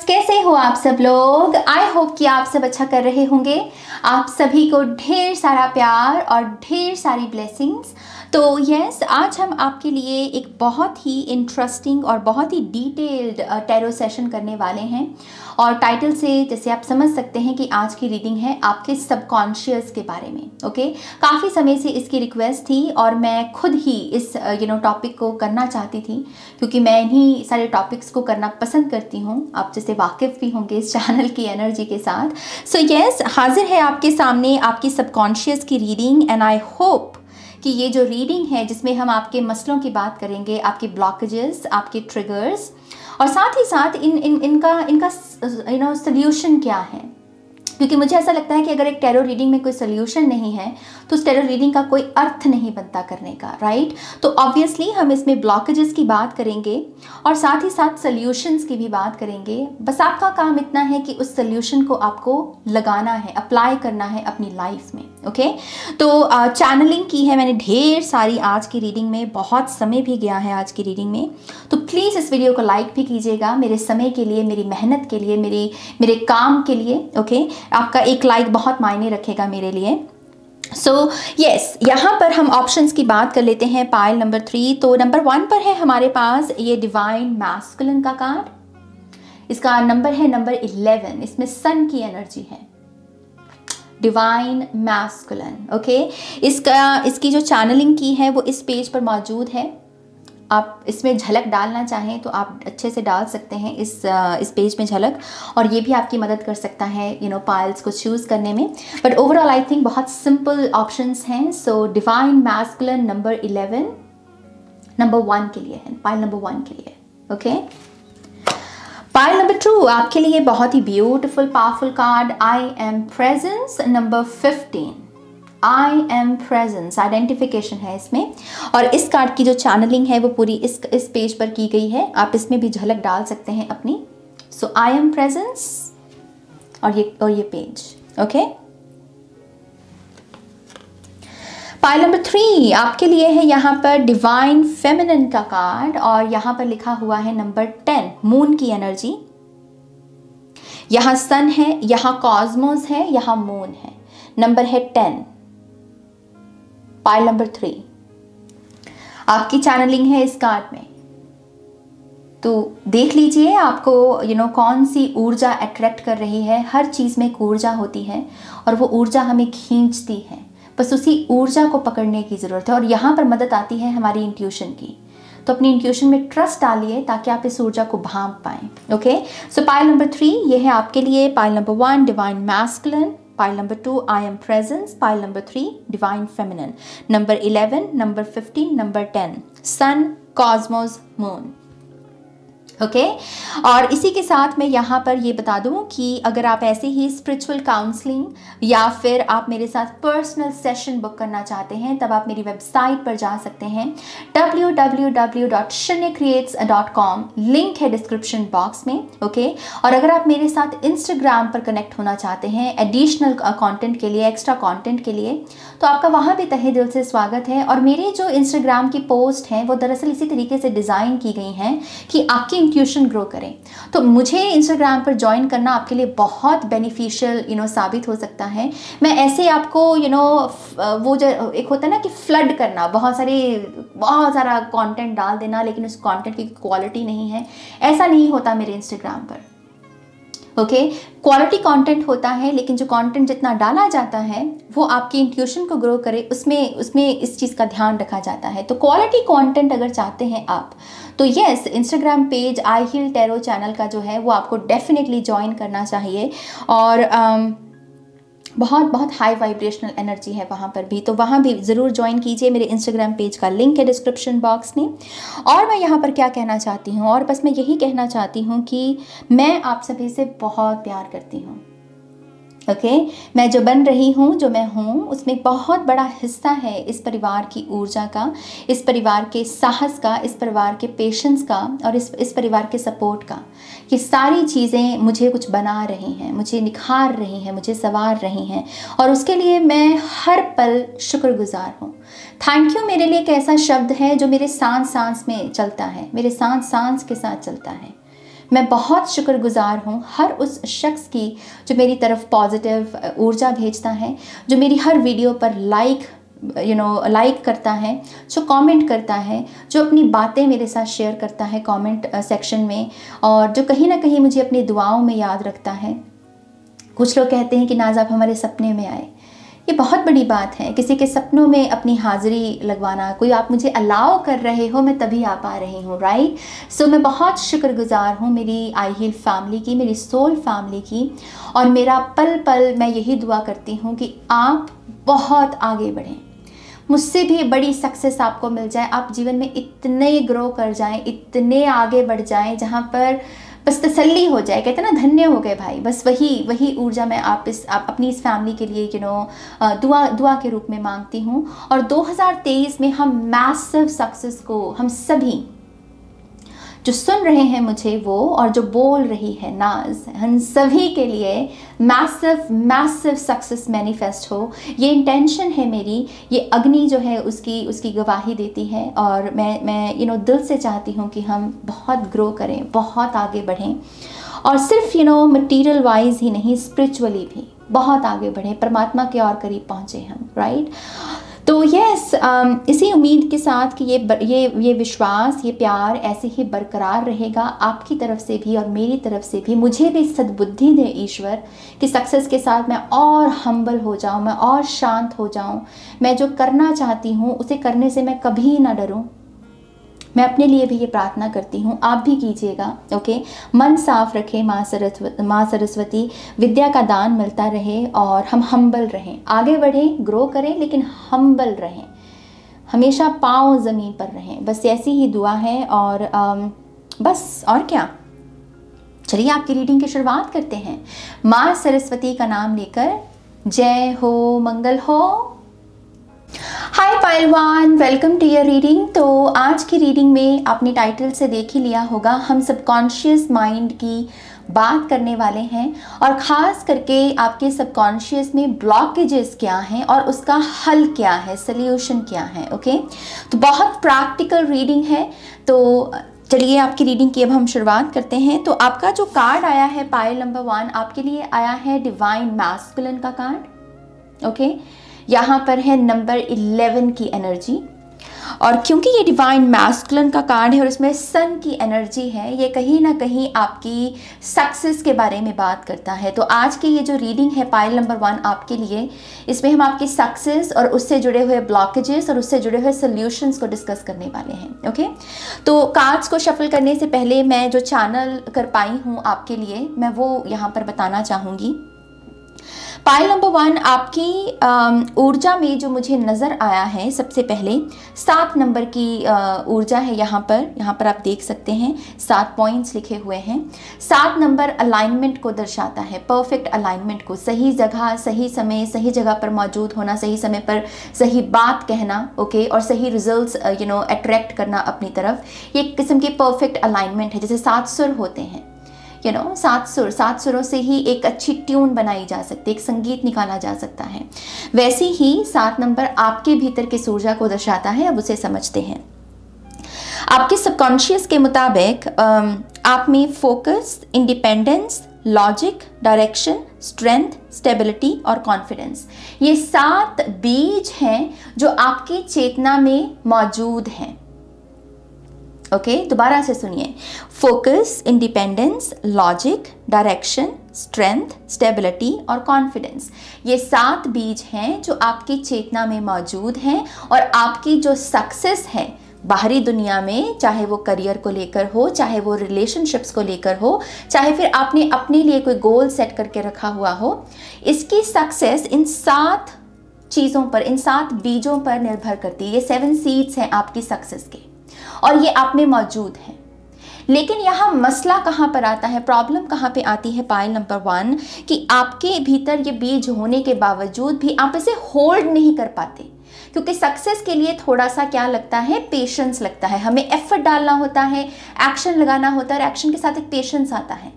कैसे हो आप सब लोग। आई होप कि आप सब अच्छा कर रहे होंगे। आप सभी को ढेर सारा प्यार और ढेर सारी ब्लेसिंग्स। तो यस, आज हम आपके लिए एक बहुत ही इंटरेस्टिंग और बहुत ही डिटेल्ड टैरो सेशन करने वाले हैं। और टाइटल से जैसे आप समझ सकते हैं कि आज की रीडिंग है आपके सबकॉन्शियस के बारे में। ओके, काफ़ी समय से इसकी रिक्वेस्ट थी और मैं खुद ही इस टॉपिक को करना चाहती थी, क्योंकि मैं इन्हीं सारे टॉपिक्स को करना पसंद करती हूँ। आप जैसे वाकिफ़ भी होंगे इस चैनल की एनर्जी के साथ। सो यस, हाजिर है आपके सामने आपकी सबकॉन्शियस की रीडिंग। एंड आई होप कि ये जो रीडिंग है जिसमें हम आपके मसलों की बात करेंगे, आपके ब्लॉकेजेस, आपके ट्रिगर्स, और साथ ही साथ इनका सोल्यूशन क्या है। क्योंकि मुझे ऐसा लगता है कि अगर एक टैरो रीडिंग में कोई सोल्यूशन नहीं है तो उस टैरो रीडिंग का कोई अर्थ नहीं बनता करने का, राइट। तो ऑब्वियसली हम इसमें ब्लॉकेजेस की बात करेंगे और साथ ही साथ सोल्यूशंस की भी बात करेंगे। बस आपका काम इतना है कि उस सोल्यूशन को आपको लगाना है, अप्लाई करना है अपनी लाइफ में। ओके, तो चैनलिंग की है मैंने ढेर सारी आज की रीडिंग में, बहुत समय भी गया है आज की रीडिंग में। तो प्लीज़ इस वीडियो को लाइक भी कीजिएगा, मेरे समय के लिए, मेरी मेहनत के लिए, मेरे काम के लिए। ओके, आपका एक लाइक बहुत मायने रखेगा मेरे लिए। सो यस, यहाँ पर हम ऑप्शंस की बात कर लेते हैं। पाइल नंबर 3, तो नंबर 1 पर है हमारे पास ये डिवाइन मैस्कुलिन का कार्ड। इसका नंबर है नंबर 11। इसमें सन की एनर्जी है, डिवाइन मैस्कुलिन। ओके, इसकी जो चैनलिंग की है वो इस पेज पर मौजूद है। आप इसमें झलक डालना चाहें तो आप अच्छे से डाल सकते हैं इस पेज में झलक, और ये भी आपकी मदद कर सकता है पाइल्स को चूज़ करने में। बट ओवरऑल आई थिंक बहुत सिंपल ऑप्शंस हैं। So divine masculine number 11 number 1 के लिए है, पाइल नंबर 1 के लिए। ओके, पाइल नंबर 2 आपके लिए बहुत ही beautiful powerful card, I am presence number 15। I am presence identification है इसमें, और इस कार्ड की जो चैनलिंग है वो पूरी इस पेज पर की गई है। आप इसमें भी झलक डाल सकते हैं अपनी। सो आई एम प्रेजेंस और ये पेज। ओके, पाइल नंबर 3 आपके लिए है यहाँ पर डिवाइन फेमिनिन का कार्ड, और यहाँ पर लिखा हुआ है नंबर 10, मून की एनर्जी। यहाँ सन है, यहाँ कॉस्मोस है, यहाँ मून है, नंबर है 10। पाइल नंबर 3 आपकी चैनलिंग है इस कार्ड में। तो देख लीजिए आपको कौन सी ऊर्जा अट्रैक्ट कर रही है। हर चीज़ में एक ऊर्जा होती है और वो ऊर्जा हमें खींचती है, बस उसी ऊर्जा को पकड़ने की ज़रूरत है। और यहाँ पर मदद आती है हमारी इंट्यूशन की। तो अपनी इंट्यूशन में ट्रस्ट डालिए ताकि आप इस ऊर्जा को भांप पाएँ। ओके, सो पाइल नंबर 3 ये है आपके लिए। Pile number 1 divine masculine, pile number 2 I am presence, pile number 3 divine feminine, number 11, number 15, number 10 sun, cosmos, moon. Okay, और इसी के साथ मैं यहाँ पर ये बता दूँ कि अगर आप ऐसे ही स्पिरिचुअल काउंसलिंग या फिर आप मेरे साथ पर्सनल सेशन बुक करना चाहते हैं, तब आप मेरी वेबसाइट पर जा सकते हैं www.shanyacreates.com, लिंक है डिस्क्रिप्शन बॉक्स में। ओके, और अगर आप मेरे साथ इंस्टाग्राम पर कनेक्ट होना चाहते हैं एडिशनल कंटेंट के लिए, एक्स्ट्रा कंटेंट के लिए, तो आपका वहाँ भी तहे दिल से स्वागत है। और मेरे जो इंस्टाग्राम की पोस्ट हैं वो दरअसल इसी तरीके से डिज़ाइन की गई हैं कि आपकी इंट्यूशन ग्रो करें। तो मुझे इंस्टाग्राम पर ज्वाइन करना आपके लिए बहुत बेनिफिशियल साबित हो सकता है। मैं ऐसे आपको वो जो एक होता है ना कि फ्लड करना, बहुत सारा कंटेंट डाल देना, लेकिन उस कंटेंट की क्वालिटी नहीं है, ऐसा नहीं होता मेरे इंस्टाग्राम पर। ओके, क्वालिटी कंटेंट होता है, लेकिन जो कंटेंट जितना डाला जाता है वो आपकी इंट्यूशन को ग्रो करे, उसमें इस चीज़ का ध्यान रखा जाता है। तो क्वालिटी कंटेंट अगर चाहते हैं आप, तो yes, Instagram page I heal tarot channel का जो है वो आपको डेफिनेटली ज्वाइन करना चाहिए। और बहुत बहुत हाई वाइब्रेशनल एनर्जी है वहाँ पर भी, तो वहाँ भी ज़रूर ज्वाइन कीजिए। मेरे इंस्टाग्राम पेज का लिंक है डिस्क्रिप्शन बॉक्स में। और मैं यहाँ पर क्या कहना चाहती हूँ, और बस मैं यही कहना चाहती हूँ कि मैं आप सभी से बहुत प्यार करती हूँ। ओके मैं जो बन रही हूँ, जो मैं हूँ, उसमें बहुत बड़ा हिस्सा है इस परिवार की ऊर्जा का, इस परिवार के साहस का, इस परिवार के पेशेंस का और इस परिवार के सपोर्ट का। ये सारी चीज़ें मुझे कुछ बना रही हैं, मुझे निखार रही हैं, मुझे संवार रही हैं और उसके लिए मैं हर पल शुक्रगुजार हूँ। थैंक यू मेरे लिए एक ऐसा शब्द है जो मेरे सांस सांस में चलता है, मेरे सांस सांस के साथ चलता है। मैं बहुत शुक्रगुजार हूँ हर उस शख्स की जो मेरी तरफ पॉजिटिव ऊर्जा भेजता है, जो मेरी हर वीडियो पर लाइक करता है, जो कमेंट करता है, जो अपनी बातें मेरे साथ शेयर करता है कमेंट सेक्शन में और जो कहीं ना कहीं मुझे अपनी दुआओं में याद रखता है। कुछ लोग कहते हैं कि नाज़ आप हमारे सपने में आए, ये बहुत बड़ी बात है। किसी के सपनों में अपनी हाज़िरी लगवाना, कोई आप मुझे अलाउ कर रहे हो, मैं तभी आ पा रही हूँ, राइट। सो मैं बहुत शुक्रगुजार हूँ मेरी आई हील फैमिली की, मेरी सोल फैमिली की और मेरा पल पल मैं यही दुआ करती हूँ कि आप बहुत आगे बढ़ें, मुझसे भी बड़ी सक्सेस आपको मिल जाए, आप जीवन में इतने ग्रो कर जाएं, इतने आगे बढ़ जाएं जहाँ पर बस तसल्ली हो जाए। कहते हैं ना धन्य हो गए भाई, बस वही ऊर्जा मैं आप अपनी इस फैमिली के लिए दुआ के रूप में मांगती हूँ। और 2023 में हम मैसिव सक्सेस को, हम सभी जो सुन रहे हैं मुझे वो और जो बोल रही है नाज, हम सभी के लिए मैसिव सक्सेस मैनिफेस्ट हो, ये इंटेंशन है मेरी। ये अग्नि जो है उसकी गवाही देती है और मैं दिल से चाहती हूँ कि हम बहुत ग्रो करें, बहुत आगे बढ़ें और सिर्फ मटीरियल वाइज ही नहीं, स्पिरिचुअली भी बहुत आगे बढ़ें, परमात्मा के और करीब पहुँचे हम, राइट। तो यस, इसी उम्मीद के साथ कि ये विश्वास, ये प्यार ऐसे ही बरकरार रहेगा आपकी तरफ से भी और मेरी तरफ से भी। मुझे भी सद्बुद्धि दे ईश्वर कि सक्सेस के साथ मैं और हम्बल हो जाऊं, मैं और शांत हो जाऊं, मैं जो करना चाहती हूं उसे करने से मैं कभी ना डरूं। मैं अपने लिए भी ये प्रार्थना करती हूँ, आप भी कीजिएगा, ओके। मन साफ रखें, माँ सरस्वती विद्या का दान मिलता रहे और हम हम्बल रहें, आगे बढ़ें, ग्रो करें लेकिन हम्बल रहें, हमेशा पाँव ज़मीन पर रहें, बस ऐसी ही दुआ है। और बस और क्या, चलिए आपकी रीडिंग की शुरुआत करते हैं माँ सरस्वती का नाम लेकर। जय हो, मंगल हो। हाय पहलवान, वेलकम टू योर रीडिंग। तो आज की रीडिंग में आपने टाइटल से देख ही लिया होगा, हम सबकॉन्शियस माइंड की बात करने वाले हैं और ख़ास करके आपके सबकॉन्शियस में ब्लॉकेजेस क्या हैं और उसका हल क्या है, सल्यूशन क्या है, ओके। तो बहुत प्रैक्टिकल रीडिंग है। तो चलिए आपकी रीडिंग की अब हम शुरुआत करते हैं। तो आपका जो कार्ड आया है पाइल नंबर 1, आपके लिए आया है डिवाइन मैस्कुलिन का कार्ड, ओके। यहाँ पर है नंबर 11 की एनर्जी और क्योंकि ये डिवाइन मैस्कुलिन का कार्ड है और इसमें सन की एनर्जी है, ये कहीं ना कहीं आपकी सक्सेस के बारे में बात करता है। तो आज की ये जो रीडिंग है पाइल नंबर 1 आपके लिए, इसमें हम आपकी सक्सेस और उससे जुड़े हुए ब्लॉकेजेस और उससे जुड़े हुए सॉल्यूशंस को डिस्कस करने वाले हैं, ओके। तो कार्ड्स को शफल करने से पहले मैं जो चैनल कर पाई हूँ आपके लिए, मैं वो यहाँ पर बताना चाहूँगी। पाइल नंबर 1 आपकी ऊर्जा में जो मुझे नज़र आया है, सबसे पहले 7 नंबर की ऊर्जा है। यहाँ पर आप देख सकते हैं 7 पॉइंट्स लिखे हुए हैं। 7 नंबर अलाइनमेंट को दर्शाता है, परफेक्ट अलाइनमेंट को, सही जगह, सही समय, सही जगह पर मौजूद होना, सही समय पर सही बात कहना, ओके, और सही रिजल्ट्स अट्रैक्ट करना अपनी तरफ। ये एक किस्म की परफेक्ट अलाइनमेंट है। जैसे 7 सुर होते हैं, 7 सुरों से ही एक अच्छी ट्यून बनाई जा सकती है, एक संगीत निकाला जा सकता है। वैसे ही 7 नंबर आपके भीतर की ऊर्जा को दर्शाता है। अब उसे समझते हैं। आपके सबकॉन्शियस के मुताबिक आप में focus, independence, logic, direction, strength, stability और कॉन्फिडेंस, ये 7 बीज हैं जो आपकी चेतना में मौजूद हैं, ओके। दोबारा से सुनिए, focus, independence, logic, direction, strength, stability और कॉन्फिडेंस, ये 7 बीज हैं जो आपकी चेतना में मौजूद हैं और आपकी जो सक्सेस है बाहरी दुनिया में, चाहे वो करियर को लेकर हो, चाहे वो रिलेशनशिप्स को लेकर हो, चाहे फिर आपने अपने लिए कोई गोल सेट करके रखा हुआ हो, इसकी सक्सेस इन 7 चीज़ों पर, इन 7 बीजों पर निर्भर करती है। ये 7 सीड्स हैं आपकी सक्सेस के और ये आप में मौजूद हैं। लेकिन यहाँ मसला कहाँ पर आता है, प्रॉब्लम कहाँ पे आती है पायल नंबर 1, कि आपके भीतर ये बीज होने के बावजूद भी आप इसे होल्ड नहीं कर पाते, क्योंकि सक्सेस के लिए थोड़ा सा क्या लगता है, पेशेंस लगता है, हमें एफर्ट डालना होता है, एक्शन लगाना होता है, और एक्शन के साथ एक पेशेंस आता है,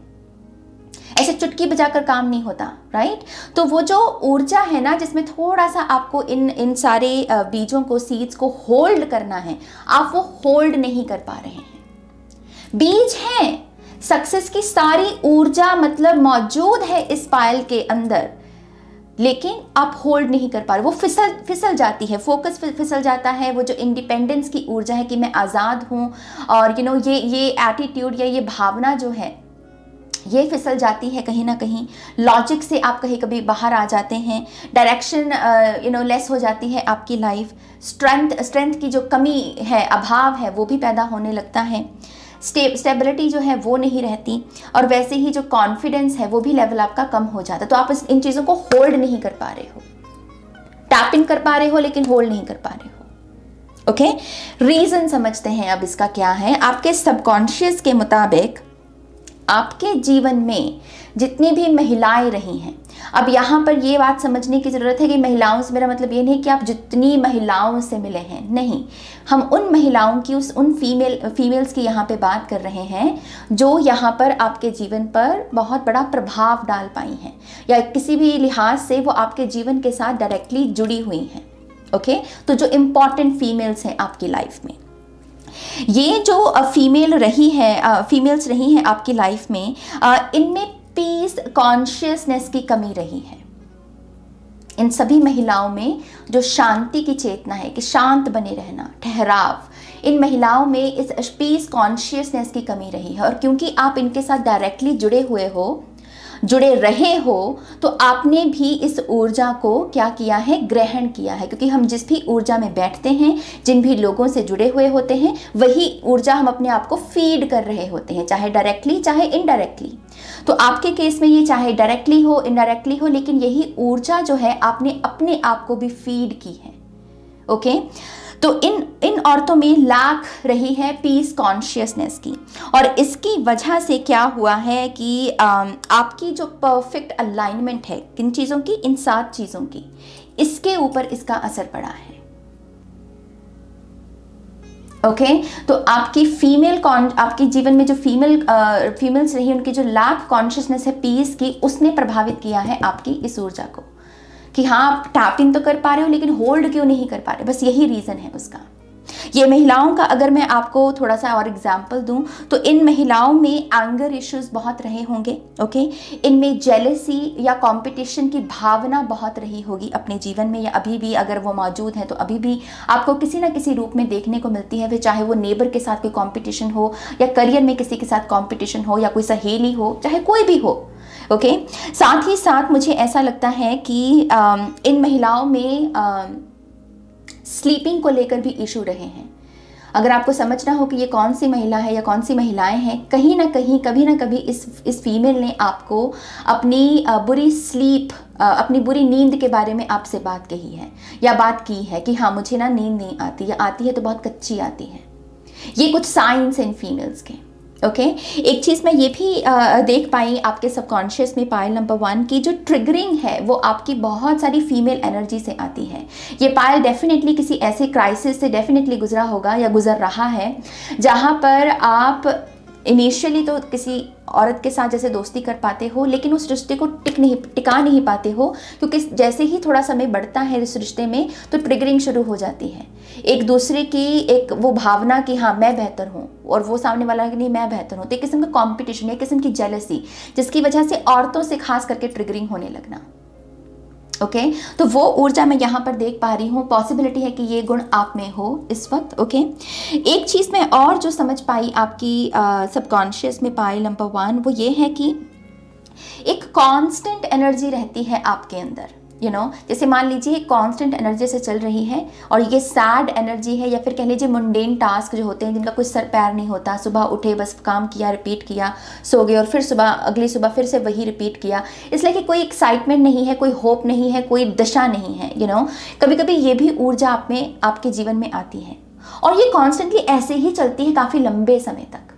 ऐसे चुटकी बजाकर काम नहीं होता, राइट। तो वो जो ऊर्जा है ना, जिसमें थोड़ा सा आपको इन सारे बीजों को, सीड्स को होल्ड करना है, आप वो होल्ड नहीं कर पा रहे हैं। बीज हैं, सक्सेस की सारी ऊर्जा मतलब मौजूद है इस पायल के अंदर, लेकिन आप होल्ड नहीं कर पा रहे, वो फिसल जाती है, फोकस फिसल जाता है, वो जो इंडिपेंडेंस की ऊर्जा है कि मैं आज़ाद हूँ, और ये एटीट्यूड या ये भावना जो है ये फिसल जाती है कहीं ना कहीं। लॉजिक से आप कहीं कभी बाहर आ जाते हैं, डायरेक्शन लेस हो जाती है आपकी लाइफ, स्ट्रेंथ की जो कमी है, अभाव है, वो भी पैदा होने लगता है, स्टेबिलिटी जो है वो नहीं रहती, और वैसे ही जो कॉन्फिडेंस है वो भी लेवल आपका कम हो जाता है। तो आप इन चीज़ों को होल्ड नहीं कर पा रहे हो, टैप इन कर पा रहे हो लेकिन होल्ड नहीं कर पा रहे हो। ओके, रीज़न समझते हैं अब इसका क्या है। आपके सबकॉन्शियस के मुताबिक आपके जीवन में जितनी भी महिलाएं रही हैं, अब यहाँ पर ये बात समझने की ज़रूरत है कि महिलाओं से मेरा मतलब ये नहीं कि आप जितनी महिलाओं से मिले हैं, नहीं, हम उन महिलाओं की, उन फीमेल्स की यहाँ पे बात कर रहे हैं जो यहाँ पर आपके जीवन पर बहुत बड़ा प्रभाव डाल पाई हैं, या किसी भी लिहाज से वो आपके जीवन के साथ डायरेक्टली जुड़ी हुई हैं। ओके, तो जो इम्पॉर्टेंट फीमेल्स हैं आपकी लाइफ में, ये जो फीमेल्स रही हैं आपकी लाइफ में, इनमें पीस कॉन्शियसनेस की कमी रही है। इन सभी महिलाओं में जो शांति की चेतना है कि शांत बने रहना, ठहराव, इन महिलाओं में इस पीस कॉन्शियसनेस की कमी रही है। और क्योंकि आप इनके साथ डायरेक्टली जुड़े रहे हो, तो आपने भी इस ऊर्जा को क्या किया है, ग्रहण किया है। क्योंकि हम जिस भी ऊर्जा में बैठते हैं, जिन भी लोगों से जुड़े हुए होते हैं, वही ऊर्जा हम अपने आप को फीड कर रहे होते हैं, चाहे डायरेक्टली चाहे इनडायरेक्टली। तो आपके केस में ये चाहे डायरेक्टली हो इनडायरेक्टली हो, लेकिन यही ऊर्जा जो है आपने अपने आप को भी फीड की है। ओके, तो इन औरतों में लाख रही है पीस कॉन्शियसनेस की, और इसकी वजह से क्या हुआ है कि आपकी जो परफेक्ट अलाइनमेंट है किन चीज़ों की, इन 7 चीज़ों की, इसके ऊपर इसका असर पड़ा है। ओके, तो आपकी जीवन में जो फीमेल्स रही, उनकी जो लाख कॉन्शियसनेस है पीस की, उसने प्रभावित किया है आपकी इस ऊर्जा को, कि हाँ आप टैप इन तो कर पा रहे हो लेकिन होल्ड क्यों नहीं कर पा रहे। बस यही रीज़न है उसका। ये महिलाओं का अगर मैं आपको थोड़ा सा और एग्जांपल दूं, तो इन महिलाओं में एंगर इश्यूज बहुत रहे होंगे। ओके, इनमें जेलसी या कंपटीशन की भावना बहुत रही होगी अपने जीवन में, या अभी भी अगर वो मौजूद है तो अभी भी आपको किसी ना किसी रूप में देखने को मिलती है। फिर चाहे वो नेबर के साथ कोई कंपटीशन हो, या करियर में किसी के साथ कंपटीशन हो, या कोई सहेली हो, चाहे कोई भी हो। ओके, साथ ही साथ मुझे ऐसा लगता है कि इन महिलाओं में स्लीपिंग को लेकर भी इशू रहे हैं। अगर आपको समझना हो कि ये कौन सी महिला है या कौन सी महिलाएं हैं, कहीं ना कहीं कभी ना कभी इस फीमेल ने आपको अपनी अपनी बुरी नींद के बारे में आपसे बात कही है, या बात की है कि हाँ मुझे ना नींद नहीं आती, या आती है तो बहुत कच्ची आती है। ये कुछ साइंस हैं इन फीमेल्स के। ओके, एक चीज़ मैं ये भी देख पाई आपके सबकॉन्शियस में, पायल नंबर 1 की जो ट्रिगरिंग है वो आपकी बहुत सारी फीमेल एनर्जी से आती है। ये पायल डेफिनेटली किसी ऐसे क्राइसिस से डेफिनेटली गुजरा होगा या गुजर रहा है, जहाँ पर आप इनिशियली तो किसी औरत के साथ जैसे दोस्ती कर पाते हो, लेकिन उस रिश्ते को टिका नहीं पाते हो, क्योंकि जैसे ही थोड़ा समय बढ़ता है इस रिश्ते में तो ट्रिगरिंग शुरू हो जाती है। एक दूसरे की एक वो भावना कि हाँ मैं बेहतर हूँ, और वो सामने वाला कि नहीं मैं बेहतर हूँ। तो एक किस्म का कॉम्पिटिशन, एक किस्म की जेलसी, जिसकी वजह से औरतों से खास करके ट्रिगरिंग होने लगना। ओके, तो वो ऊर्जा मैं यहाँ पर देख पा रही हूँ। पॉसिबिलिटी है कि ये गुण आप में हो इस वक्त। ओके, एक चीज़ मैं और जो समझ पाई आपकी सबकॉन्शियस में पायल नंबर 1, वो ये है कि एक कांस्टेंट एनर्जी रहती है आपके अंदर। जैसे मान लीजिए कांस्टेंट एनर्जी से चल रही है, और ये सैड एनर्जी है, या फिर कह लीजिए मुंडेन टास्क जो होते हैं जिनका कुछ सर पैर नहीं होता। सुबह उठे, बस काम किया, रिपीट किया, सो गए, और फिर अगली सुबह फिर से वही रिपीट किया। इसलिए कि कोई एक्साइटमेंट नहीं है, कोई होप नहीं है, कोई दशा नहीं है। कभी कभी ये भी ऊर्जा आपके जीवन में आती है, और ये कॉन्स्टेंटली ऐसे ही चलती है काफ़ी लंबे समय तक।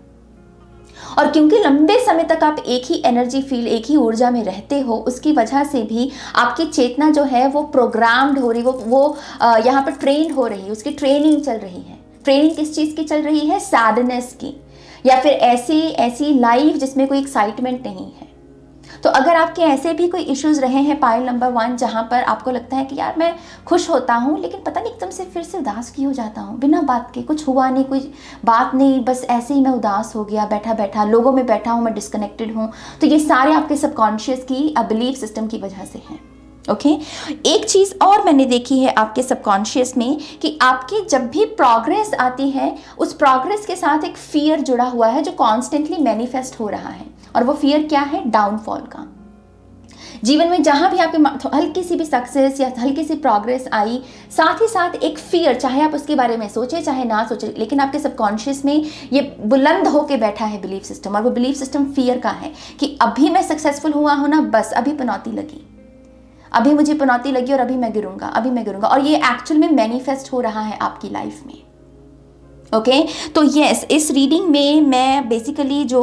और क्योंकि लंबे समय तक आप एक ही एनर्जी फील्ड, एक ही ऊर्जा में रहते हो, उसकी वजह से भी आपकी चेतना जो है वो प्रोग्राम्ड हो रही, वो यहाँ पर ट्रेन हो रही है, उसकी ट्रेनिंग चल रही है। ट्रेनिंग किस चीज़ की चल रही है? सैडनेस की, या फिर ऐसी लाइफ जिसमें कोई एक्साइटमेंट नहीं है। तो अगर आपके ऐसे भी कोई इश्यूज रहे हैं पाइल नंबर 1, जहाँ पर आपको लगता है कि यार मैं खुश होता हूँ लेकिन पता नहीं एकदम से फिर से उदास क्यों हो जाता हूँ, बिना बात के, कुछ हुआ नहीं, कोई बात नहीं, बस ऐसे ही मैं उदास हो गया, बैठा बैठा लोगों में बैठा हूँ, मैं डिस्कनेक्टेड हूँ, तो ये सारे आपके सबकॉन्शियस की बिलीफ सिस्टम की वजह से हैं। ओके एक चीज़ और मैंने देखी है आपके सबकॉन्शियस में कि आपकी जब भी प्रोग्रेस आती है, उस प्रोग्रेस के साथ एक फियर जुड़ा हुआ है जो कॉन्स्टेंटली मैनिफेस्ट हो रहा है। और वो फियर क्या है? डाउनफॉल का। जीवन में जहां भी आपके हल्की सी भी सक्सेस या हल्की सी प्रोग्रेस आई, साथ ही साथ एक फियर, चाहे आप उसके बारे में सोचे चाहे ना सोचे, लेकिन आपके सबकॉन्शियस में ये बुलंद होके बैठा है बिलीफ सिस्टम, और वो बिलीफ सिस्टम फियर का है कि अभी मैं सक्सेसफुल हुआ हूं ना, बस अभी पनौती लगी, अभी मुझे पनौती लगी और अभी मैं गिरूंगा, अभी मैं गिरूंगा। और ये एक्चुअल में मैनिफेस्ट हो रहा है आपकी लाइफ में। ओके तो यस, इस रीडिंग में मैं बेसिकली जो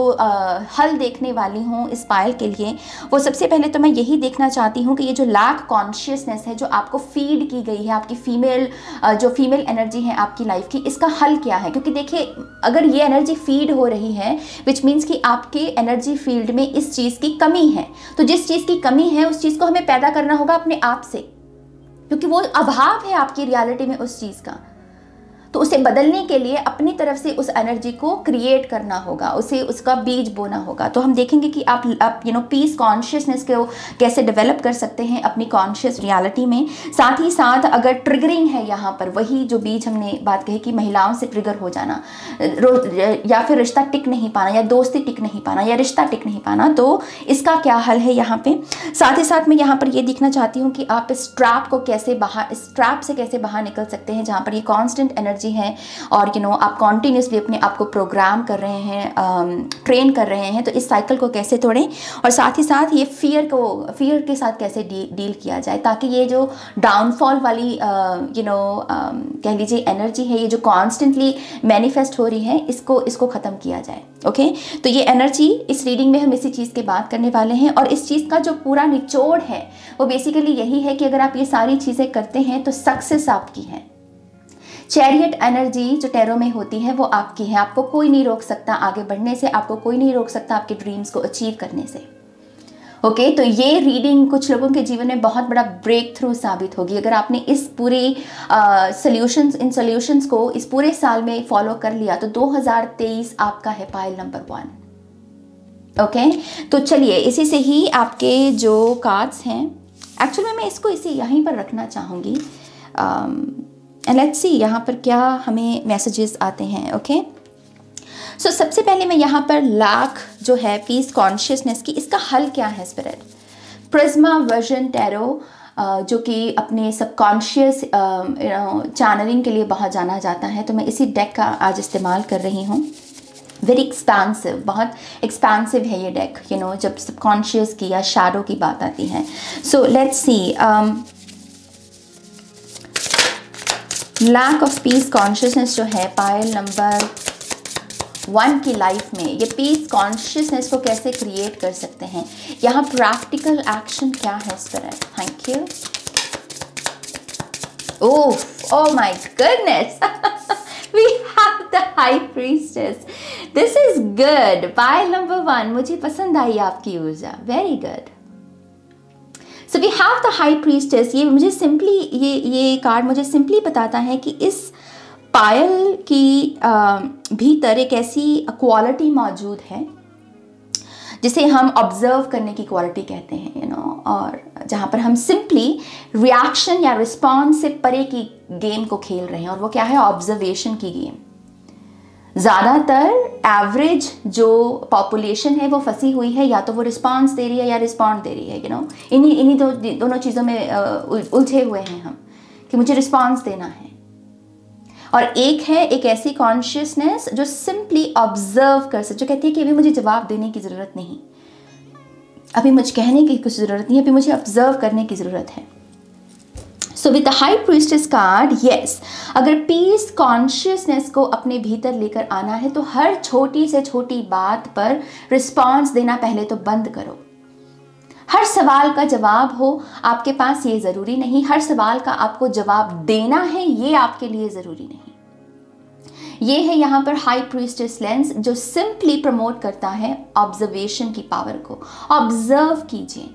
हल देखने वाली हूँ इस पायल के लिए, वो सबसे पहले तो मैं यही देखना चाहती हूँ कि ये जो लैक कॉन्शियसनेस है जो आपको फीड की गई है, आपकी फीमेल एनर्जी है आपकी लाइफ की, इसका हल क्या है? क्योंकि देखिए, अगर ये एनर्जी फीड हो रही है विच मीन्स कि आपके एनर्जी फील्ड में इस चीज़ की कमी है, तो जिस चीज़ की कमी है उस चीज़ को हमें पैदा करना होगा अपने आप से, क्योंकि वो अभाव है आपकी रियलिटी में उस चीज़ का। तो उसे बदलने के लिए अपनी तरफ से उस एनर्जी को क्रिएट करना होगा, उसे उसका बीज बोना होगा। तो हम देखेंगे कि आप पीस कॉन्शियसनेस को कैसे डेवलप कर सकते हैं अपनी कॉन्शियस रियलिटी में। साथ ही साथ अगर ट्रिगरिंग है यहाँ पर, वही जो बीज हमने बात कही कि महिलाओं से ट्रिगर हो जाना, या फिर रिश्ता टिक नहीं पाना, या दोस्ती टिक नहीं पाना, या रिश्ता टिक नहीं पाना, तो इसका क्या हल है यहाँ पे। साथ ही साथ मैं यहाँ पर ये देखना चाहती हूँ कि आप इस ट्रैप से कैसे बाहर निकल सकते हैं, जहाँ पर ये कॉन्स्टेंट एनर्जी है और आप कॉन्टिन्यूसली अपने आप को प्रोग्राम कर रहे हैं, ट्रेन कर रहे हैं। तो इस साइकिल को कैसे तोड़ें, और साथ ही साथ ये फियर के साथ कैसे डील किया जाए, ताकि ये जो डाउनफॉल वाली कह लीजिए एनर्जी है, ये जो कॉन्स्टेंटली मैनिफेस्ट हो रही है, इसको ख़त्म किया जाए। ओके तो ये एनर्जी, इस रीडिंग में हम इसी चीज़ की बात करने वाले हैं, और इस चीज़ का जो पूरा निचोड़ है वो बेसिकली यही है कि अगर आप ये सारी चीज़ें करते हैं तो सक्सेस आपकी है। चैरियट एनर्जी जो टैरो में होती है वो आपकी है, आपको कोई नहीं रोक सकता आगे बढ़ने से, आपको कोई नहीं रोक सकता आपके ड्रीम्स को अचीव करने से। ओके तो ये रीडिंग कुछ लोगों के जीवन में बहुत बड़ा ब्रेक थ्रू साबित होगी अगर आपने इस पूरी सॉल्यूशंस को इस पूरे साल में फॉलो कर लिया। तो 2023 आपका है पाइल नंबर 1। ओके तो चलिए, इसी से ही आपके जो कार्ड्स हैं, एक्चुअली मैं इसको यहीं पर रखना चाहूँगी। लेट्स सी यहाँ पर क्या हमें मैसेजेस आते हैं। ओके सो सबसे पहले मैं यहाँ पर लाख जो है पीस कॉन्शियसनेस की, इसका हल क्या है स्पिरिट। प्रिज्मा वर्जन टैरो जो कि अपने सबकॉन्शियस चैनलिंग के लिए बहुत जाना जाता है, तो मैं इसी डेक का आज इस्तेमाल कर रही हूँ। वेरी एक्सपेंसिव, बहुत एक्सपेंसिव है ये डेक, जब सबकॉन्शियस की या शैडो की बात आती है। So let's see, lack of peace consciousness जो है पायल नंबर 1 की लाइफ में, ये पीस कॉन्शियसनेस को कैसे क्रिएट कर सकते हैं, यहाँ प्रैक्टिकल एक्शन क्या है spirit. Thank you. Oh my goodness, we have the high priestess. This is good. Pile number 1, मुझे पसंद आई आपकी ऊर्जा, very good. So we have the high priestess. ये मुझे सिंपली ये कार्ड मुझे सिंपली बताता है कि इस पायल की भीतर एक ऐसी क्वालिटी मौजूद है जिसे हम ऑब्जर्व करने की क्वालिटी कहते हैं, और जहाँ पर हम सिंपली रिएक्शन या रिस्पॉन्स से परे की गेम को खेल रहे हैं, और वो क्या है, ऑब्जर्वेशन की गेम। ज़्यादातर एवरेज जो पॉपुलेशन है वो फंसी हुई है, या तो वो रिस्पॉन्स दे रही है या रिस्पॉन्ड दे रही है, इन्हीं दोनों चीज़ों में उलझे हुए हैं हम कि मुझे रिस्पॉन्स देना है। और एक ऐसी कॉन्शियसनेस जो सिंपली ऑब्जर्व कर सकती, जो कहती है कि अभी मुझे जवाब देने की ज़रूरत नहीं, अभी मुझे कहने की कुछ ज़रूरत नहीं, अभी मुझे ऑब्जर्व करने की ज़रूरत है। So with the high priestess card, yes, अगर पीस कॉन्शियसनेस को अपने भीतर लेकर आना है तो हर छोटी से छोटी बात पर रिस्पॉन्स देना पहले तो बंद करो। हर सवाल का जवाब हो आपके पास ये ज़रूरी नहीं, हर सवाल का आपको जवाब देना है ये आपके लिए ज़रूरी नहीं। ये है यहाँ पर हाई प्रीस्टेस लेंस जो सिंपली प्रमोट करता है ऑब्जर्वेशन की पावर को। ऑब्जर्व कीजिए,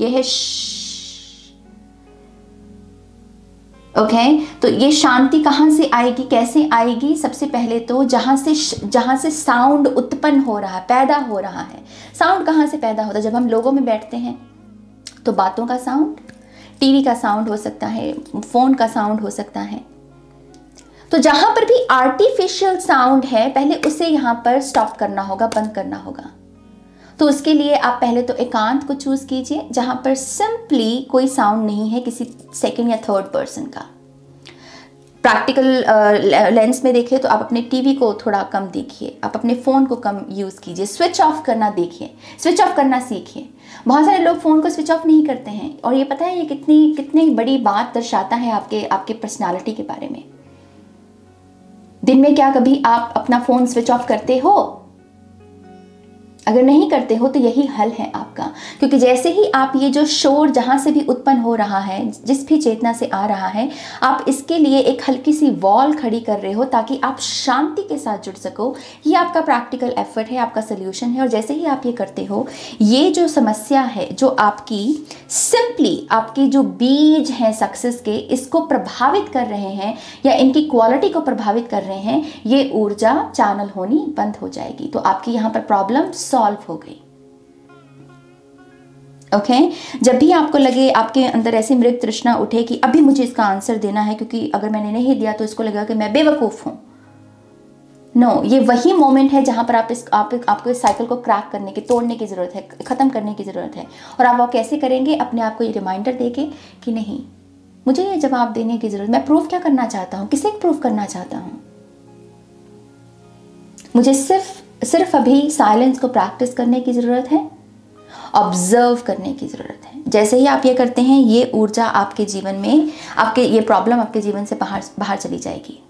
ये है ओके तो ये शांति कहाँ से आएगी, कैसे आएगी? सबसे पहले तो जहाँ से साउंड उत्पन्न हो रहा है, पैदा हो रहा है। साउंड कहाँ से पैदा होता है? जब हम लोगों में बैठते हैं तो बातों का साउंड, टीवी का साउंड हो सकता है, फोन का साउंड हो सकता है। तो जहाँ पर भी आर्टिफिशियल साउंड है पहले उसे यहाँ पर स्टॉप करना होगा, बंद करना होगा। तो उसके लिए आप पहले तो एकांत को चूज कीजिए जहां पर सिंपली कोई साउंड नहीं है किसी सेकंड या थर्ड पर्सन का। प्रैक्टिकल लेंस में देखिए तो आप अपने टीवी को थोड़ा कम देखिए, आप अपने फ़ोन को कम यूज़ कीजिए, स्विच ऑफ करना देखिए, स्विच ऑफ करना सीखिए। बहुत सारे लोग फ़ोन को स्विच ऑफ नहीं करते हैं और ये पता है ये कितनी बड़ी बात दर्शाता है आपके पर्सनालिटी के बारे में। दिन में क्या कभी आप अपना फ़ोन स्विच ऑफ करते हो? अगर नहीं करते हो तो यही हल है आपका, क्योंकि जैसे ही आप ये जो शोर जहाँ से भी उत्पन्न हो रहा है, जिस भी चेतना से आ रहा है, आप इसके लिए एक हल्की सी वॉल खड़ी कर रहे हो ताकि आप शांति के साथ जुड़ सको। ये आपका प्रैक्टिकल एफर्ट है, आपका सोल्यूशन है। और जैसे ही आप ये करते हो, ये जो समस्या है जो आपकी सिंपली आपके जो बीज हैं सक्सेस के, इसको प्रभावित कर रहे हैं या इनकी क्वालिटी को प्रभावित कर रहे हैं, ये ऊर्जा चैनल होनी बंद हो जाएगी। तो आपकी यहाँ पर प्रॉब्लम सॉल्व हो गई। ओके जब भी आपको लगे आपके अंदर ऐसी मृग तृष्णा उठे कि अभी मुझे इसका आंसर देना है क्योंकि अगर मैंने नहीं दिया तो इसको लगेगा कि मैं बेवकूफ हूं, नो, ये वही मोमेंट है जहां पर आपको इस साइकिल को क्रैक करने की, तोड़ने की जरूरत है, खत्म करने की जरूरत है। और आप वो कैसे करेंगे? अपने आप को ये रिमाइंडर देके कि नहीं, मुझे ये जवाब देने की जरूरत, मैं प्रूफ क्या करना चाहता हूं, किसे प्रूफ करना चाहता हूं? मुझे सिर्फ अभी साइलेंस को प्रैक्टिस करने की ज़रूरत है, ऑब्जर्व करने की ज़रूरत है। जैसे ही आप ये करते हैं, ये ऊर्जा आपके जीवन में, आपके ये प्रॉब्लम आपके जीवन से बाहर चली जाएगी।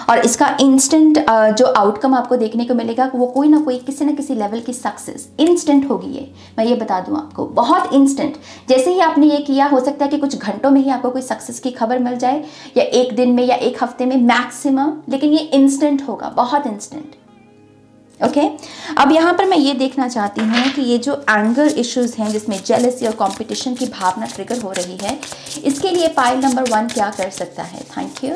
और इसका इंस्टेंट जो आउटकम आपको देखने को मिलेगा वो कोई ना कोई किसी न किसी लेवल की सक्सेस इंस्टेंट होगी। ये मैं ये बता दूं आपको, बहुत इंस्टेंट। जैसे ही आपने ये किया, हो सकता है कि कुछ घंटों में ही आपको कोई सक्सेस की खबर मिल जाए, या एक दिन में या एक हफ्ते में मैक्सिमम, लेकिन ये इंस्टेंट होगा, बहुत इंस्टेंट। ओके अब यहाँ पर मैं ये देखना चाहती हूँ कि ये जो एंगर इश्यूज हैं जिसमें जेलसी और कंपटीशन की भावना ट्रिगर हो रही है, इसके लिए पाइल नंबर 1 क्या कर सकता है? Thank you.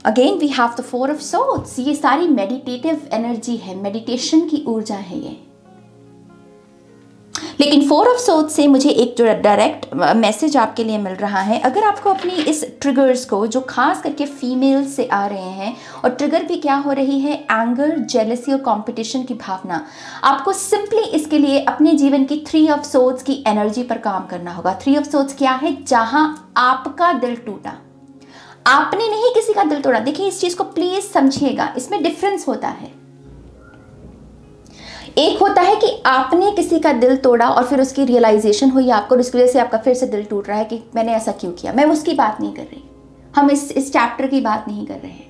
Again we have the 4 of swords. ये सारी मेडिटेटिव एनर्जी है, मेडिटेशन की ऊर्जा है ये। लेकिन 4 ऑफ सोर्ड्स से मुझे एक जो डायरेक्ट मैसेज आपके लिए मिल रहा है, अगर आपको अपनी इस ट्रिगर्स को जो खास करके फीमेल से आ रहे हैं, और ट्रिगर भी क्या हो रही है? एंगर, जेलसी और कंपटीशन की भावना, आपको सिंपली इसके लिए अपने जीवन की 3 ऑफ सोर्ड्स की एनर्जी पर काम करना होगा। 3 ऑफ सोर्ड्स क्या है? जहां आपका दिल टूटा, आपने नहीं किसी का दिल तोड़ा। देखिए इस चीज को प्लीज समझिएगा, इसमें डिफरेंस होता है। एक होता है कि आपने किसी का दिल तोड़ा और फिर उसकी रियलाइजेशन हुई आपको, और उसकी वजह से आपका फिर से दिल टूट रहा है कि मैंने ऐसा क्यों किया। मैं उसकी बात नहीं कर रही, हम इस चैप्टर की बात नहीं कर रहे हैं।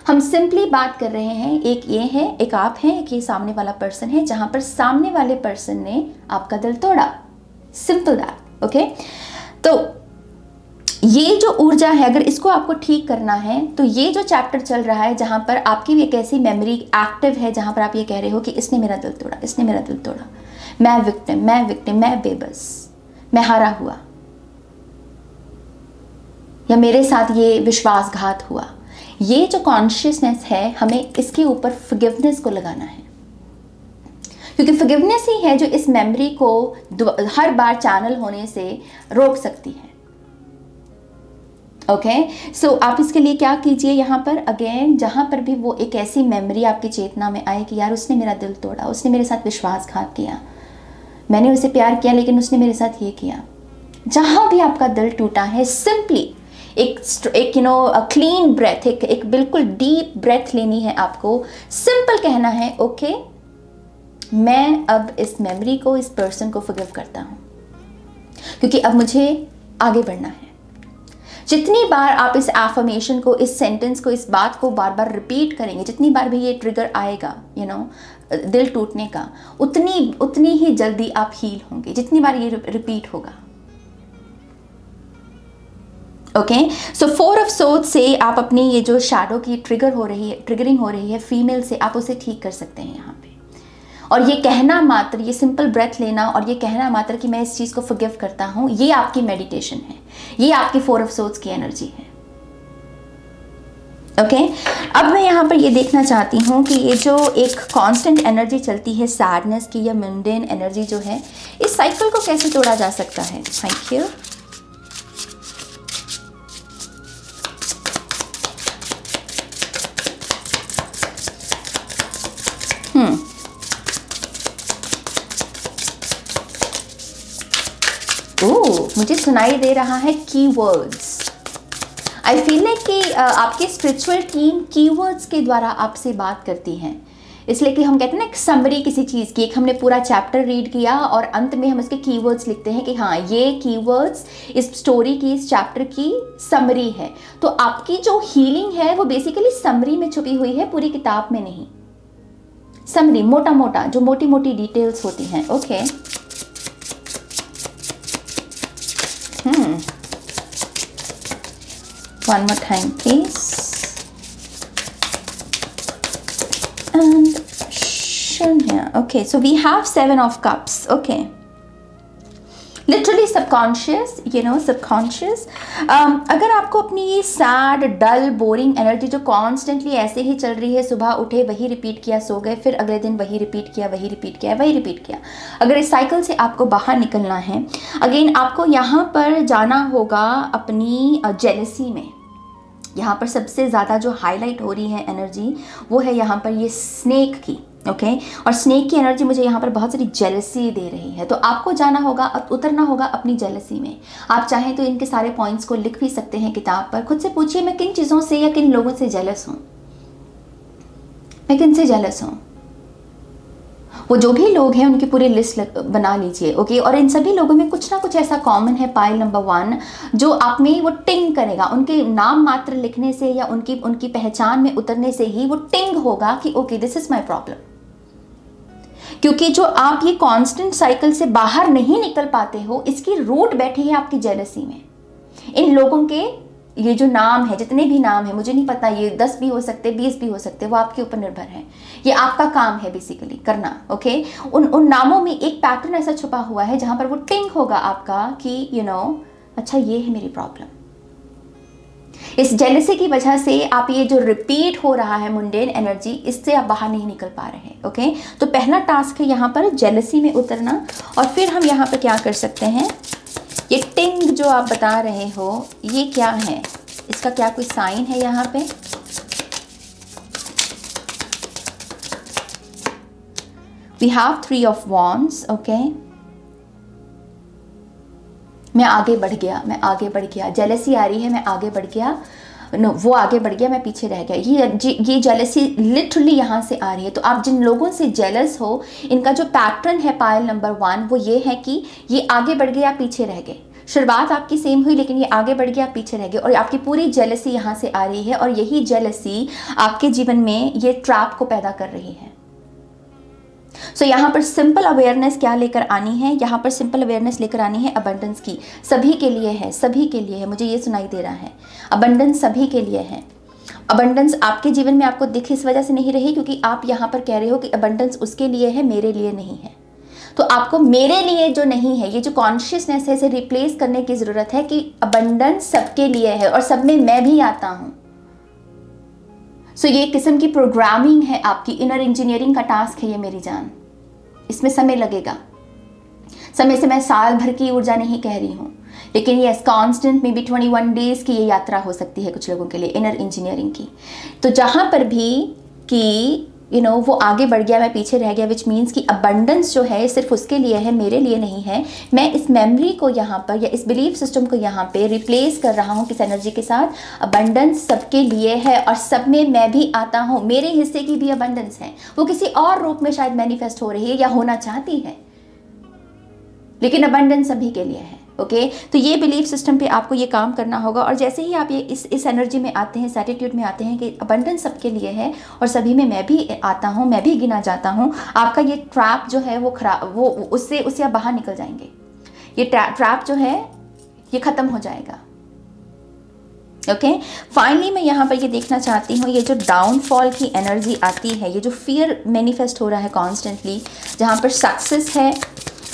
हम सिंपली बात कर रहे हैं, एक ये है, एक आप हैं, एक ये सामने वाला पर्सन है, जहां पर सामने वाले पर्सन ने आपका दिल तोड़ा। Simple that. ओके तो ये जो ऊर्जा है, अगर इसको आपको ठीक करना है तो ये जो चैप्टर चल रहा है जहाँ पर आपकी भी एक ऐसी मेमोरी एक्टिव है जहाँ पर आप ये कह रहे हो कि इसने मेरा दिल तोड़ा, इसने मेरा दिल तोड़ा, मैं विक्टिम, मैं बेबस, मैं हारा हुआ, या मेरे साथ ये विश्वासघात हुआ। ये जो कॉन्शियसनेस है, हमें इसके ऊपर फॉरगिवनेस को लगाना है, क्योंकि फॉरगिवनेस ही है जो इस मेमोरी को हर बार चैनल होने से रोक सकती है। ओके सो आप इसके लिए क्या कीजिए, यहाँ पर अगेन जहाँ पर भी वो एक ऐसी मेमोरी आपकी चेतना में आए कि यार उसने मेरा दिल तोड़ा, उसने मेरे साथ विश्वासघात किया, मैंने उसे प्यार किया लेकिन उसने मेरे साथ ये किया, जहाँ भी आपका दिल टूटा है, सिंपली एक क्लीन ब्रेथ, एक बिल्कुल डीप ब्रेथ लेनी है आपको। सिंपल कहना है ओके मैं अब इस मेमोरी को, इस पर्सन को फॉरगिव करता हूँ, क्योंकि अब मुझे आगे बढ़ना है। जितनी बार आप इस एफर्मेशन को, इस सेंटेंस को, इस बात को बार बार रिपीट करेंगे, जितनी बार भी ये ट्रिगर आएगा दिल टूटने का, उतनी ही जल्दी आप हील होंगे, जितनी बार ये रिपीट होगा। ओके, सो 4 ऑफ सोर्ड्स से आप अपनी ये जो शैडो की ट्रिगरिंग हो रही है फीमेल से, आप उसे ठीक कर सकते हैं यहाँ पे। और ये कहना मात्र, ये सिंपल ब्रेथ लेना और ये कहना मात्र कि मैं इस चीज़ को फॉरगिव करता हूँ, ये आपकी मेडिटेशन है, ये आपकी 4 ऑफ सोर्ड्स की एनर्जी है। ओके, अब मैं यहाँ पर ये देखना चाहती हूँ कि ये जो एक कांस्टेंट एनर्जी चलती है सैडनेस की, या मुंडेन एनर्जी जो है, इस साइकिल को कैसे तोड़ा जा सकता है। Thank you. मुझे सुनाई दे रहा है कीवर्ड्स। आई फील लाइक कि आपकी स्पिरिचुअल टीम कीवर्ड्स के द्वारा आपसे बात करती है, इसलिए कि हम कहते हैं ना एक समरी किसी चीज़ की, एक हमने पूरा चैप्टर रीड किया और अंत में हम उसके कीवर्ड्स लिखते हैं कि हाँ ये कीवर्ड्स इस स्टोरी की, इस चैप्टर की समरी है। तो आपकी जो हीलिंग है वो बेसिकली समरी में छुपी हुई है, पूरी किताब में नहीं। समरी, मोटा मोटा, जो मोटी मोटी डिटेल्स होती हैं। Okay, one more time please, and Shunya. Okay, so we have 7 of cups. Okay, literally subconscious, subconscious. अगर आपको अपनी ये सैड, डल, बोरिंग एनर्जी जो कॉन्स्टेंटली ऐसे ही चल रही है, सुबह उठे वही रिपीट किया, सो गए, फिर अगले दिन वही रिपीट किया, वही रिपीट किया, वही रिपीट किया, अगर इस साइकिल से आपको बाहर निकलना है, अगेन आपको यहाँ पर जाना होगा अपनी जेलसी में। यहाँ पर सबसे ज़्यादा जो हाईलाइट हो रही है एनर्जी वो है यहाँ पर ये स्नेक की। ओके, और स्नेक की एनर्जी मुझे यहाँ पर बहुत सारी जेलसी दे रही है, तो आपको जाना होगा, उतरना होगा अपनी जेलसी में। आप चाहें तो इनके सारे पॉइंट्स को लिख भी सकते हैं किताब पर। खुद से पूछिए मैं किन चीज़ों से या किन लोगों से जेलस हूँ, मैं किन से जेलस हूँ। वो जो भी लोग हैं उनकी पूरी लिस्ट बना लीजिए। ओके, और इन सभी लोगों में कुछ ना कुछ ऐसा कॉमन है, पाइल नंबर 1, जो आप में वो टिंग करेगा। उनके नाम मात्र लिखने से या उनकी पहचान में उतरने से ही वो टिंग होगा कि okay this is my problem. क्योंकि जो आप ये कांस्टेंट साइकिल से बाहर नहीं निकल पाते हो, इसकी रूट बैठी है आपकी जेलसी में। इन लोगों के ये जो नाम है, जितने भी नाम है, मुझे नहीं पता, ये 10 भी हो सकते, 20 भी हो सकते, वो आपके ऊपर निर्भर है। ये आपका काम है बेसिकली करना। ओके, उन नामों में एक पैटर्न ऐसा छुपा हुआ है जहां पर वो टिंग होगा आपका कि अच्छा ये है मेरी प्रॉब्लम। इस जेलसी की वजह से आप ये जो रिपीट हो रहा है मुंडेन एनर्जी, इससे आप बाहर नहीं निकल पा रहे। ओके, तो पहला टास्क है यहाँ पर जेलसी में उतरना। और फिर हम यहाँ पर क्या कर सकते हैं, ये टिंग जो आप बता रहे हो ये क्या है, इसका क्या कोई साइन है यहाँ पे। We have 3 of wands. Okay, मैं आगे बढ़ गया, जेलसी आ रही है, मैं आगे बढ़ गया, वो आगे बढ़ गया, मैं पीछे रह गया। ये जेलसी लिटरली यहाँ से आ रही है। तो आप जिन लोगों से जेलस हो, इनका जो पैटर्न है पाइल नंबर 1 वो ये है कि ये आगे बढ़ गया, पीछे रह गए। शुरुआत आपकी सेम हुई लेकिन ये आगे बढ़ गया, पीछे रह गए, और आपकी पूरी जेलसी यहाँ से आ रही है। और यही जेलसी आपके जीवन में ये ट्रैप को पैदा कर रही है। सो यहाँ पर सिंपल अवेयरनेस क्या लेकर आनी है, यहाँ पर सिंपल अवेयरनेस लेकर आनी है अबंडेंस की। सभी के लिए है, सभी के लिए है, मुझे ये सुनाई दे रहा है। अबंडेंस सभी के लिए है। अबंडेंस आपके जीवन में आपको दिख इस वजह से नहीं रही क्योंकि आप यहाँ पर कह रहे हो कि अबंडेंस उसके लिए है, मेरे लिए नहीं है। तो आपको मेरे लिए जो नहीं है, ये जो कॉन्शियसनेस है, इसे रिप्लेस करने की ज़रूरत है कि अबंडेंस सबके लिए है और सब में मैं भी आता हूँ। सो ये एक किस्म की प्रोग्रामिंग है, आपकी इनर इंजीनियरिंग का टास्क है ये मेरी जान। इसमें समय लगेगा, समय से मैं साल भर की ऊर्जा नहीं कह रही हूँ, लेकिन ये कॉन्स्टेंट में भी 21 डेज की ये यात्रा हो सकती है कुछ लोगों के लिए इनर इंजीनियरिंग की। तो जहाँ पर भी कि वो आगे बढ़ गया, मैं पीछे रह गया, विच मीन्स कि अबंडेंस जो है सिर्फ उसके लिए है, मेरे लिए नहीं है। मैं इस मेमोरी को यहाँ पर या इस बिलीफ सिस्टम को यहाँ पे रिप्लेस कर रहा हूँ किस एनर्जी के साथ? अबंडेंस सबके लिए है और सब में मैं भी आता हूँ, मेरे हिस्से की भी अबंडेंस है, वो किसी और रूप में शायद मैनिफेस्ट हो रही है या होना चाहती है, लेकिन अबंडेंस सभी के लिए है। ओके तो ये बिलीफ सिस्टम पे आपको ये काम करना होगा। और जैसे ही आप ये इस एनर्जी में आते हैं, सैटिट्यूड में आते हैं कि अबंडेंस सबके लिए है और सभी में मैं भी आता हूँ, मैं भी गिना जाता हूँ, आपका ये ट्रैप जो है वो उससे आप बाहर निकल जाएंगे। ये ट्रैप जो है ये ख़त्म हो जाएगा। ओके फाइनली मैं यहाँ पर ये देखना चाहती हूँ, ये जो डाउनफॉल की एनर्जी आती है, ये जो फियर मैनिफेस्ट हो रहा है कॉन्स्टेंटली, जहाँ पर सक्सेस है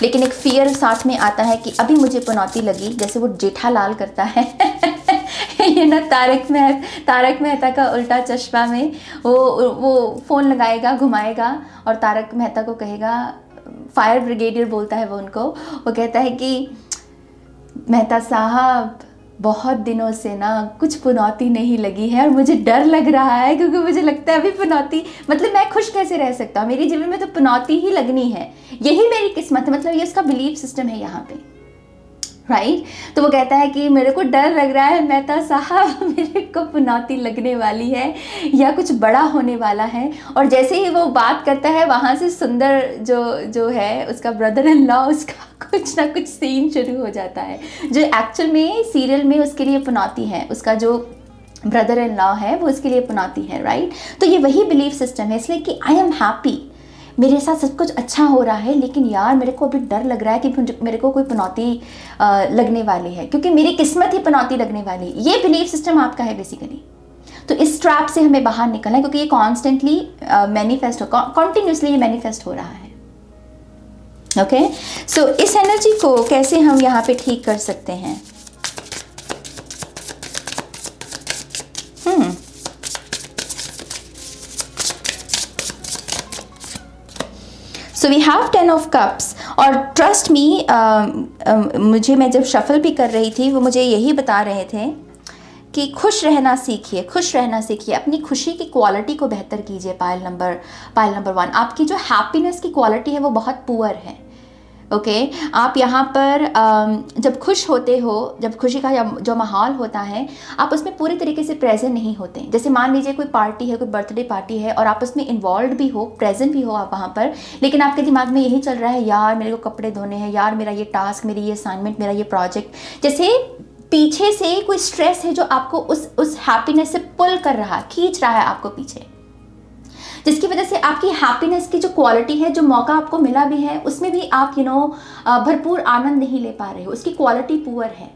लेकिन एक फियर साथ में आता है कि अभी मुझे पनौती लगी, जैसे वो जेठालाल करता है ये ना तारक मेहता का उल्टा चश्मा में वो फ़ोन लगाएगा, घुमाएगा और तारक मेहता को कहेगा, फायर ब्रिगेडियर बोलता है वो उनको, वो कहता है कि मेहता साहब बहुत दिनों से ना कुछ पनौती नहीं लगी है और मुझे डर लग रहा है, क्योंकि मुझे लगता है अभी पनौती, मतलब मैं खुश कैसे रह सकता हूँ, मेरे जीवन में तो पनौती ही लगनी है, यही मेरी किस्मत है। मतलब ये उसका बिलीफ सिस्टम है यहाँ पे, राइट तो वो कहता है कि मेरे को डर लग रहा है मेहता साहब, मेरे को पनौती लगने वाली है या कुछ बड़ा होने वाला है। और जैसे ही वो बात करता है, वहाँ से सुंदर जो है उसका ब्रदर इन लॉ, उसका कुछ ना कुछ सीन शुरू हो जाता है, जो एक्चुअल में सीरियल में उसके लिए पनौती है, उसका जो ब्रदर इन लॉ है वो उसके लिए पनौती है, राइट। तो ये वही बिलीफ सिस्टम है, इसलिए कि आई एम हैप्पी, मेरे साथ सब कुछ अच्छा हो रहा है, लेकिन यार मेरे को अभी डर लग रहा है कि मेरे को कोई पनौती लगने वाली है, क्योंकि मेरी किस्मत ही पनौती लगने वाली है। ये बिलीफ सिस्टम आपका है बेसिकली। तो इस ट्रैप से हमें बाहर निकलना है, क्योंकि ये कॉन्स्टेंटली मैनिफेस्ट हो, कॉन्टिन्यूसली ये मैनिफेस्ट हो रहा है। ओके सो इस एनर्जी को कैसे हम यहाँ पे ठीक कर सकते हैं? So we have 10 of cups और ट्रस्ट मी, मैं जब शफल भी कर रही थी वो मुझे यही बता रहे थे कि खुश रहना सीखिए, खुश रहना सीखिए, अपनी खुशी की क्वालिटी को बेहतर कीजिए। पायल नंबर 1, आपकी जो हैप्पीनेस की क्वालिटी है वो बहुत पुअर है। ओके आप यहाँ पर जब खुश होते हो, जब खुशी का जो माहौल होता है, आप उसमें पूरी तरीके से प्रेजेंट नहीं होते। जैसे मान लीजिए कोई पार्टी है, कोई बर्थडे पार्टी है और आप उसमें इन्वॉल्व भी हो, प्रेजेंट भी हो आप वहाँ पर, लेकिन आपके दिमाग में यही चल रहा है, यार मेरे को कपड़े धोने हैं, यार मेरा ये टास्क, मेरी ये असाइनमेंट, मेरा ये प्रोजेक्ट, जैसे पीछे से कोई स्ट्रेस है जो आपको उस हैप्पीनेस से पुल कर रहा, खींच रहा है आपको पीछे, जिसकी वजह से आपकी हैप्पीनेस की जो क्वालिटी है, जो मौका आपको मिला भी है, उसमें भी आप भरपूर आनंद नहीं ले पा रहे हो, उसकी क्वालिटी पुअर है।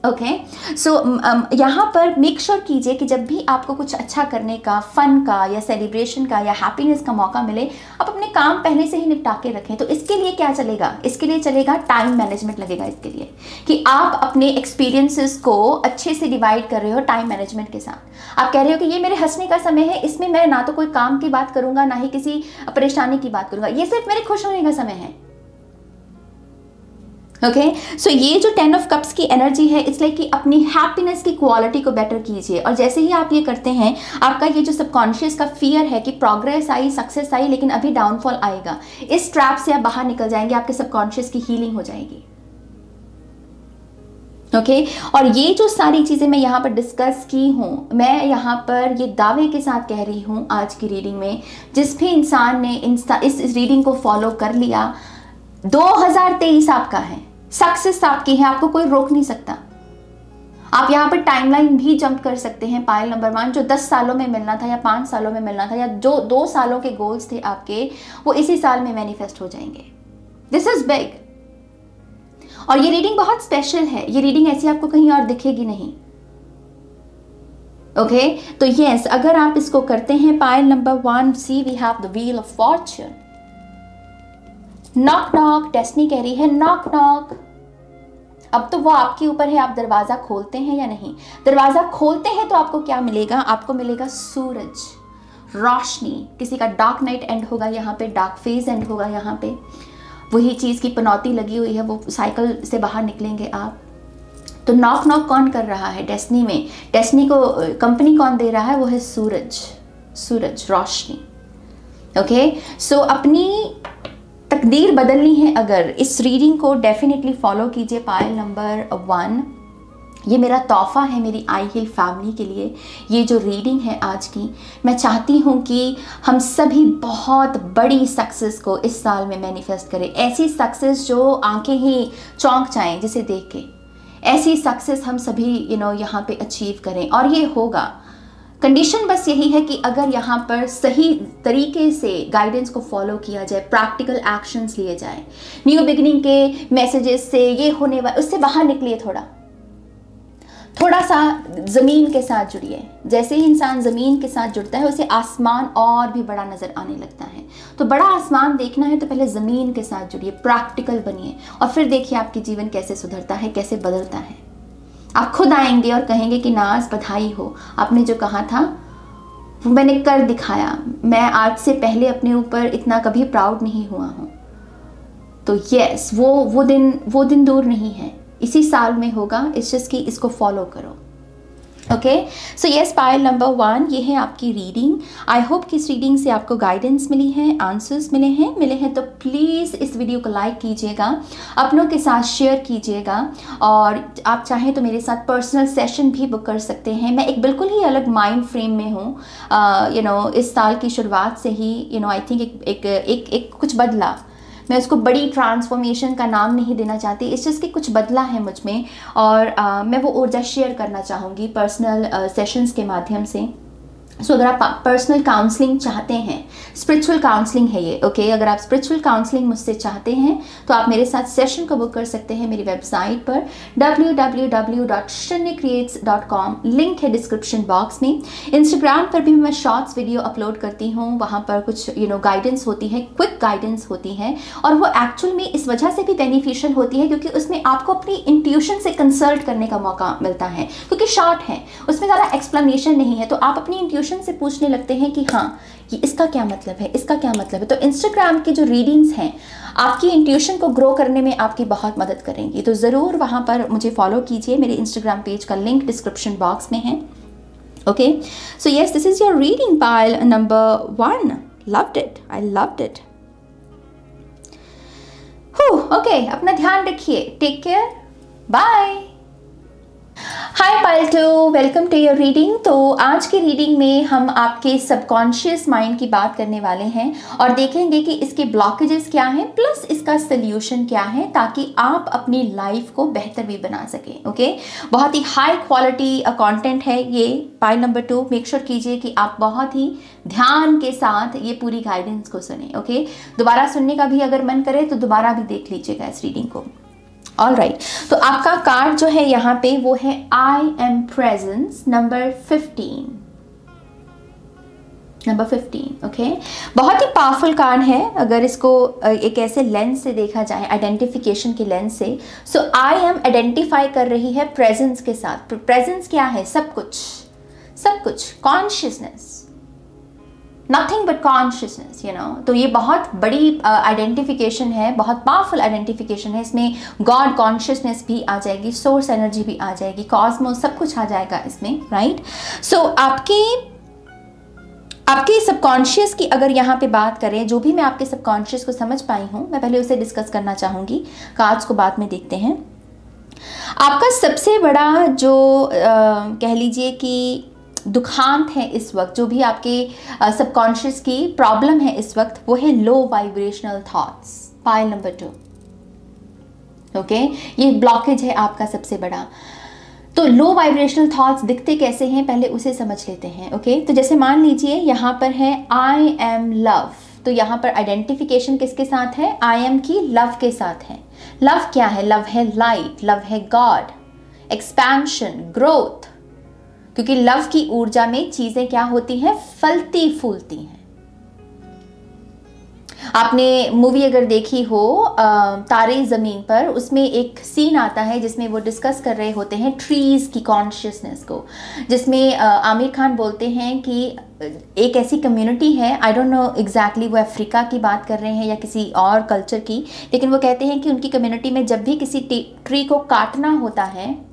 ओके सो यहाँ पर मेक श्योर कीजिए कि जब भी आपको कुछ अच्छा करने का, फन का या सेलिब्रेशन का या हैप्पीनेस का मौका मिले, आप अपने काम पहले से ही निपटा के रखें। तो इसके लिए क्या चलेगा? इसके लिए चलेगा टाइम मैनेजमेंट लगेगा, इसके लिए कि आप अपने एक्सपीरियंसेस को अच्छे से डिवाइड कर रहे हो टाइम मैनेजमेंट के साथ। आप कह रहे हो कि ये मेरे हंसने का समय है, इसमें मैं ना तो कोई काम की बात करूंगा, ना ही किसी परेशानी की बात करूंगा, ये सिर्फ मेरे खुश होने का समय है। ओके सो ये जो 10 ऑफ कप्स की एनर्जी है, इसलिए कि अपनी हैप्पीनेस की क्वालिटी को बेटर कीजिए। और जैसे ही आप ये करते हैं, आपका ये जो सबकॉन्शियस का फियर है कि प्रोग्रेस आई, सक्सेस आई, लेकिन अभी डाउनफॉल आएगा, इस ट्रैप से आप बाहर निकल जाएंगे, आपके सबकॉन्शियस की हीलिंग हो जाएगी। ओके और ये जो सारी चीज़ें मैं यहाँ पर डिस्कस की हूँ, मैं यहाँ पर ये दावे के साथ कह रही हूँ आज की रीडिंग में, जिस भी इंसान ने इस रीडिंग को फॉलो कर लिया, 2023 आपका है, सक्सेस आपकी है, आपको कोई रोक नहीं सकता। आप यहाँ पर टाइमलाइन भी जंप कर सकते हैं। पायल नंबर 1, जो 10 सालों में मिलना था या 5 सालों में मिलना था या जो 2 सालों के गोल्स थे आपके, वो इसी साल में मैनिफेस्ट हो जाएंगे। This is big. और ये रीडिंग बहुत स्पेशल है, ये रीडिंग ऐसी आपको कहीं और दिखेगी नहीं। ओके तो यस, अगर आप इसको करते हैं, pile number 1, see we have the wheel of fortune. Knock knock, destiny कह रही है नॉक नॉक। अब तो वो आपके ऊपर है, आप दरवाजा खोलते हैं या नहीं। दरवाजा खोलते हैं तो आपको क्या मिलेगा? आपको मिलेगा सूरज, रोशनी। किसी का डार्क नाइट एंड होगा यहाँ पे, डार्क फेज एंड होगा यहाँ पे, वही चीज की पनौती लगी हुई है, वो साइकिल से बाहर निकलेंगे आप। तो नॉक नॉक कौन कर रहा है? डेस्टिनी में। डेस्टिनी को कंपनी कौन दे रहा है? वो है सूरज। सूरज, रोशनी। ओके, सो अपनी तकदीर बदलनी है अगर, इस रीडिंग को डेफिनेटली फॉलो कीजिए। पायल नंबर 1, ये मेरा तोहफा है मेरी आई हिल फैमिली के लिए। ये जो रीडिंग है आज की, मैं चाहती हूँ कि हम सभी बहुत बड़ी सक्सेस को इस साल में मैनिफेस्ट करें। ऐसी सक्सेस जो आंखें ही चौंक जाएं जिसे देख के, ऐसी सक्सेस हम सभी यहाँ पे अचीव करें, और ये होगा। कंडीशन बस यही है कि अगर यहाँ पर सही तरीके से गाइडेंस को फॉलो किया जाए, प्रैक्टिकल एक्शंस लिए जाए, न्यू बिगिनिंग के मैसेजेस से ये होने वाला, उससे बाहर निकलिए। थोड़ा सा ज़मीन के साथ जुड़िए। जैसे ही इंसान ज़मीन के साथ जुड़ता है, उसे आसमान और भी बड़ा नज़र आने लगता है। तो बड़ा आसमान देखना है तो पहले ज़मीन के साथ जुड़िए, प्रैक्टिकल बनिए, और फिर देखिए आपकी जीवन कैसे सुधरता है, कैसे बदलता है। आप खुद आएंगे और कहेंगे कि नाज बधाई हो, आपने जो कहा था वो मैंने कर दिखाया। मैं आज से पहले अपने ऊपर इतना कभी प्राउड नहीं हुआ हूँ। तो यस, वो दिन दूर नहीं है, इसी साल में होगा। इट्स जस्ट कि इसको फॉलो करो। ओके, सो यस, पायल नंबर 1, ये है आपकी रीडिंग। आई होप कि इस रीडिंग से आपको गाइडेंस मिली है, आंसर्स मिले हैं तो प्लीज़ इस वीडियो को लाइक कीजिएगा, अपनों के साथ शेयर कीजिएगा, और आप चाहें तो मेरे साथ पर्सनल सेशन भी बुक कर सकते हैं। मैं एक बिल्कुल ही अलग माइंड फ्रेम में हूँ। इस साल की शुरुआत से ही आई थिंक एक कुछ बदला। मैं उसको बड़ी ट्रांसफॉर्मेशन का नाम नहीं देना चाहती, इस चीज़ की कुछ बदला है मुझ में, और मैं वो ऊर्जा शेयर करना चाहूँगी पर्सनल सेशंस के माध्यम से। सो अगर आप पर्सनल काउंसलिंग चाहते हैं, स्पिरिचुअल काउंसलिंग है ये, ओके, अगर आप स्पिरिचुअल काउंसलिंग मुझसे चाहते हैं तो आप मेरे साथ सेशन को बुक कर सकते हैं मेरी वेबसाइट पर www.shrenyacreates.com, लिंक है डिस्क्रिप्शन बॉक्स में। इंस्टाग्राम पर भी मैं शॉर्ट्स वीडियो अपलोड करती हूँ, वहाँ पर कुछ गाइडेंस होती है, क्विक गाइडेंस होती है, और वो एक्चुअल में इस वजह से भी बेनिफिशियल होती है क्योंकि उसमें आपको अपनी इंट्यूशन से कंसल्ट करने का मौका मिलता है, क्योंकि शॉर्ट है, उसमें ज़्यादा एक्सप्लेनेशन नहीं है, तो आप अपनी इंट्यूशन से पूछने लगते हैं कि हाँ, ये इसका क्या मतलब है, इसका क्या मतलब है। तो इंस्टाग्राम की जो रीडिंग्स हैं आपकी इंट्यूशन को ग्रो करने में आपकी बहुत मदद करेंगी, तो ज़रूर वहाँ पर मुझे फॉलो कीजिए। मेरे इंस्टाग्राम पेज का लिंक डिस्क्रिप्शन बॉक्स में है। Okay, so yes, this is your reading pile number 1। Loved it, I loved it. Okay, अपना ध्यान रखिए, take care, bye. Hi pile 2, welcome to your reading. तो आज की रीडिंग में हम आपके सबकॉन्शियस माइंड की बात करने वाले हैं और देखेंगे कि इसके ब्लॉकेजेस क्या हैं, प्लस इसका सल्यूशन क्या है, ताकि आप अपनी लाइफ को बेहतर भी बना सकें। ओके, बहुत ही हाई क्वालिटी कंटेंट है ये पाइल नंबर 2। मेक श्योर कीजिए कि आप बहुत ही ध्यान के साथ ये पूरी गाइडेंस को सुने। ओके, दोबारा सुनने का भी अगर मन करे तो दोबारा भी देख लीजिएगा इस रीडिंग को। ऑल राइट, तो आपका कार्ड जो है यहाँ पे वो है आई एम प्रेजेंस नंबर 15। ओके, बहुत ही पावरफुल कार्ड है अगर इसको एक ऐसे लेंस से देखा जाए, आइडेंटिफिकेशन के लेंस से। सो आई एम आइडेंटिफाई कर रही है प्रेजेंस के साथ। प्रेजेंस क्या है? सब कुछ, कॉन्शियसनेस, नथिंग बट कॉन्शियसनेस, तो ये बहुत बड़ी आइडेंटिफिकेशन है, बहुत पावरफुल आइडेंटिफिकेशन है। इसमें गॉड कॉन्शियसनेस भी आ जाएगी, सोर्स एनर्जी भी आ जाएगी, कॉस्मोस, सब कुछ आ जाएगा इसमें, राइट। सो आपके सबकॉन्शियस की अगर यहाँ पे बात करें, जो भी मैं आपके सबकॉन्शियस को समझ पाई हूँ, मैं पहले उसे डिस्कस करना चाहूँगी, कार्ड्स को बाद में देखते हैं। आपका सबसे बड़ा जो कह लीजिए कि दुखांत है इस वक्त, जो भी आपके सबकॉन्शियस की प्रॉब्लम है इस वक्त, वो है low vibrational thoughts, pile number 2। Okay, ये ब्लॉकेज है आपका सबसे बड़ा। तो लो वाइब्रेशनल थॉट्स दिखते कैसे हैं, पहले उसे समझ लेते हैं। ओके, तो जैसे मान लीजिए यहाँ पर है आई एम लव, तो यहाँ पर आइडेंटिफिकेशन किसके साथ है? आई एम की लव के साथ है। लव क्या है? लव है लाइट, लव है गॉड, एक्सपेंशन, ग्रोथ, क्योंकि लव की ऊर्जा में चीजें क्या होती हैं? फलती फूलती हैं। आपने मूवी अगर देखी हो तारे ज़मीन पर, उसमें एक सीन आता है जिसमें वो डिस्कस कर रहे होते हैं ट्रीज़ की कॉन्शियसनेस को, जिसमें आमिर खान बोलते हैं कि एक ऐसी कम्युनिटी है, आई डोंट नो एग्जैक्टली वो अफ्रीका की बात कर रहे हैं या किसी और कल्चर की, लेकिन वो कहते हैं कि उनकी कम्युनिटी में जब भी किसी ट्री को काटना होता है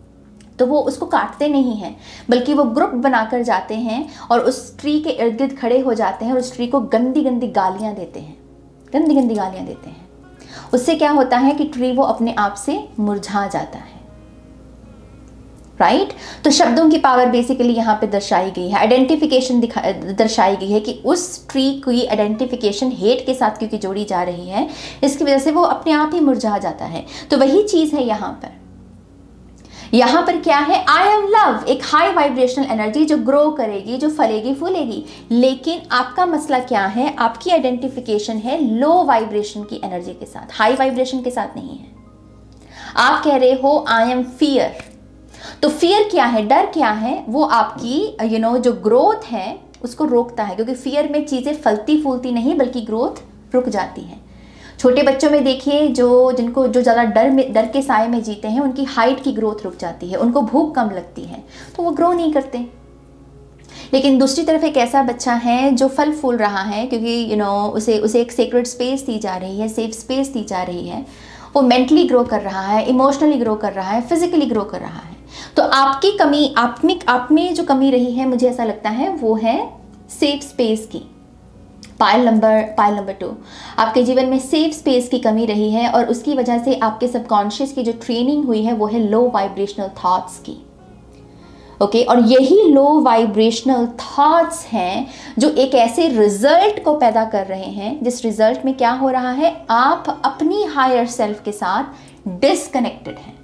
तो वो उसको काटते नहीं हैं, बल्कि वो ग्रुप बनाकर जाते हैं और उस ट्री के इर्द गिर्द खड़े हो जाते हैं और उस ट्री को गंदी गंदी गालियाँ देते हैं, गंदी गंदी गालियाँ देते हैं। उससे क्या होता है कि ट्री वो अपने आप से मुरझा जाता है, राइट। तो शब्दों की पावर बेसिकली यहाँ पे दर्शाई गई है, आइडेंटिफिकेशन दर्शाई गई है कि उस ट्री की आइडेंटिफिकेशन हेट के साथ क्योंकि जोड़ी जा रही है, इसकी वजह से वो अपने आप ही मुरझा जाता है। तो वही चीज़ है यहाँ पर। यहाँ पर क्या है, आई एम लव, एक हाई वाइब्रेशनल एनर्जी जो ग्रो करेगी, जो फलेगी फूलेगी। लेकिन आपका मसला क्या है, आपकी आइडेंटिफिकेशन है लो वाइब्रेशन की एनर्जी के साथ, हाई वाइब्रेशन के साथ नहीं है। आप कह रहे हो आई एम फियर, तो फियर क्या है, डर क्या है, वो आपकी जो ग्रोथ है उसको रोकता है, क्योंकि फियर में चीज़ें फलती फूलती नहीं बल्कि ग्रोथ रुक जाती है। छोटे बच्चों में देखिए जो ज़्यादा डर के साए में जीते हैं, उनकी हाइट की ग्रोथ रुक जाती है, उनको भूख कम लगती है, तो वो ग्रो नहीं करते। लेकिन दूसरी तरफ एक ऐसा बच्चा है जो फल फूल रहा है, क्योंकि उसे एक सीक्रेट स्पेस दी जा रही है, सेफ स्पेस दी जा रही है, वो मेंटली ग्रो कर रहा है, इमोशनली ग्रो कर रहा है, फिजिकली ग्रो कर रहा है। तो आपकी कमी, आप में जो कमी रही है, मुझे ऐसा लगता है वो है सेफ स्पेस की। पायल नंबर 2, आपके जीवन में सेफ स्पेस की कमी रही है और उसकी वजह से आपके सबकॉन्शियस की जो ट्रेनिंग हुई है वो है लो वाइब्रेशनल थॉट्स की। ओके, और यही लो वाइब्रेशनल थॉट्स हैं जो एक ऐसे रिजल्ट को पैदा कर रहे हैं जिस रिजल्ट में क्या हो रहा है, आप अपनी हायर सेल्फ के साथ डिस्कनेक्टेड हैं।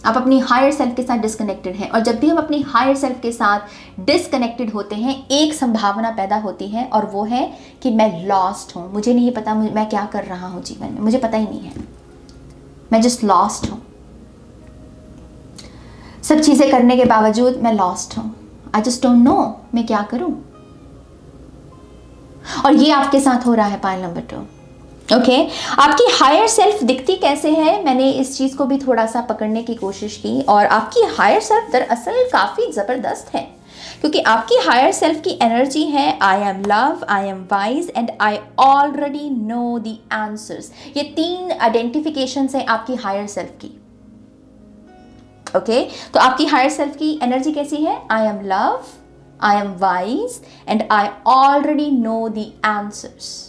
आप अपनी हायर सेल्फ के साथ डिस्कनेक्टेड हैं, और जब भी हम अपनी हायर सेल्फ के साथ डिस्कनेक्टेड होते हैं, एक संभावना पैदा होती है और वो है कि मैं लॉस्ट हूँ, मुझे नहीं पता मैं क्या कर रहा हूँ जीवन में, मुझे पता ही नहीं है, मैं जस्ट लॉस्ट हूँ। सब चीज़ें करने के बावजूद मैं लॉस्ट हूँ, आई जस्ट डोंट नो मैं क्या करूँ। और ये आपके साथ हो रहा है पायल नंबर 2। ओके, आपकी हायर सेल्फ दिखती कैसे है, मैंने इस चीज़ को भी थोड़ा सा पकड़ने की कोशिश की, और आपकी हायर सेल्फ दरअसल काफ़ी ज़बरदस्त है, क्योंकि आपकी हायर सेल्फ की एनर्जी है I am love, I am wise and I already know the answers. ये 3 आइडेंटिफिकेशंस हैं आपकी हायर सेल्फ की। ओके, तो आपकी हायर सेल्फ की एनर्जी कैसी है, I am love, I am wise and I already know the answers.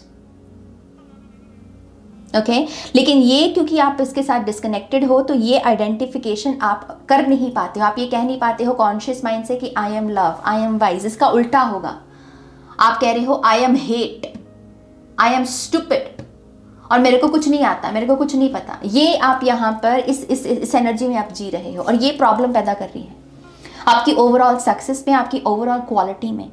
Okay, लेकिन ये क्योंकि आप इसके साथ डिस्कनेक्टेड हो, तो ये आइडेंटिफिकेशन आप कर नहीं पाते हो, आप ये कह नहीं पाते हो कॉन्शियस माइंड से कि I am love, I am wise. इसका उल्टा होगा, आप कह रहे हो I am hate, I am stupid, और मेरे को कुछ नहीं आता, मेरे को कुछ नहीं पता। ये आप यहाँ पर इस एनर्जी में आप जी रहे हो, और ये प्रॉब्लम पैदा कर रही है आपकी ओवरऑल सक्सेस में, आपकी ओवरऑल क्वालिटी में।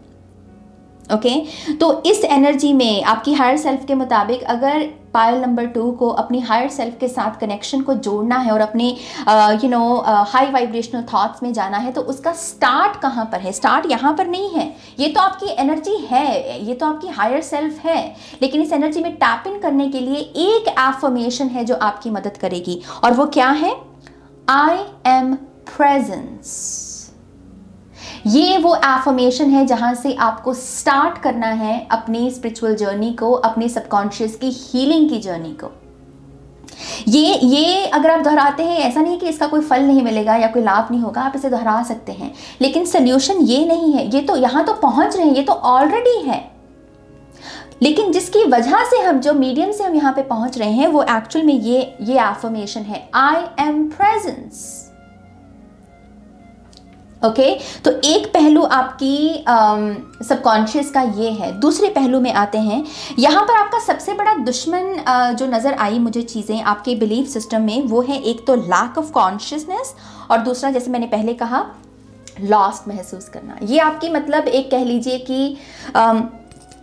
ओके, तो इस एनर्जी में आपकी हायर सेल्फ के मुताबिक अगर पायल नंबर 2 को अपनी हायर सेल्फ के साथ कनेक्शन को जोड़ना है और अपने हाई वाइब्रेशनल थॉट्स में जाना है, तो उसका स्टार्ट कहाँ पर है, स्टार्ट यहाँ पर नहीं है। ये तो आपकी एनर्जी है, ये तो आपकी हायर सेल्फ है, लेकिन इस एनर्जी में टैप इन करने के लिए एक एफर्मेशन है जो आपकी मदद करेगी, और वो क्या है, आई एम प्रेजेंस। ये वो एफर्मेशन है जहां से आपको स्टार्ट करना है अपनी स्पिरिचुअल जर्नी को, अपने सबकॉन्शियस की हीलिंग की जर्नी को। ये अगर आप दोहराते हैं, ऐसा नहीं कि इसका कोई फल नहीं मिलेगा या कोई लाभ नहीं होगा, आप इसे दोहरा सकते हैं, लेकिन सोल्यूशन ये नहीं है। ये तो यहाँ तो पहुंच रहे हैं, ये तो ऑलरेडी है, लेकिन जिसकी वजह से हम, जो मीडियम से हम यहाँ पे पहुंच रहे हैं, वो एक्चुअल में ये एफर्मेशन है, आई एम प्रेजेंस। ओके, तो एक पहलू आपकी सबकॉन्शियस का ये है। दूसरे पहलू में आते हैं, यहाँ पर आपका सबसे बड़ा दुश्मन जो नज़र आई मुझे चीज़ें आपके बिलीफ सिस्टम में, वो है एक तो लैक ऑफ कॉन्शियसनेस, और दूसरा जैसे मैंने पहले कहा लॉस्ट महसूस करना। ये आपकी मतलब एक कह लीजिए कि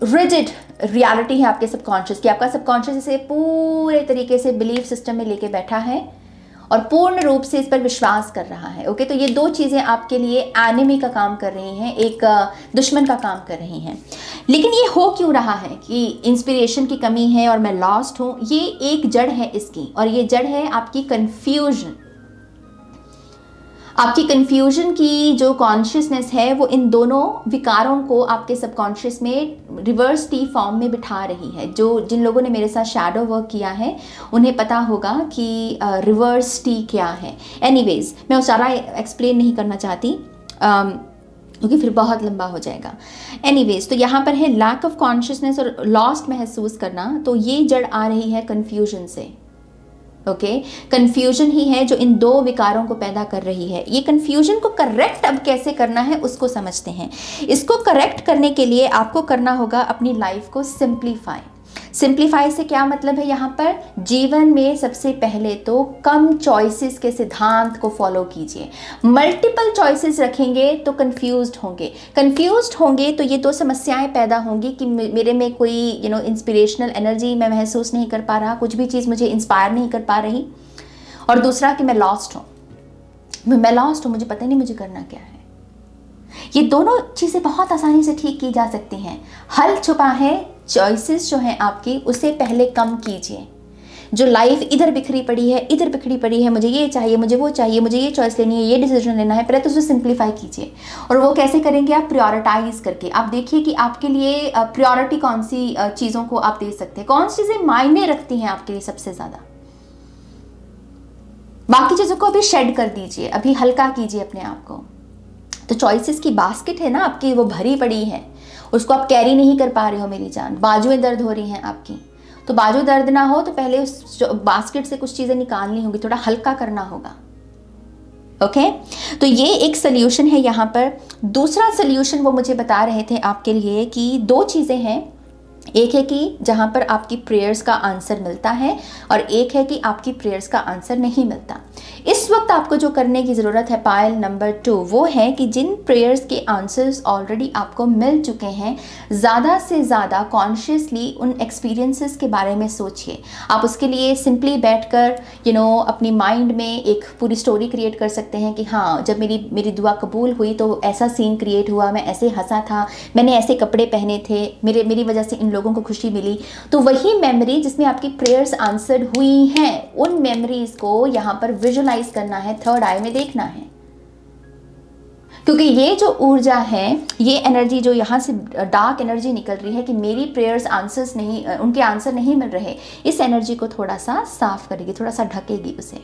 रिजिड रियलिटी है आपके सबकॉन्शियस की। आपका सबकॉन्शियस इसे पूरे तरीके से बिलीफ सिस्टम में लेके बैठा है और पूर्ण रूप से इस पर विश्वास कर रहा है। ओके, तो ये 2 चीज़ें आपके लिए एनिमी का काम कर रही हैं, एक दुश्मन का काम कर रही हैं। लेकिन ये हो क्यों रहा है कि इंस्पिरेशन की कमी है और मैं लॉस्ट हूँ? ये एक जड़ है इसकी, और ये जड़ है आपकी कन्फ्यूजन। आपकी कंफ्यूजन की जो कॉन्शियसनेस है वो इन दोनों विकारों को आपके सबकॉन्शियस में रिवर्स टी फॉर्म में बिठा रही है। जो जिन लोगों ने मेरे साथ शैडो वर्क किया है उन्हें पता होगा कि रिवर्स टी क्या है। एनीवेज, मैं वो सारा एक्सप्लेन नहीं करना चाहती क्योंकि फिर बहुत लंबा हो जाएगा। एनीवेज, तो यहाँ पर है लैक ऑफ कॉन्शियसनेस और लॉस्ट महसूस करना। तो ये जड़ आ रही है कन्फ्यूजन से। ओके, कंफ्यूजन ही है जो इन दो विकारों को पैदा कर रही है। ये कंफ्यूजन को करेक्ट अब कैसे करना है उसको समझते हैं। इसको करेक्ट करने के लिए आपको करना होगा अपनी लाइफ को सिंप्लीफाई। सिंप्लीफाई से क्या मतलब है? यहाँ पर जीवन में सबसे पहले तो कम चॉइसेस के सिद्धांत को फॉलो कीजिए। मल्टीपल चॉइसेस रखेंगे तो कंफ्यूज्ड होंगे तो ये दो समस्याएं पैदा होंगी कि मेरे में कोई इंस्पिरेशनल एनर्जी मैं महसूस नहीं कर पा रहा, कुछ भी चीज़ मुझे इंस्पायर नहीं कर पा रही, और दूसरा कि मैं लॉस्ट हूँ, मुझे पता नहीं मुझे करना क्या है। ये दोनों चीज़ें बहुत आसानी से ठीक की जा सकती हैं। हल छुपा है चॉइसेस जो हैं आपकी, उसे पहले कम कीजिए। जो लाइफ इधर बिखरी पड़ी है, मुझे ये चाहिए, मुझे वो चाहिए, मुझे ये चॉइस लेनी है, ये डिसीजन लेना है, पहले तो उसे सिंप्लीफाई कीजिए। और वो कैसे करेंगे आप? प्रायोरिटाइज करके। आप देखिए कि आपके लिए प्रायोरिटी कौन सी चीज़ों को आप दे सकते हैं, कौन सी चीज़ें मायने रखती हैं आपके लिए सबसे ज़्यादा। बाकी चीज़ों को अभी शेड कर दीजिए, अभी हल्का कीजिए अपने आप को। तो चॉइसेस की बास्केट है ना आपकी, वो भरी पड़ी है, उसको आप कैरी नहीं कर पा रहे हो मेरी जान। बाजुएं दर्द हो रही हैं आपकी, तो बाजू दर्द ना हो तो पहले उस बास्केट से कुछ चीज़ें निकालनी होगी, थोड़ा हल्का करना होगा। ओके, तो ये एक सोल्यूशन है यहाँ पर। दूसरा सोल्यूशन वो मुझे बता रहे थे आपके लिए कि दो चीज़ें हैं। एक है कि जहाँ पर आपकी प्रेयर्स का आंसर मिलता है, और एक है कि आपकी प्रेयर्स का आंसर नहीं मिलता। इस वक्त आपको जो करने की ज़रूरत है, पायल नंबर 2, वो है कि जिन प्रेयर्स के आंसर्स ऑलरेडी आपको मिल चुके हैं, ज़्यादा से ज़्यादा कॉन्शियसली उन एक्सपीरियंसेस के बारे में सोचिए। आप उसके लिए सिंपली बैठकर अपनी माइंड में एक पूरी स्टोरी क्रिएट कर सकते हैं कि हाँ, जब मेरी दुआ कबूल हुई तो ऐसा सीन क्रिएट हुआ, मैं ऐसे हंसा था, मैंने ऐसे कपड़े पहने थे, मेरी वजह से इन लोगों को खुशी मिली। तो वही मेमोरी जिसमें आपकी प्रेयर्स आंसर्ड हुई हैं, उन मेमोरीज को यहाँ पर विजुलाइज करना है, थर्ड आई में देखना है। क्योंकि ये जो ऊर्जा है, ये एनर्जी जो यहाँ से डार्क एनर्जी निकल रही है कि मेरी प्रेयर्स आंसर्स नहीं, उनके आंसर नहीं मिल रहे, इस एनर्जी को थोड़ा सा साफ करेगी, थोड़ा सा ढकेगी उसे।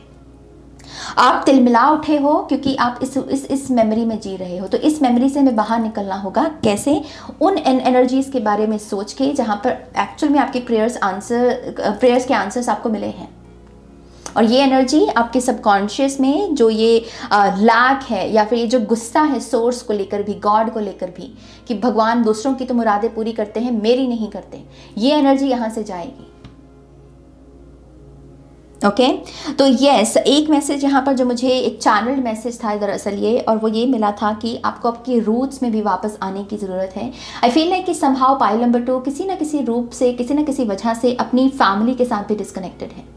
आप तिलमिला उठे हो क्योंकि आप इस मेमोरी में जी रहे हो, तो इस मेमोरी से हमें बाहर निकलना होगा। कैसे? उन एनर्जीज के बारे में सोच के जहाँ पर एक्चुअल में आपके प्रेयर्स के आंसर्स आपको मिले हैं। और ये एनर्जी आपके सबकॉन्शियस में जो ये लैक है या फिर ये जो गुस्सा है सोर्स को लेकर भी, गॉड को लेकर भी, कि भगवान दूसरों की तो मुरादें पूरी करते हैं, मेरी नहीं करते, ये एनर्जी यहाँ से जाएगी। ओके, तो यस, एक मैसेज यहाँ पर जो मुझे एक चैनल्ड मैसेज था दरअसल ये, और वो ये मिला था कि आपको आपके रूट्स में भी वापस आने की ज़रूरत है। आई फील लाइक कि समहाउ पाइल नंबर 2 किसी ना किसी रूप से, किसी ना किसी वजह से अपनी फैमिली के साथ भी डिस्कनेक्टेड है।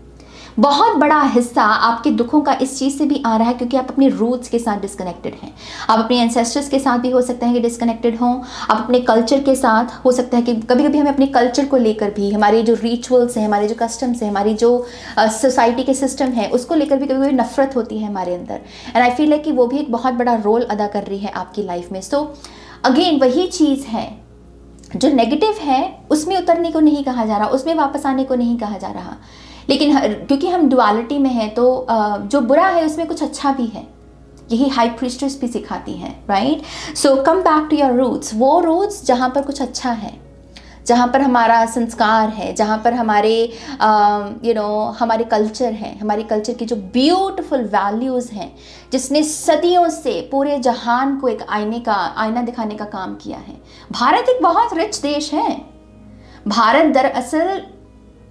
बहुत बड़ा हिस्सा आपके दुखों का इस चीज़ से भी आ रहा है क्योंकि आप अपने रूट्स के साथ डिस्कनेक्टेड हैं। आप अपने एंसेस्टर्स के साथ भी हो सकते हैं कि डिस्कनेक्टेड हों, आप अपने कल्चर के साथ हो सकता है कि कभी कभी हमें अपने कल्चर को लेकर भी, हमारे जो रिचुअल्स हैं, हमारे जो कस्टम्स हैं, हमारी जो सोसाइटी के सिस्टम है, उसको लेकर भी कभी कभी नफरत होती है हमारे अंदर। एंड आई फील लाइक कि वो भी एक बहुत बड़ा रोल अदा कर रही है आपकी लाइफ में। सो अगेन वही चीज़ है, जो नेगेटिव है उसमें उतरने को नहीं कहा जा रहा, उसमें वापस आने को नहीं कहा जा रहा, लेकिन क्योंकि हम डुअलिटी में हैं तो जो बुरा है उसमें कुछ अच्छा भी है। यही हाई प्रीस्टेस भी सिखाती हैं, right? So come back to your roots, वो रूट्स जहाँ पर कुछ अच्छा है, जहाँ पर हमारा संस्कार है, जहाँ पर हमारे हमारे कल्चर है, हमारे कल्चर की जो ब्यूटीफुल वैल्यूज़ हैं, जिसने सदियों से पूरे जहान को एक आईना दिखाने का काम किया है। भारत एक बहुत रिच देश है। भारत दरअसल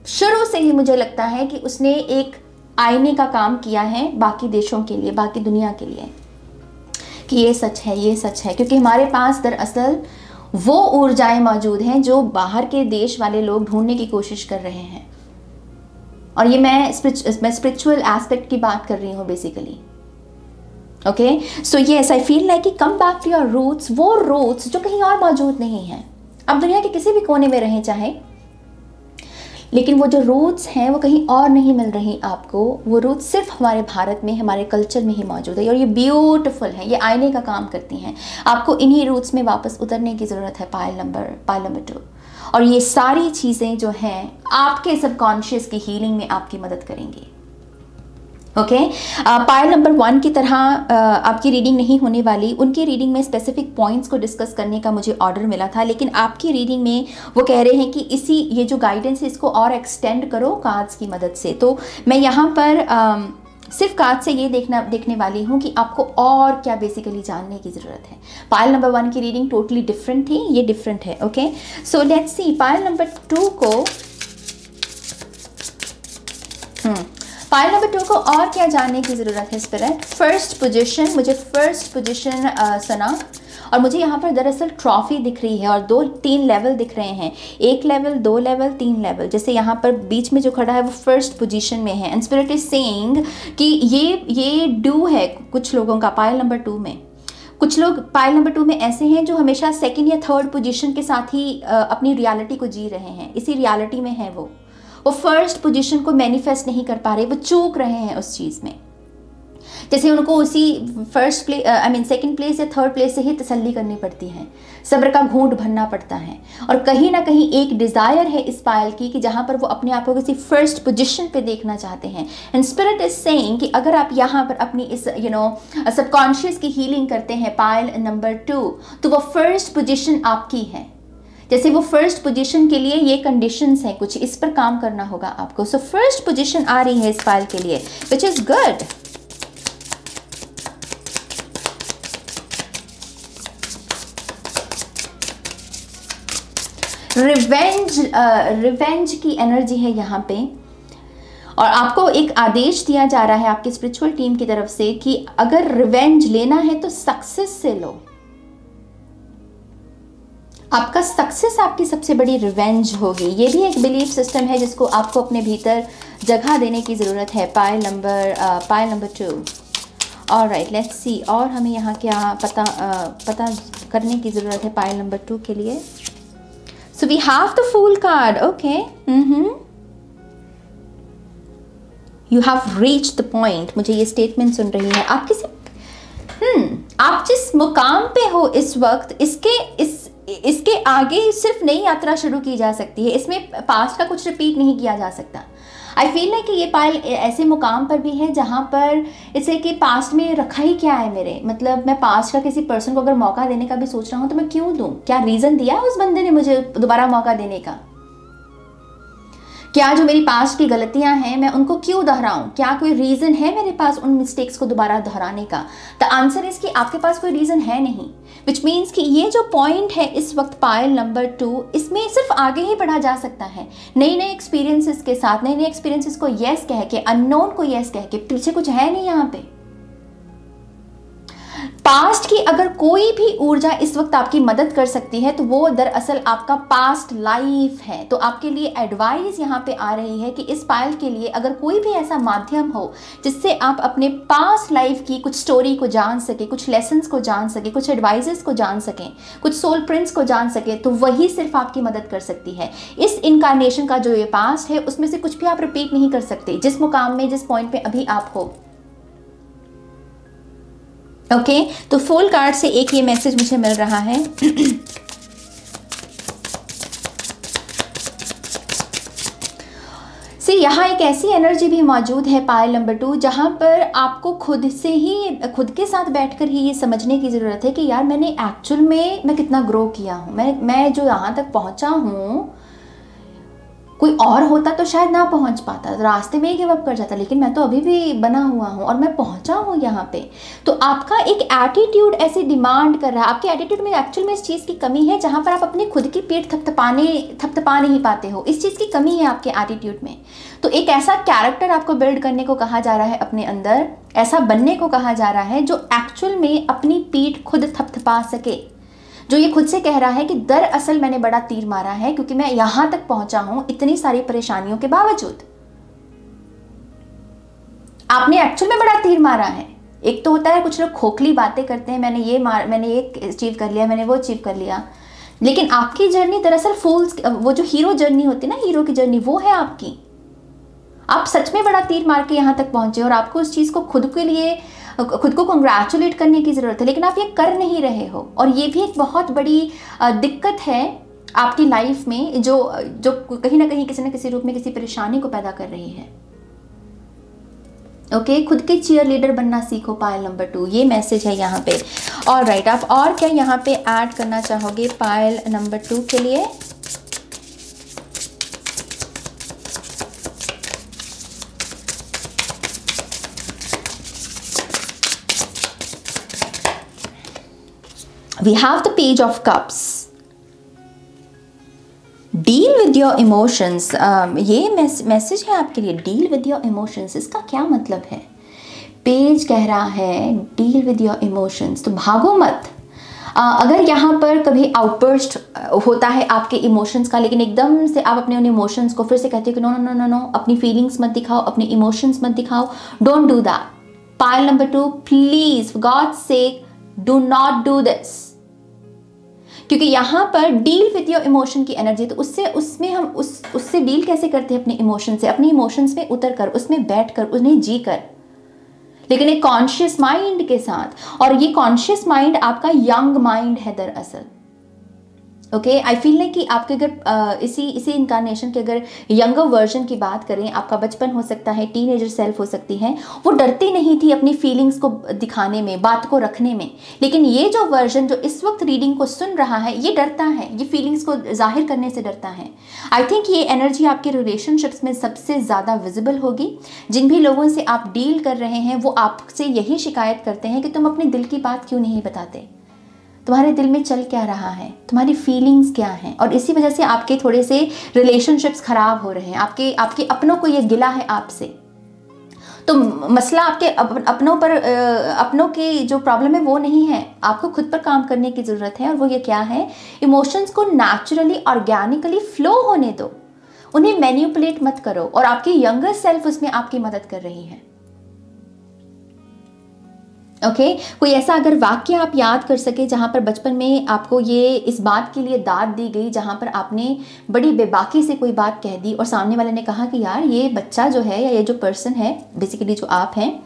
शुरू से ही मुझे लगता है कि उसने एक आईने का काम किया है बाकी देशों के लिए, बाकी दुनिया के लिए, कि ये सच है, ये सच है, क्योंकि हमारे पास दरअसल वो ऊर्जाएं मौजूद हैं जो बाहर के देश वाले लोग ढूंढने की कोशिश कर रहे हैं। और ये मैं स्पिरिचुअल एस्पेक्ट की बात कर रही हूँ basically. Okay, so yes, I feel like कि come back to your roots, वो रूट्स जो कहीं और मौजूद नहीं हैं। अब दुनिया के किसी भी कोने में रहें चाहे, लेकिन वो जो रूट्स हैं वो कहीं और नहीं मिल रही आपको, वो रूट्स सिर्फ हमारे भारत में, हमारे कल्चर में ही मौजूद है, और ये ब्यूटीफुल है, ये आईने का काम करती हैं। आपको इन्हीं रूट्स में वापस उतरने की ज़रूरत है, पायल नंबर 2। और ये सारी चीज़ें जो हैं आपके सबकॉन्शियस की हीलिंग में आपकी मदद करेंगी। ओके, पायल नंबर 1 की तरह आपकी रीडिंग नहीं होने वाली। उनकी रीडिंग में स्पेसिफिक पॉइंट्स को डिस्कस करने का मुझे ऑर्डर मिला था, लेकिन आपकी रीडिंग में वो कह रहे हैं कि ये जो गाइडेंस है इसको और एक्सटेंड करो कार्ड्स की मदद से। तो मैं यहाँ पर सिर्फ कार्ड से ये देखने वाली हूँ कि आपको और क्या बेसिकली जानने की ज़रूरत है। पायल नंबर 1 की रीडिंग टोटली डिफरेंट थी, ये डिफरेंट है। Okay, so let's C Payal number 2 को पायल नंबर 2 को और क्या जानने की ज़रूरत है स्पिरिट। फर्स्ट पोजीशन, मुझे फर्स्ट पोजीशन सुना, और मुझे यहाँ पर दरअसल ट्रॉफी दिख रही है और 2-3 लेवल दिख रहे हैं, 1 लेवल, 2 लेवल, 3 लेवल। जैसे यहाँ पर बीच में जो खड़ा है वो फर्स्ट पोजीशन में है, एंड स्पिरिट इज सेइंग कि ये डू है कुछ लोगों का पायल नंबर 2 में। कुछ लोग पायल नंबर 2 में ऐसे हैं जो हमेशा सेकेंड या थर्ड पोजीशन के साथ ही अपनी रियलिटी को जी रहे हैं, इसी रियलिटी में है वो फर्स्ट पोजीशन को मैनिफेस्ट नहीं कर पा रहे, वो चूक रहे हैं उस चीज़ में। जैसे उनको उसी फर्स्ट प्लेस सेकंड प्लेस या थर्ड प्लेस से ही तसल्ली करनी पड़ती है, सब्र का घूंट भरना पड़ता है, और कहीं ना कहीं एक डिज़ायर है इस पायल की कि जहाँ पर वो अपने आप को किसी फर्स्ट पोजीशन पे देखना चाहते हैं। एंड स्पिरिट इज सेइंग कि अगर आप यहाँ पर अपनी इस सबकॉन्शियस की हीलिंग करते हैं पायल नंबर 2, तो वो फर्स्ट पोजीशन आपकी है। जैसे वो फर्स्ट पोजीशन के लिए ये कंडीशंस हैं, कुछ इस पर काम करना होगा आपको। सो फर्स्ट पोजीशन आ रही है इस फाइल के लिए, विच इज गुड। रिवेंज की एनर्जी है यहाँ पे, और आपको एक आदेश दिया जा रहा है आपकी स्पिरिचुअल टीम की तरफ से कि अगर रिवेंज लेना है तो सक्सेस से लो। आपका सक्सेस आपकी सबसे बड़ी रिवेंज होगी। ये भी एक बिलीफ सिस्टम है जिसको आपको अपने भीतर जगह देने की ज़रूरत है। पायल नंबर 2। ऑलराइट, लेट्स सी और हमें यहाँ क्या पता करने की ज़रूरत है पायल नंबर 2 के लिए। So we have the fool card. Okay, you have reached the point. मुझे ये स्टेटमेंट सुन रही है आप किसी आप जिस मुकाम पे हो इस वक्त, इसके आगे सिर्फ नई यात्रा शुरू की जा सकती है। इसमें पास्ट का कुछ रिपीट नहीं किया जा सकता। आई फील है कि ये पायल ऐसे मुकाम पर भी है जहाँ पर इसे कि पास्ट में रखा ही क्या है मेरे, मतलब मैं पास्ट का किसी पर्सन को अगर मौका देने का भी सोच रहा हूँ तो मैं क्यों दूँ? क्या रीज़न दिया है उस बंदे ने मुझे दोबारा मौका देने का? क्या जो मेरी पास्ट की गलतियां हैं मैं उनको क्यों दोहराऊं? क्या कोई रीज़न है मेरे पास उन मिस्टेक्स को दोबारा दोहराने का? द आंसर इज कि आपके पास कोई रीज़न है नहीं, विच मीन्स कि ये जो पॉइंट है इस वक्त पायल नंबर 2, इसमें सिर्फ आगे ही बढ़ा जा सकता है नए नए एक्सपीरियंसेस के साथ। नए नए एक्सपीरियंसेस को येस कह के, अननोन को येस कह के, पीछे कुछ है नहीं यहाँ पे। पास्ट की अगर कोई भी ऊर्जा इस वक्त आपकी मदद कर सकती है तो वो दरअसल आपका पास्ट लाइफ है। तो आपके लिए एडवाइस यहाँ पे आ रही है कि इस पायल के लिए अगर कोई भी ऐसा माध्यम हो जिससे आप अपने पास्ट लाइफ की कुछ स्टोरी को जान सके, कुछ लेसन्स को जान सके, कुछ एडवाइजेस को जान सकें, कुछ सोल प्रिंट्स को जान सके, तो वही सिर्फ आपकी मदद कर सकती है। इस इनकारनेशन का जो ये पास्ट है उसमें से कुछ भी आप रिपीट नहीं कर सकते जिस मुकाम में, जिस पॉइंट पे अभी आप हो। ओके, तो फुल कार्ड से एक ये मैसेज मुझे मिल रहा है। सी यहाँ एक ऐसी एनर्जी भी मौजूद है पायल नंबर 2 जहाँ पर आपको खुद के साथ बैठकर ही ये समझने की ज़रूरत है कि यार मैंने एक्चुअल में मैं कितना ग्रो किया हूँ। मैं जो यहाँ तक पहुँचा हूँ, कोई और होता तो शायद ना पहुंच पाता, रास्ते में ही गिव अप कर जाता, लेकिन मैं तो अभी भी बना हुआ हूँ और मैं पहुंचा हूँ यहाँ पे। तो आपका एक एटीट्यूड ऐसे डिमांड कर रहा है। आपके एटीट्यूड में एक्चुअल में इस चीज़ की कमी है जहाँ पर आप अपनी खुद की पीठ थपथपा नहीं पाते हो। इस चीज़ की कमी है आपके एटीट्यूड में। तो एक ऐसा कैरेक्टर आपको बिल्ड करने को कहा जा रहा है अपने अंदर, ऐसा बनने को कहा जा रहा है जो एक्चुअल में अपनी पीठ खुद थपथपा सके, जो ये खुद से कह रहा है कि दरअसल मैंने बड़ा तीर मारा है क्योंकि मैं यहां तक पहुंचा हूं इतनी सारी परेशानियों के बावजूद। आपने एक्चुअल में बड़ा तीर मारा है। एक तो होता है कुछ लोग खोखली बातें करते हैं, मैंने ये अचीव कर लिया, मैंने वो अचीव कर लिया, लेकिन आपकी जर्नी दरअसल फूल्स, वो जो हीरो जर्नी होती है ना, हीरो की जर्नी, वो है आपकी। आप सच में बड़ा तीर मार के यहाँ तक पहुंचे और आपको उस चीज़ को खुद के लिए, खुद को कंग्रेचुलेट करने की ज़रूरत है, लेकिन आप ये कर नहीं रहे हो। और ये भी एक बहुत बड़ी दिक्कत है आपकी लाइफ में, जो कहीं ना कहीं किसी न किसी रूप में किसी परेशानी को पैदा कर रही है। ओके, खुद के चीयर लीडर बनना सीखो, पायल नंबर 2, ये मैसेज है यहाँ पे। और राइट, आप और क्या यहाँ पे ऐड करना चाहोगे पायल नंबर 2 के लिए? We have the Page of Cups. Deal with your emotions. ये मैसेज है आपके लिए, डील विद योर इमोशंस। इसका क्या मतलब है? पेज कह रहा है डील विद योर इमोशंस, तो भागो मत। अगर यहाँ पर कभी आउटबर्स्ट होता है आपके इमोशंस का, लेकिन एकदम से आप अपने उन इमोशंस को फिर से कहते हो कि नो नो नो नो, अपनी फीलिंग्स मत दिखाओ, अपनी इमोशंस मत दिखाओ, don't do that. Pile number 2, please for God's sake do not do this. क्योंकि यहाँ पर डील विद योर इमोशन की एनर्जी, तो उसमें हम उससे डील कैसे करते हैं? अपने इमोशन से, अपने इमोशंस में उतर कर, उसमें बैठ कर, उन्हें जी कर, लेकिन एक कॉन्शियस माइंड के साथ। और ये कॉन्शियस माइंड आपका यंग माइंड है दरअसल। ओके, आई फील लाइक कि आपके अगर इसी इनकारनेशन के अगर यंगर वर्जन की बात करें, आपका बचपन हो सकता है, टीनेजर सेल्फ हो सकती है, वो डरती नहीं थी अपनी फीलिंग्स को दिखाने में, बात को रखने में। लेकिन ये जो वर्जन जो इस वक्त रीडिंग को सुन रहा है, ये डरता है, ये फीलिंग्स को जाहिर करने से डरता है। आई थिंक ये एनर्जी आपके रिलेशनशिप्स में सबसे ज़्यादा विजिबल होगी। जिन भी लोगों से आप डील कर रहे हैं वो आपसे यही शिकायत करते हैं कि तुम अपने दिल की बात क्यों नहीं बताते, तुम्हारे दिल में चल क्या रहा है, तुम्हारी फीलिंग्स क्या हैं। और इसी वजह से आपके थोड़े से रिलेशनशिप्स खराब हो रहे हैं। आपके अपनों को ये गिला है आपसे। तो मसला आपके अपनों पर, अपनों की जो प्रॉब्लम है वो नहीं है, आपको खुद पर काम करने की ज़रूरत है। और वो ये क्या है? इमोशंस को नेचुरली, ऑर्गेनिकली फ्लो होने दो, उन्हें मैनिपुलेट मत करो। और आपकी यंगर सेल्फ उसमें आपकी मदद कर रही है। ओके, कोई ऐसा अगर वाक्य आप याद कर सके जहाँ पर बचपन में आपको ये इस बात के लिए दाद दी गई, जहाँ पर आपने बड़ी बेबाकी से कोई बात कह दी और सामने वाले ने कहा कि यार ये बच्चा जो है, या ये जो पर्सन है, बेसिकली जो आप हैं,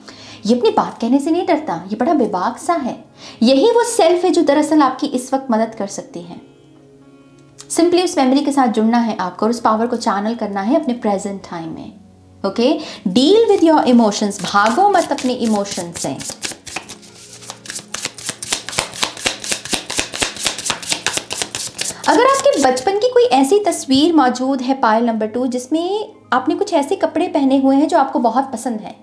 ये अपनी बात कहने से नहीं डरता, ये बड़ा बेबाक सा है। यही वो सेल्फ है जो दरअसल आपकी इस वक्त मदद कर सकती है। सिंपली उस मेमोरी के साथ जुड़ना है आपको और उस पावर को चैनल करना है अपने प्रेजेंट टाइम में। Okay, deal with your emotions, भागो मत अपने इमोशंस से। अगर आपके बचपन की कोई ऐसी तस्वीर मौजूद है पायल नंबर 2, जिसमें आपने कुछ ऐसे कपड़े पहने हुए हैं जो आपको बहुत पसंद है,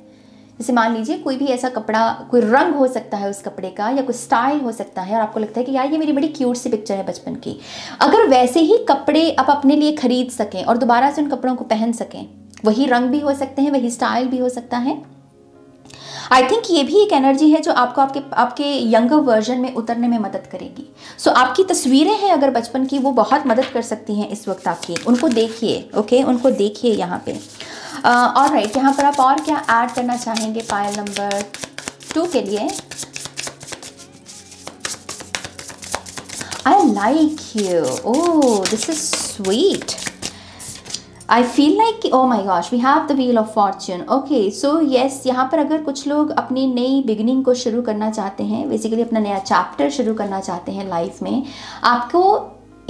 जैसे मान लीजिए कोई भी ऐसा कपड़ा, कोई रंग हो सकता है उस कपड़े का, या कोई स्टाइल हो सकता है, और आपको लगता है कि यार ये मेरी बड़ी क्यूट सी पिक्चर है बचपन की। अगर वैसे ही कपड़े आप अपने लिए खरीद सकें और दोबारा से उन कपड़ों को पहन सकें, वही रंग भी हो सकते हैं, वही स्टाइल भी हो सकता है, आई थिंक ये भी एक एनर्जी है जो आपको आपके यंगर वर्जन में उतरने में मदद करेगी। सो आपकी तस्वीरें हैं अगर बचपन की, वो बहुत मदद कर सकती हैं इस वक्त आपकी। उनको देखिए, ओके, उनको देखिए यहाँ पे। और राइट, यहाँ पर आप और क्या ऐड करना चाहेंगे पायल नंबर 2 के लिए? I like you, oh this is sweet. I feel like, oh my gosh, we have the wheel of fortune. Okay, so yes, यहाँ पर अगर कुछ लोग अपनी नई बिगिनिंग को शुरू करना चाहते हैं, बेसिकली अपना नया चैप्टर शुरू करना चाहते हैं लाइफ में, आपको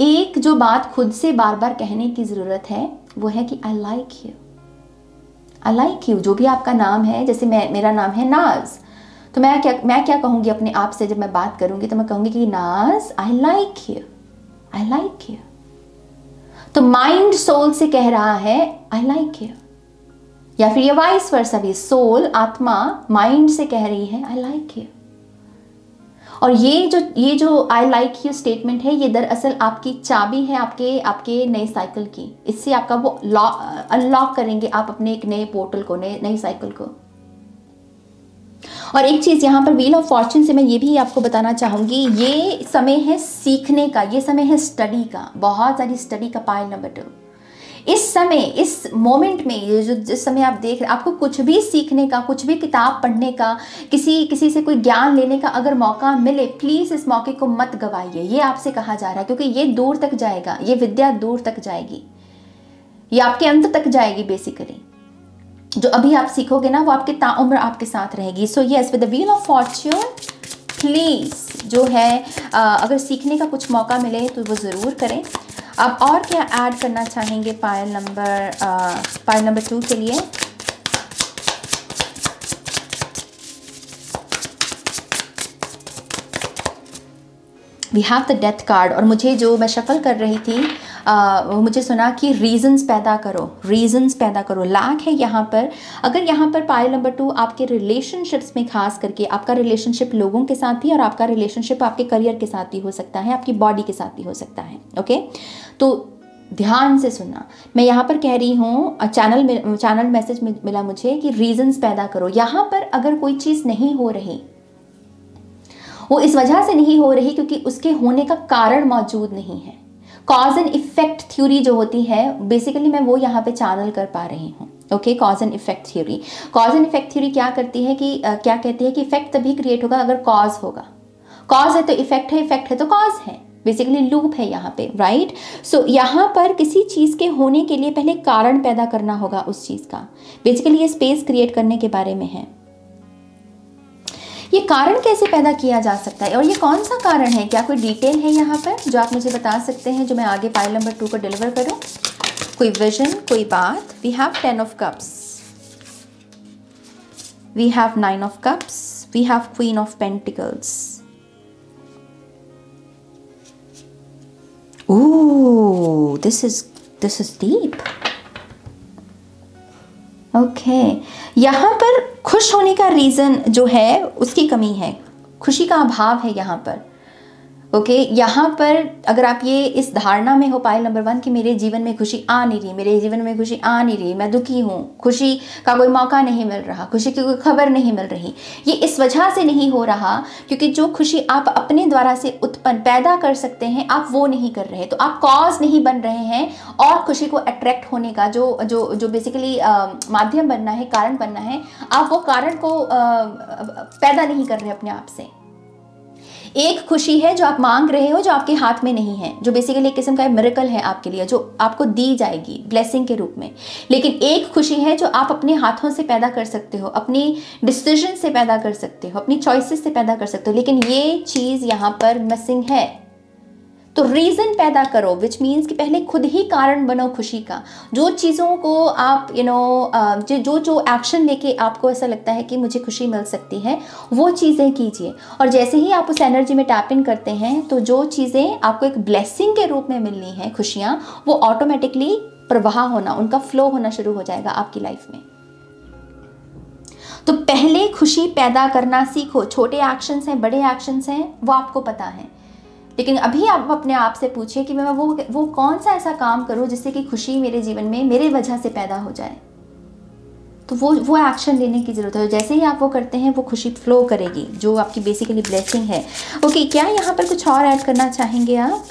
एक जो बात खुद से बार बार कहने की ज़रूरत है वो है कि आई like you, I like you. जो भी आपका नाम है, जैसे मेरा नाम है नाज, तो मैं क्या कहूँगी अपने आप से जब मैं बात करूँगी, तो मैं कहूँगी कि नाज आई like you, I like you. तो माइंड सोल से कह रहा है आई लाइक यू, या फिर ये वाइस वर्सा भी, सोल आत्मा माइंड से कह रही है आई लाइक यू। और ये जो आई लाइक यू स्टेटमेंट है, ये दरअसल आपकी चाबी है आपके नए साइकिल की। इससे आपका वो अनलॉक करेंगे आप अपने एक नए पोर्टल को, नई साइकिल को। और एक चीज़ यहाँ पर व्हील ऑफ फॉर्च्यून से मैं ये भी आपको बताना चाहूँगी, ये समय है सीखने का, ये समय है स्टडी का, बहुत सारी स्टडी का पायल नंबर 2। इस समय, इस मोमेंट में, ये जो जिस समय आप देख रहे, आपको कुछ भी सीखने का, कुछ भी किताब पढ़ने का, किसी से कोई ज्ञान लेने का अगर मौका मिले, प्लीज़ इस मौके को मत गवाइए। ये आपसे कहा जा रहा है, क्योंकि ये दूर तक जाएगा, ये विद्या दूर तक जाएगी, ये आपके अंत तक जाएगी। बेसिकली जो अभी आप सीखोगे ना, वो आपके ताउम्र आपके साथ रहेगी। So yes, with the wheel of Fortune, please जो है अगर सीखने का कुछ मौका मिले तो वो ज़रूर करें। अब और क्या ऐड करना चाहेंगे पायल नंबर 2 के लिए? We have the death card. और मुझे जो मैं शफल कर रही थी मुझे सुना कि रीजंस पैदा करो, रीजंस पैदा करो। लैक है यहाँ पर। अगर यहाँ पर पायल नंबर 2 आपके रिलेशनशिप्स में, खास करके आपका रिलेशनशिप लोगों के साथ भी और आपका रिलेशनशिप आपके करियर के साथ भी हो सकता है, आपकी बॉडी के साथ भी हो सकता है। ओके, तो ध्यान से सुनना। मैं यहाँ पर कह रही हूँ, चैनल मैसेज मिला मुझे कि रीजंस पैदा करो। यहाँ पर अगर कोई चीज़ नहीं हो रही, वो इस वजह से नहीं हो रही क्योंकि उसके होने का कारण मौजूद नहीं है। कॉज एंड इफेक्ट थ्योरी जो होती है, बेसिकली मैं वो यहाँ पे चैनल कर पा रही हूँ। Okay, cause and effect theory. Cause and effect theory क्या करती है कि क्या कहती है कि इफेक्ट तभी क्रिएट होगा अगर कॉज होगा। कॉज है तो इफेक्ट है, इफेक्ट है तो कॉज है। बेसिकली लूप है यहाँ पे, राइट। सो यहाँ पर किसी चीज़ के होने के लिए पहले कारण पैदा करना होगा उस चीज़ का। बेसिकली ये स्पेस क्रिएट करने के बारे में है। ये कारण कैसे पैदा किया जा सकता है और ये कौन सा कारण है? क्या कोई डिटेल है यहाँ पर जो आप मुझे बता सकते हैं, जो मैं आगे पाइल नंबर 2 को डिलीवर करूँ? कोई विजन, कोई बात? We have 10 of cups, we have 9 of cups, we have queen of pentacles. Oh, this is deep. Okay, यहाँ पर खुश होने का रीज़न जो है उसकी कमी है, खुशी का अभाव है यहाँ पर। ओके, यहाँ पर अगर आप ये इस धारणा में हो पाइल नंबर 1 कि मेरे जीवन में खुशी आ नहीं रही, मेरे जीवन में खुशी आ नहीं रही, मैं दुखी हूँ, खुशी का कोई मौका नहीं मिल रहा, खुशी की कोई खबर नहीं मिल रही, ये इस वजह से नहीं हो रहा क्योंकि जो खुशी आप अपने द्वारा से उत्पन्न पैदा कर सकते हैं आप वो नहीं कर रहे। तो आप कॉज नहीं बन रहे हैं और खुशी को अट्रैक्ट होने का जो बेसिकली माध्यम बनना है, कारण बनना है, आप वो कारण को पैदा नहीं कर रहे अपने आप से। एक खुशी है जो आप मांग रहे हो, जो आपके हाथ में नहीं है, जो बेसिकली एक किस्म का मिरेकल है आपके लिए, जो आपको दी जाएगी ब्लेसिंग के रूप में। लेकिन एक खुशी है जो आप अपने हाथों से पैदा कर सकते हो, अपनी डिसीजन से पैदा कर सकते हो, अपनी चॉइसेस से पैदा कर सकते हो। लेकिन ये चीज़ यहाँ पर मिसिंग है। तो रीज़न पैदा करो, विच मीन्स कि पहले खुद ही कारण बनो खुशी का। जो चीज़ों को आप जो एक्शन लेके आपको ऐसा लगता है कि मुझे खुशी मिल सकती है, वो चीज़ें कीजिए। और जैसे ही आप उस एनर्जी में टैप इन करते हैं तो जो चीज़ें आपको एक ब्लेसिंग के रूप में मिलनी है, खुशियाँ, वो ऑटोमेटिकली प्रवाह होना, उनका फ्लो होना शुरू हो जाएगा आपकी लाइफ में। तो पहले खुशी पैदा करना सीखो। छोटे एक्शंस हैं, बड़े एक्शंस हैं, वो आपको पता है। लेकिन अभी आप अपने आप से पूछिए कि मैं वो कौन सा ऐसा काम करूं जिससे कि खुशी मेरे जीवन में मेरे वजह से पैदा हो जाए। तो वो एक्शन लेने की ज़रूरत है। जैसे ही आप वो करते हैं वो खुशी फ्लो करेगी, जो आपकी बेसिकली ब्लेसिंग है। ओके, क्या यहाँ पर कुछ और ऐड करना चाहेंगे आप?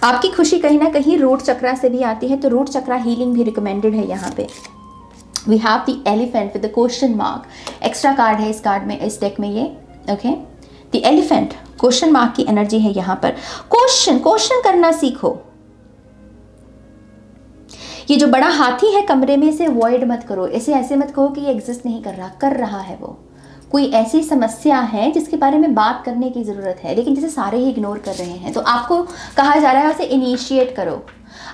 आपकी खुशी कहीं ना कहीं रूट चक्रा से भी आती है, तो रूट चक्रा हीलिंग भी रिकमेंडेड है यहाँ पे। We have the elephant with the question mark. Extra card है इस कार्ड में, इस डेक में ये। Okay, the elephant, question mark की एनर्जी है यहाँ पर। क्वेश्चन करना सीखो। ये जो बड़ा हाथी है कमरे में, इसे अवॉइड मत करो। इसे ऐसे मत कहो कि ये एग्जिस्ट नहीं कर रहा, कर रहा है। वो कोई ऐसी समस्या है जिसके बारे में बात करने की ज़रूरत है, लेकिन जिसे सारे ही इग्नोर कर रहे हैं। तो आपको कहा जा रहा है उसे इनिशिएट करो।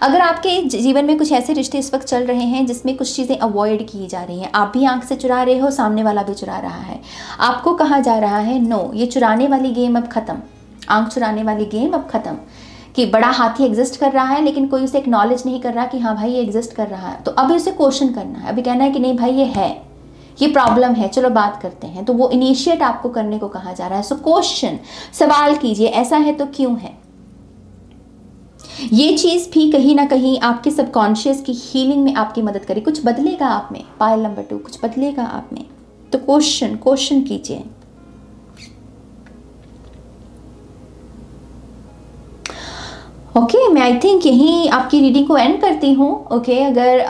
अगर आपके जीवन में कुछ ऐसे रिश्ते इस वक्त चल रहे हैं जिसमें कुछ चीज़ें अवॉइड की जा रही हैं, आप भी आंख से चुरा रहे हो, सामने वाला भी चुरा रहा है, आपको कहा जा रहा है नो, ये चुराने वाली गेम अब ख़त्म, आंख चुराने वाली गेम अब ख़त्म। कि बड़ा हाथी एग्जिस्ट कर रहा है लेकिन कोई उसे एक्नॉलेज नहीं कर रहा कि हाँ भाई ये एग्जिस्ट कर रहा है, तो अभी उसे क्वेश्चन करना है। अभी कहना है कि नहीं भाई ये है, ये प्रॉब्लम है, चलो बात करते हैं। तो वो इनिशिएट आपको करने को कहा जा रहा है। सो क्वेश्चन, सवाल कीजिए, ऐसा है तो क्यों है। ये चीज़ भी कहीं ना कहीं आपके सबकॉन्शियस की हीलिंग में आपकी मदद करे। कुछ बदलेगा आप में, पायल नंबर 2, कुछ बदलेगा आप में। तो क्वेश्चन कीजिए। ओके, मैं आई थिंक यहीं आपकी रीडिंग को एंड करती हूँ। ओके, अगर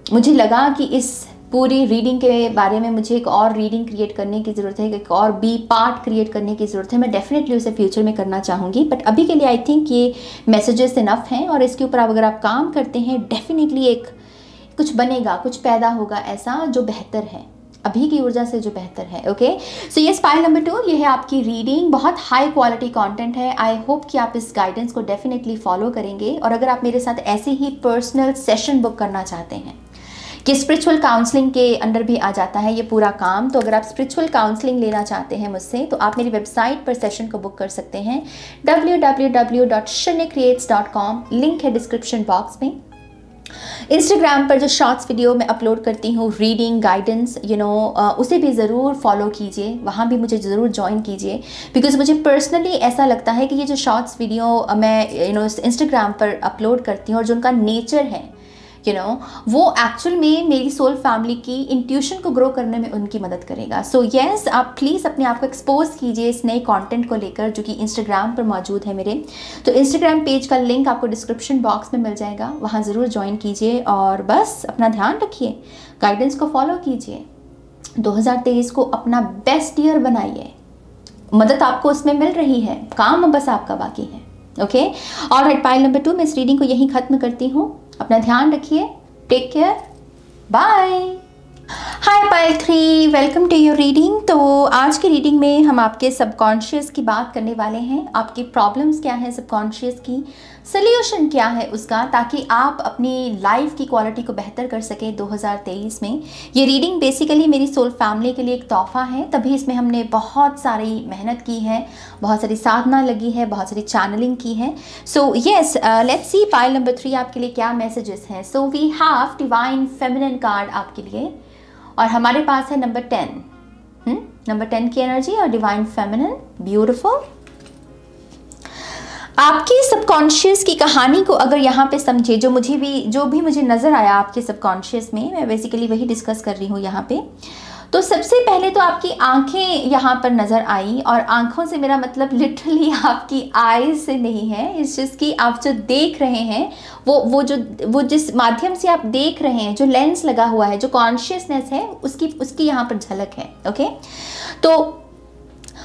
मुझे लगा कि इस पूरी रीडिंग के बारे में मुझे एक और रीडिंग क्रिएट करने की ज़रूरत है, एक और बी पार्ट क्रिएट करने की ज़रूरत है, मैं डेफिनेटली उसे फ्यूचर में करना चाहूँगी। बट अभी के लिए आई थिंक ये मैसेजेस इनफ हैं, और इसके ऊपर अगर आप काम करते हैं डेफिनेटली एक कुछ बनेगा, कुछ पैदा होगा ऐसा जो बेहतर है, अभी की ऊर्जा से जो बेहतर है। ओके, सो ये पाइल नंबर 2, ये है आपकी रीडिंग। बहुत हाई क्वालिटी कंटेंट है। आई होप कि आप इस गाइडेंस को डेफिनेटली फॉलो करेंगे। और अगर आप मेरे साथ ऐसे ही पर्सनल सेशन बुक करना चाहते हैं, कि स्पिरिचुअल काउंसलिंग के अंडर भी आ जाता है ये पूरा काम, तो अगर आप स्पिरिचुअल काउंसलिंग लेना चाहते हैं मुझसे, तो आप मेरी वेबसाइट पर सेशन को बुक कर सकते हैं www.shanyaCreates.com, लिंक है डिस्क्रिप्शन बॉक्स में। इंस्टाग्राम पर जो शॉर्ट्स वीडियो मैं अपलोड करती हूँ, रीडिंग गाइडेंस, उसे भी ज़रूर फॉलो कीजिए, वहाँ भी मुझे ज़रूर ज्वाइन कीजिए। बिकॉज मुझे पर्सनली ऐसा लगता है कि ये जो शॉर्ट्स वीडियो मैं इंस्टाग्राम पर अपलोड करती हूँ, और जो उनका नेचर है वो एक्चुअल में मेरी सोल फैमिली की इंट्यूशन को ग्रो करने में उनकी मदद करेगा। सो येस, आप प्लीज़ अपने आप को एक्सपोज कीजिए इस नए कंटेंट को लेकर, जो कि इंस्टाग्राम पर मौजूद है मेरे। तो इंस्टाग्राम पेज का लिंक आपको डिस्क्रिप्शन बॉक्स में मिल जाएगा, वहाँ ज़रूर ज्वाइन कीजिए। और बस अपना ध्यान रखिए, गाइडेंस को फॉलो कीजिए, 2023 को अपना बेस्ट ईयर बनाइए। मदद आपको उसमें मिल रही है, काम बस आपका बाकी है। ओके, ऑलराइट, पाइल नंबर 2 मैं इस रीडिंग को यहीं ख़त्म करती हूँ। अपना ध्यान रखिए, take care, bye. Hi pile 3, welcome to your reading. तो आज की रीडिंग में हम आपके सबकॉन्शियस की बात करने वाले हैं। आपकी प्रॉब्लम्स क्या हैं सबकॉन्शियस की, सोल्यूशन क्या है उसका, ताकि आप अपनी लाइफ की क्वालिटी को बेहतर कर सकें 2023 में। ये रीडिंग बेसिकली मेरी सोल फैमिली के लिए एक तोहफा है, तभी इसमें हमने बहुत सारी मेहनत की है, बहुत सारी साधना लगी है, बहुत सारी चैनलिंग की है। So yes, let's see pile number 3 आपके लिए क्या मैसेजेस हैं। So we have divine feminine card आपके लिए, और हमारे पास है नंबर 10, नंबर 10 की एनर्जी और डिवाइन फेमिनिन, ब्यूटीफुल। आपकी सबकॉन्शियस की कहानी को अगर यहाँ पे समझे, जो भी मुझे नज़र आया आपके सबकॉन्शियस में, मैं बेसिकली वही डिस्कस कर रही हूँ यहाँ पे। तो सबसे पहले तो आपकी आंखें यहाँ पर नज़र आई, और आंखों से मेरा मतलब लिटरली आपकी आईज से नहीं है, इस चीज़ की आप जो देख रहे हैं वो जिस माध्यम से आप देख रहे हैं, जो लेंस लगा हुआ है, जो कॉन्शियसनेस है, उसकी यहाँ पर झलक है। ओके, तो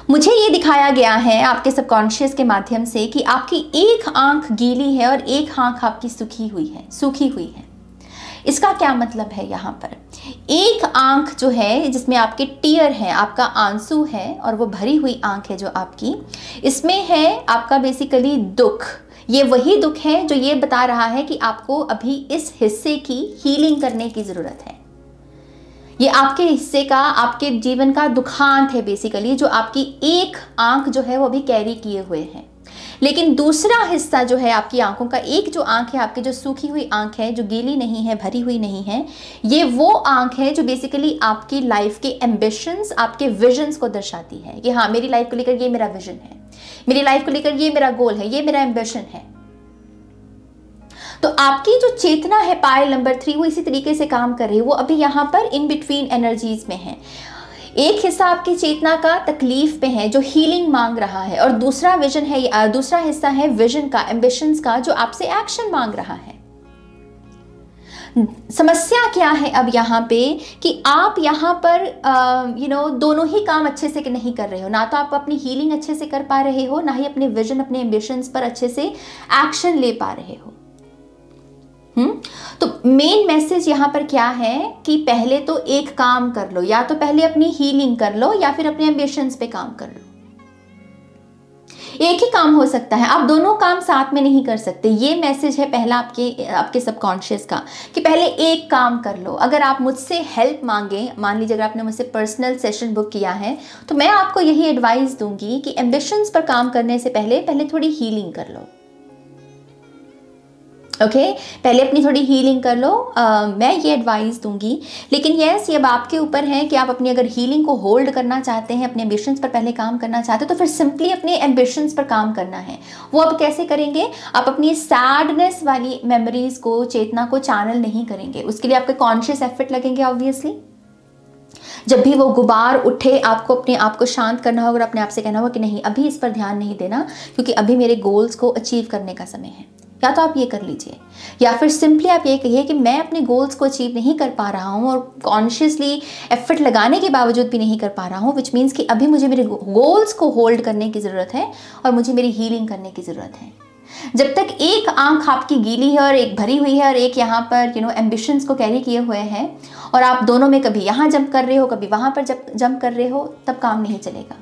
मुझे ये दिखाया गया है आपके सबकॉन्शियस के माध्यम से कि आपकी एक आंख गीली है और एक आंख आपकी सूखी हुई है। इसका क्या मतलब है, यहाँ पर एक आंख जो है जिसमें आपके टीयर हैं, आपका आंसू है, और वो भरी हुई आंख है जो आपकी, इसमें है आपका बेसिकली दुख। ये वही दुख है जो ये बता रहा है कि आपको अभी इस हिस्से की हीलिंग करने की ज़रूरत है। ये आपके हिस्से का, आपके जीवन का दुखांत है बेसिकली, जो आपकी एक आंख जो है वो भी कैरी किए हुए है। लेकिन दूसरा हिस्सा जो है आपकी आंखों का, एक जो आंख है आपकी, जो सूखी हुई आंख है, जो गीली नहीं है, भरी हुई नहीं है, ये वो आंख है जो बेसिकली आपकी लाइफ के एम्बिशंस, आपके विजन्स को दर्शाती है कि हाँ, मेरी लाइफ को लेकर ये मेरा विजन है, मेरी लाइफ को लेकर ये मेरा गोल है, ये मेरा एम्बिशन है। तो आपकी जो चेतना है पाइल नंबर 3, वो इसी तरीके से काम कर रही है। वो अभी यहाँ पर इन बिटवीन एनर्जीज में है। एक हिस्सा आपकी चेतना का तकलीफ पे है, जो हीलिंग मांग रहा है, और दूसरा दूसरा हिस्सा है विजन का, एम्बिशंस का, जो आपसे एक्शन मांग रहा है। समस्या क्या है अब यहाँ पे कि आप यहाँ पर दोनों ही काम अच्छे से नहीं कर रहे हो। ना तो आप अपनी हीलिंग अच्छे से कर पा रहे हो, ना ही अपने विजन, अपने एम्बिशंस पर अच्छे से एक्शन ले पा रहे हो। तो मेन मैसेज यहाँ पर क्या है कि पहले तो एक काम कर लो, या तो पहले अपनी हीलिंग कर लो या फिर अपने एम्बिशंस पे काम कर लो। एक ही काम हो सकता है, आप दोनों काम साथ में नहीं कर सकते। ये मैसेज है पहला आपके सबकॉन्शियस का कि पहले एक काम कर लो। अगर आप मुझसे हेल्प मांगे, मान लीजिए अगर आपने मुझसे पर्सनल सेशन बुक किया है, तो मैं आपको यही एडवाइस दूंगी कि एम्बिशंस पर काम करने से पहले थोड़ी हीलिंग कर लो। ओके, पहले अपनी थोड़ी हीलिंग कर लो, मैं ये एडवाइस दूंगी। लेकिन यस, ये अब आपके ऊपर है कि आप अपनी अगर हीलिंग को होल्ड करना चाहते हैं, अपने एम्बिशंस पर पहले काम करना चाहते हो, तो फिर सिंपली अपने एम्बिशंस पर काम करना है। वो अब कैसे करेंगे? आप अपनी सैडनेस वाली मेमोरीज को, चेतना को चैनल नहीं करेंगे। उसके लिए आपके कॉन्शियस एफर्ट लगेंगे ऑब्वियसली। जब भी वो गुबार उठे, आपको अपने आप को शांत करना होगा और अपने आप से कहना होगा कि नहीं, अभी इस पर ध्यान नहीं देना, क्योंकि अभी मेरे गोल्स को अचीव करने का समय है। या तो आप ये कर लीजिए, या फिर सिंपली आप ये कहिए कि मैं अपने गोल्स को अचीव नहीं कर पा रहा हूँ और कॉन्शियसली एफर्ट लगाने के बावजूद भी नहीं कर पा रहा हूँ, विच मीन्स कि अभी मुझे मेरे गोल्स को होल्ड करने की ज़रूरत है और मुझे मेरी हीलिंग करने की ज़रूरत है। जब तक एक आंख आपकी गीली है और एक भरी हुई है और एक यहाँ पर एम्बिशंस को कैरी किए हुए हैं और आप दोनों में कभी यहाँ जंप कर रहे हो, कभी वहाँ पर जंप कर रहे हो, तब काम नहीं चलेगा।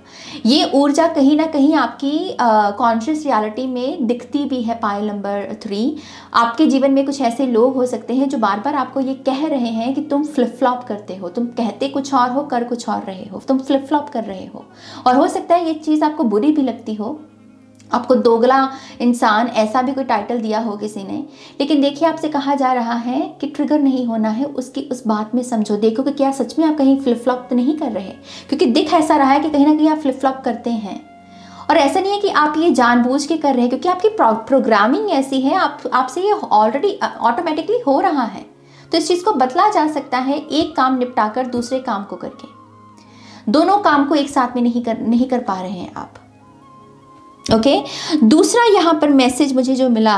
ये ऊर्जा कहीं ना कहीं आपकी कॉन्शियस रियलिटी में दिखती भी है। पायल नंबर 3, आपके जीवन में कुछ ऐसे लोग हो सकते हैं जो बार बार आपको ये कह रहे हैं कि तुम फ्लिप फ्लॉप करते हो, तुम कहते कुछ और हो, कर कुछ और रहे हो, तुम फ्लिप फ्लॉप कर रहे हो। और हो सकता है ये चीज़ आपको बुरी भी लगती हो, आपको दोगला इंसान ऐसा भी कोई टाइटल दिया हो किसी ने, लेकिन देखिए आपसे कहा जा रहा है कि ट्रिगर नहीं होना है, उसकी उस बात में समझो, देखो कि क्या सच में आप कहीं फ्लिप फ्लॉप तो नहीं कर रहे, क्योंकि दिख ऐसा रहा है कि कहीं ना कहीं आप फ्लिप फ्लॉप करते हैं। और ऐसा नहीं है कि आप ये जानबूझ के कर रहे हैं, क्योंकि आपकी प्रोग्रामिंग ऐसी है, आपसे ये ऑलरेडी ऑटोमेटिकली हो रहा है। तो इस चीज़ को बदला जा सकता है एक काम निपटाकर दूसरे काम को करके। दोनों काम को एक साथ में नहीं कर पा रहे हैं आप। ओके दूसरा यहाँ पर मैसेज मुझे जो मिला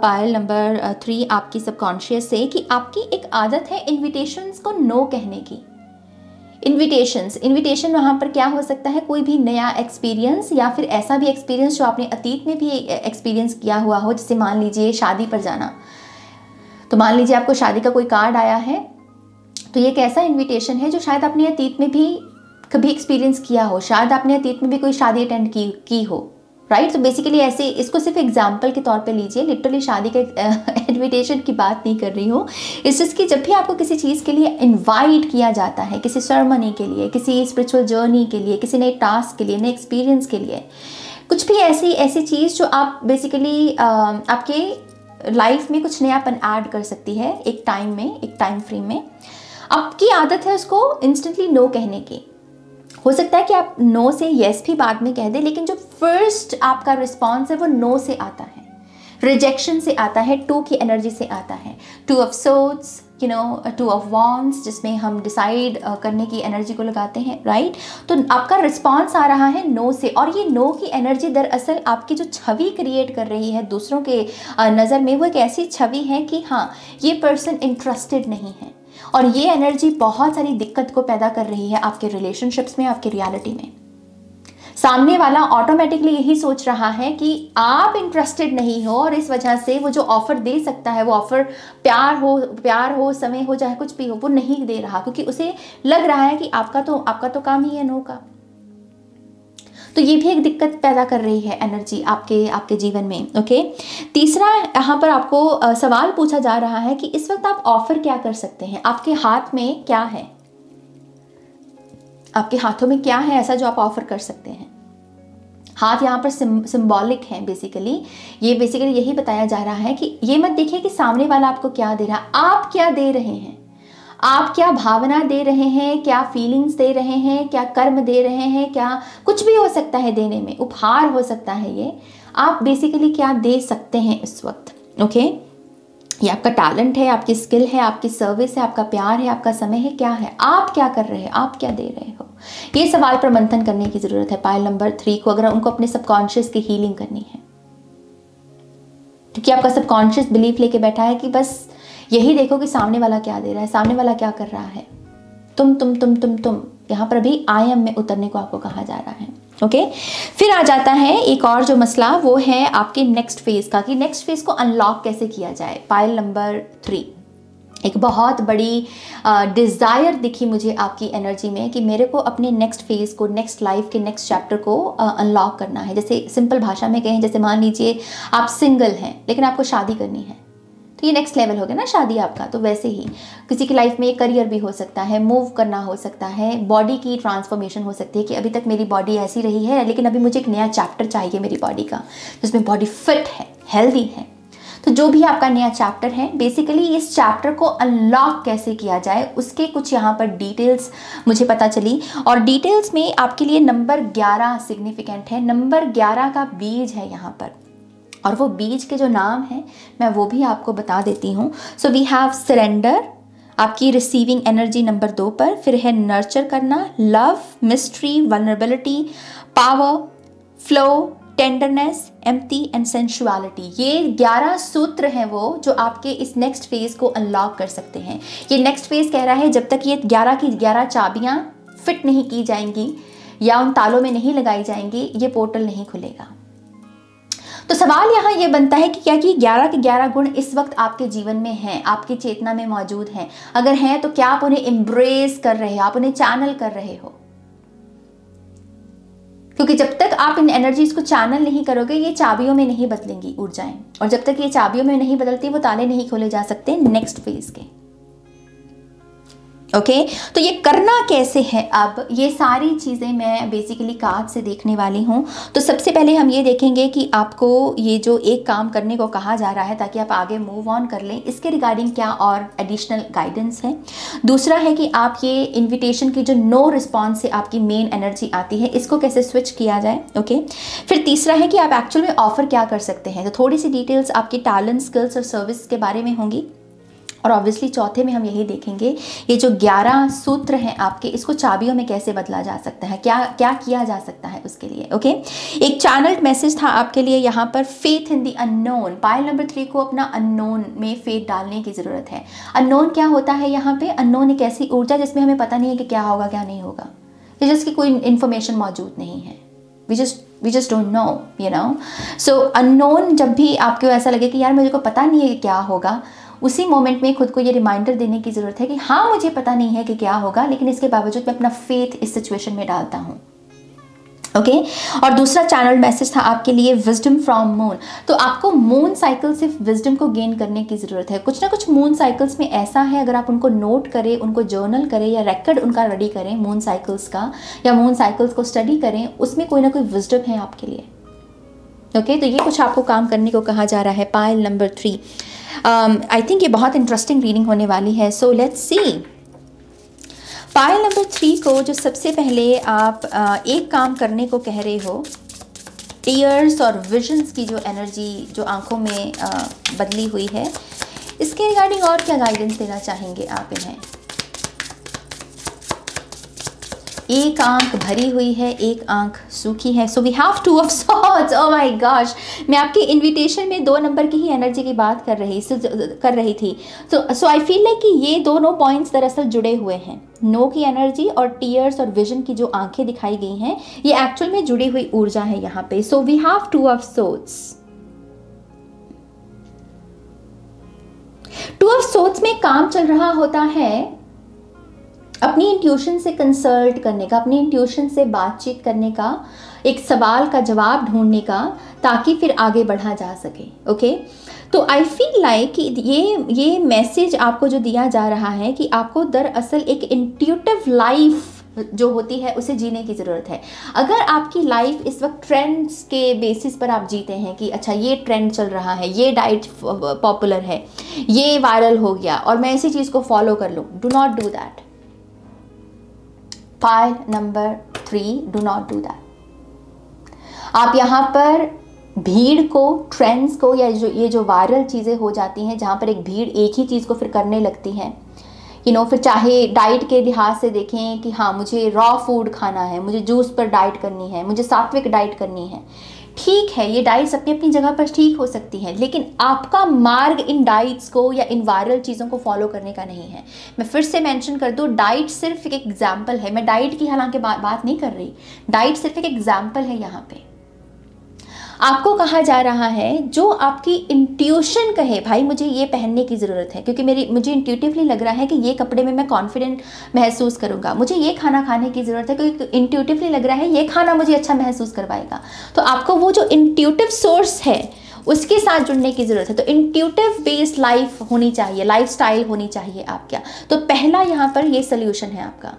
पायल नंबर 3 आपकी सबकॉन्शियस से, कि आपकी एक आदत है इन्विटेशंस को नो कहने की। इन्विटेशन वहाँ पर क्या हो सकता है, कोई भी नया एक्सपीरियंस या फिर ऐसा भी एक्सपीरियंस जो आपने अतीत में भी एक्सपीरियंस किया हुआ हो। जैसे मान लीजिए शादी पर जाना, तो मान लीजिए आपको शादी का कोई कार्ड आया है, तो ये एक ऐसा इन्विटेशन है जो शायद आपने अतीत में भी कभी एक्सपीरियंस किया हो, शायद आपने अतीत में भी कोई शादी अटेंड की हो, राइट। तो बेसिकली ऐसे इसको सिर्फ एग्जाम्पल के तौर पे लीजिए, लिटरली शादी के इन्विटेशन की बात नहीं कर रही हूँ। इस चीज़ की जब भी आपको किसी चीज़ के लिए इनवाइट किया जाता है, किसी सेरेमनी के लिए, किसी स्पिरिचुअल जर्नी के लिए, किसी नए टास्क के लिए, नए एक्सपीरियंस के लिए, कुछ भी ऐसी चीज़ जो आप बेसिकली आपके लाइफ में कुछ नयापन ऐड कर सकती है एक टाइम फ्रेम में, आपकी आदत है उसको इंस्टेंटली नो कहने की। हो सकता है कि आप नो से येस भी बाद में कह दें, लेकिन जो फर्स्ट आपका रिस्पॉन्स है वो नो से आता है, रिजेक्शन से आता है, 2 की एनर्जी से आता है। 2 ऑफ सोर्ड्स, 2 ऑफ वॉन्ड्स, जिसमें हम डिसाइड करने की एनर्जी को लगाते हैं, राइट। तो आपका रिस्पॉन्स आ रहा है नो से, और ये नो की एनर्जी दरअसल आपकी जो छवि क्रिएट कर रही है दूसरों के नज़र में, वो एक ऐसी छवि है कि हाँ ये पर्सन इंटरेस्टेड नहीं है, और ये एनर्जी बहुत सारी दिक्कत को पैदा कर रही है आपके रिलेशनशिप्स में, आपके रियलिटी में। सामने वाला ऑटोमेटिकली यही सोच रहा है कि आप इंटरेस्टेड नहीं हो, और इस वजह से वो जो ऑफर दे सकता है, वो ऑफर प्यार हो, समय हो, चाहे कुछ भी हो, वो नहीं दे रहा, क्योंकि उसे लग रहा है कि आपका तो काम ही है नो का। तो ये भी एक दिक्कत पैदा कर रही है एनर्जी आपके जीवन में। ओके तीसरा यहाँ पर आपको सवाल पूछा जा रहा है कि इस वक्त आप ऑफर क्या कर सकते हैं, आपके हाथ में क्या है, आपके हाथों में क्या है ऐसा जो आप ऑफर कर सकते हैं। हाथ यहाँ पर सिंबॉलिक है बेसिकली, ये बेसिकली यही बताया जा रहा है कि ये मत देखिए कि सामने वाला आपको क्या दे रहा है, आप क्या दे रहे हैं, आप क्या भावना दे रहे हैं, क्या फीलिंग्स दे रहे हैं, क्या कर्म दे रहे हैं, क्या कुछ भी हो सकता है देने में, उपहार हो सकता है, ये आप बेसिकली क्या दे सकते हैं इस वक्त। ओके ये आपका टैलेंट है, आपकी स्किल है, आपकी सर्विस है, आपका प्यार है, आपका समय है, क्या है, आप क्या कर रहे हैं, आप क्या दे रहे हो, ये सवाल पर मंथन करने की जरूरत है पायल नंबर 3 को, अगर उनको अपने सबकॉन्शियस की हीलिंग करनी है। क्योंकि आपका सबकॉन्शियस बिलीफ लेके बैठा है कि बस यही देखो कि सामने वाला क्या दे रहा है, सामने वाला क्या कर रहा है, तुम यहाँ पर अभी आई एम में उतरने को आपको कहा जा रहा है। ओके फिर आ जाता है एक और जो मसला, वो है आपके नेक्स्ट फेज का, कि नेक्स्ट फेज को अनलॉक कैसे किया जाए। पायल नंबर 3 एक बहुत बड़ी डिज़ायर दिखी मुझे आपकी एनर्जी में कि मेरे को अपने नेक्स्ट फेज को, नेक्स्ट लाइफ के नेक्स्ट चैप्टर को अनलॉक करना है। जैसे सिंपल भाषा में कहें, जैसे मान लीजिए आप सिंगल हैं लेकिन आपको शादी करनी है, तो ये नेक्स्ट लेवल हो गया ना शादी आपका। तो वैसे ही किसी की लाइफ में एक करियर भी हो सकता है, मूव करना हो सकता है, बॉडी की ट्रांसफॉर्मेशन हो सकती है कि अभी तक मेरी बॉडी ऐसी रही है लेकिन अभी मुझे एक नया चैप्टर चाहिए मेरी बॉडी का, जिसमें बॉडी फिट है, हेल्दी है। तो जो भी आपका नया चैप्टर है, बेसिकली इस चैप्टर को अनलॉक कैसे किया जाए उसके कुछ यहाँ पर डिटेल्स मुझे पता चली, और डिटेल्स में आपके लिए नंबर 11 सिग्निफिकेंट है। नंबर 11 का बीज है यहाँ पर, और वो बीज के जो नाम है मैं वो भी आपको बता देती हूँ। सो वी हैव सरेंडर, आपकी रिसीविंग एनर्जी नंबर 2 पर, फिर है नर्चर करना, love, mystery, vulnerability, power, flow, tenderness, empty and sensuality. ये 11 सूत्र हैं वो जो आपके इस नेक्स्ट फेज को अनलॉक कर सकते हैं। ये नेक्स्ट फेज कह रहा है जब तक ये 11 की 11 चाबियां फिट नहीं की जाएंगी या उन तालों में नहीं लगाई जाएंगी, ये पोर्टल नहीं खुलेगा। तो सवाल यहाँ ये बनता है कि क्या कि 11 के 11 गुण इस वक्त आपके जीवन में हैं, आपकी चेतना में मौजूद हैं? अगर हैं तो क्या आप उन्हें एम्ब्रेस कर रहे हो, आप उन्हें चैनल कर रहे हो? क्योंकि जब तक आप इन एनर्जीज को चैनल नहीं करोगे, ये चाबियों में नहीं बदलेंगी ऊर्जाएं, और जब तक ये चाबियों में नहीं बदलती, वो ताले नहीं खोले जा सकते नेक्स्ट फेज के। ओके, तो ये करना कैसे है? अब ये सारी चीज़ें मैं बेसिकली कार्ड से देखने वाली हूँ। तो सबसे पहले हम ये देखेंगे कि आपको ये जो एक काम करने को कहा जा रहा है ताकि आप आगे मूव ऑन कर लें, इसके रिगार्डिंग क्या और एडिशनल गाइडेंस है। दूसरा है कि आप ये इन्विटेशन की जो नो रिस्पॉन्स से आपकी मेन एनर्जी आती है, इसको कैसे स्विच किया जाए। ओके, फिर तीसरा है कि आप एक्चुअल में ऑफर क्या कर सकते हैं। तो थोड़ी सी डिटेल्स आपकी टैलेंट, स्किल्स और सर्विस के बारे में होंगी। और ऑब्वियसली चौथे में हम यही देखेंगे ये जो 11 सूत्र हैं आपके, इसको चाबियों में कैसे बदला जा सकता है, क्या क्या किया जा सकता है उसके लिए। ओके, एक चैनल्ड मैसेज था आपके लिए यहाँ पर, faith in the unknown. Pile number 3 को अपना अननोन में फेथ डालने की ज़रूरत है। अननोन क्या होता है यहाँ पे? अननोन एक ऐसी ऊर्जा जिसमें हमें पता नहीं है कि क्या होगा क्या नहीं होगा, जिसकी कोई इन्फॉर्मेशन मौजूद नहीं है। We just don't know, you know. So unknown, जब भी आपको ऐसा लगे कि यार मुझे को पता नहीं है कि क्या होगा, उसी मोमेंट में खुद को ये रिमाइंडर देने की ज़रूरत है कि हाँ मुझे पता नहीं है कि क्या होगा, लेकिन इसके बावजूद मैं अपना फेथ इस सिचुएशन में डालता हूँ। ओके, और दूसरा चैनल मैसेज था आपके लिए, विजडम फ्रॉम मून। तो आपको मून साइकिल से विजडम को गेन करने की ज़रूरत है। कुछ ना कुछ मून साइकिल्स में ऐसा है, अगर आप उनको नोट करें, उनको जर्नल करें या रिकॉर्ड उनका रेडी करें मून साइकिल्स का, या मून साइकिल्स को स्टडी करें, उसमें कोई ना कोई विजडम है आपके लिए। ओके, तो ये कुछ आपको काम करने को कहा जा रहा है। पाइल नंबर 3, आई थिंक ये बहुत इंटरेस्टिंग रीडिंग होने वाली है। So let's see. Pile number 3 को जो सबसे पहले आप एक काम करने को कह रहे हो, टीयर्स और विजन्स की जो एनर्जी जो आंखों में बदली हुई है, इसके रिगार्डिंग और क्या गाइडेंस देना चाहेंगे आप इन्हें? एक आंख भरी हुई है, एक आंख सूखी है। So we have 2 of swords. Oh my gosh, मैं आपकी इनविटेशन में 2 नंबर की ही एनर्जी की बात कर रही थी। सो आई फील लाइक कि ये दोनों पॉइंट्स दरअसल जुड़े हुए हैं। नो की एनर्जी और टीयर्स और विजन की जो आंखें दिखाई गई हैं, ये एक्चुअल में जुड़ी हुई ऊर्जा है यहाँ पे। So we have 2 of swords. 2 of swords में काम चल रहा होता है अपनी इंट्यूशन से कंसल्ट करने का, अपनी इंट्यूशन से बातचीत करने का, एक सवाल का जवाब ढूंढने का, ताकि फिर आगे बढ़ा जा सके। ओके, तो आई फील लाइक कि ये मैसेज आपको जो दिया जा रहा है कि आपको दरअसल एक इंट्यूटिव लाइफ जो होती है उसे जीने की ज़रूरत है। अगर आपकी लाइफ इस वक्त ट्रेंड्स के बेसिस पर आप जीते हैं कि अच्छा ये ट्रेंड चल रहा है, ये डाइट पॉपुलर है, ये वायरल हो गया और मैं इसी चीज़ को फॉलो कर लूँ, do not do that. Pile number 3, do not do that. आप यहाँ पर भीड़ को, ट्रेंड्स को, या ये जो वायरल चीज़ें हो जाती हैं जहाँ पर एक भीड़ एक ही चीज़ को फिर करने लगती है, फिर चाहे डाइट के लिहाज से देखें कि हाँ मुझे रॉ फूड खाना है, मुझे जूस पर डाइट करनी है, मुझे सात्विक डाइट करनी है। ठीक है, ये डाइट्स अपनी अपनी जगह पर ठीक हो सकती हैं, लेकिन आपका मार्ग इन डाइट्स को या इन वायरल चीज़ों को फॉलो करने का नहीं है। मैं फिर से मेंशन कर दूँ, डाइट सिर्फ एक एग्जाम्पल है। मैं डाइट की हालांकि बात नहीं कर रही, डाइट सिर्फ एक एग्जाम्पल है। यहाँ पे आपको कहा जा रहा है जो आपकी इंट्यूशन कहे, भाई मुझे ये पहनने की ज़रूरत है क्योंकि मुझे इंट्यूटिवली लग रहा है कि ये कपड़े में मैं कॉन्फिडेंट महसूस करूँगा, मुझे ये खाना खाने की ज़रूरत है क्योंकि इंट्यूटिवली लग रहा है ये खाना मुझे अच्छा महसूस करवाएगा। तो आपको वो जो इंट्यूटिव सोर्स है उसके साथ जुड़ने की ज़रूरत है। तो इंट्यूटिव बेस्ड लाइफ होनी चाहिए, लाइफ स्टाइल होनी चाहिए आपका। तो पहला यहाँ पर ये सोल्यूशन है आपका।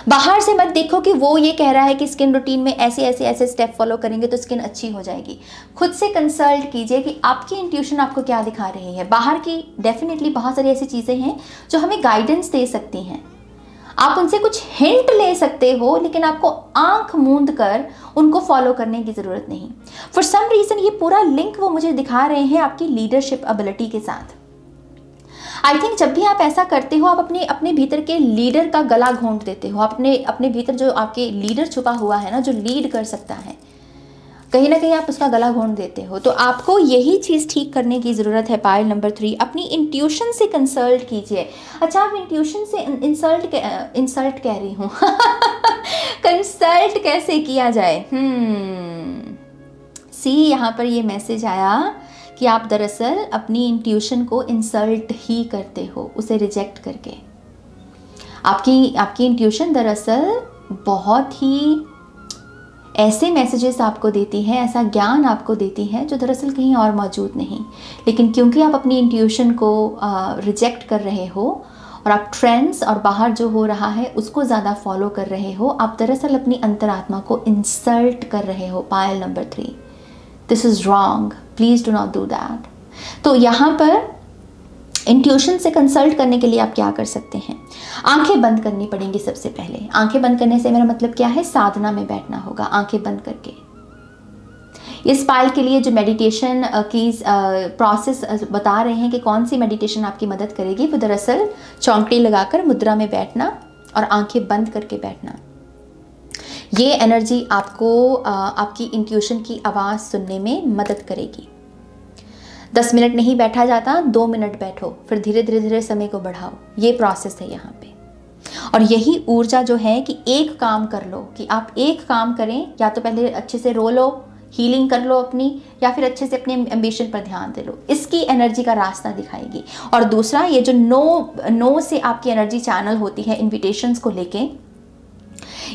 बाहर से मत देखो कि वो ये कह रहा है कि स्किन रूटीन में ऐसे स्टेप फॉलो करेंगे तो स्किन अच्छी हो जाएगी। खुद से कंसल्ट कीजिए कि आपकी इंट्यूशन आपको क्या दिखा रही है। बाहर की डेफिनेटली बहुत सारी ऐसी चीज़ें हैं जो हमें गाइडेंस दे सकती हैं, आप उनसे कुछ हिंट ले सकते हो, लेकिन आपको आंख मूंद कर उनको फॉलो करने की ज़रूरत नहीं। फॉर सम रीज़न ये पूरा लिंक वो मुझे दिखा रहे हैं आपकी लीडरशिप एबिलिटी के साथ। आई थिंक जब भी आप ऐसा करते हो, आप अपने अपने भीतर के लीडर का गला घोंट देते हो। आप अपने भीतर जो आपके लीडर छुपा हुआ है ना, जो लीड कर सकता है, कहीं ना कहीं आप उसका गला घोंट देते हो। तो आपको यही चीज़ ठीक करने की ज़रूरत है। पायल नंबर 3, अपनी इंट्यूशन से कंसल्ट कीजिए। अच्छा, आप इंट्यूशन से इंसल्ट कह रही हूँ कंसल्ट कैसे किया जाए? सी, यहाँ पर ये मैसेज आया कि आप दरअसल अपनी इंट्यूशन को इंसल्ट ही करते हो, उसे रिजेक्ट करके। आपकी इंट्यूशन दरअसल बहुत ही ऐसे मैसेजेस आपको देती है, ऐसा ज्ञान आपको देती है जो दरअसल कहीं और मौजूद नहीं। लेकिन क्योंकि आप अपनी इंट्यूशन को रिजेक्ट कर रहे हो और आप ट्रेंड्स और बाहर जो हो रहा है उसको ज़्यादा फॉलो कर रहे हो, आप दरअसल अपनी अंतरात्मा को इंसल्ट कर रहे हो। पायल number 3, this is wrong, please do not do that. तो यहाँ पर इंट्यूशन से कंसल्ट करने के लिए आप क्या कर सकते हैं? आंखें बंद करनी पड़ेंगी सबसे पहले। आंखें बंद करने से मेरा मतलब क्या है? साधना में बैठना होगा आंखें बंद करके। इस पायल के लिए जो मेडिटेशन की प्रोसेस बता रहे हैं कि कौन सी मेडिटेशन आपकी मदद करेगी, वो दरअसल चौंकड़ी लगाकर मुद्रा में बैठना और आंखें बंद करके बैठना। ये एनर्जी आपको आपकी इंट्यूशन की आवाज़ सुनने में मदद करेगी। 10 मिनट नहीं बैठा जाता, 2 मिनट बैठो, फिर धीरे धीरे समय को बढ़ाओ। ये प्रोसेस है यहाँ पे। और यही ऊर्जा जो है कि एक काम कर लो, कि आप एक काम करें, या तो पहले अच्छे से रो लो, हीलिंग कर लो अपनी, या फिर अच्छे से अपने एम्बिशन पर ध्यान दे लो। इसकी एनर्जी का रास्ता दिखाएगी। और दूसरा, ये जो नो से आपकी एनर्जी चैनल होती है इन्विटेशंस को लेके,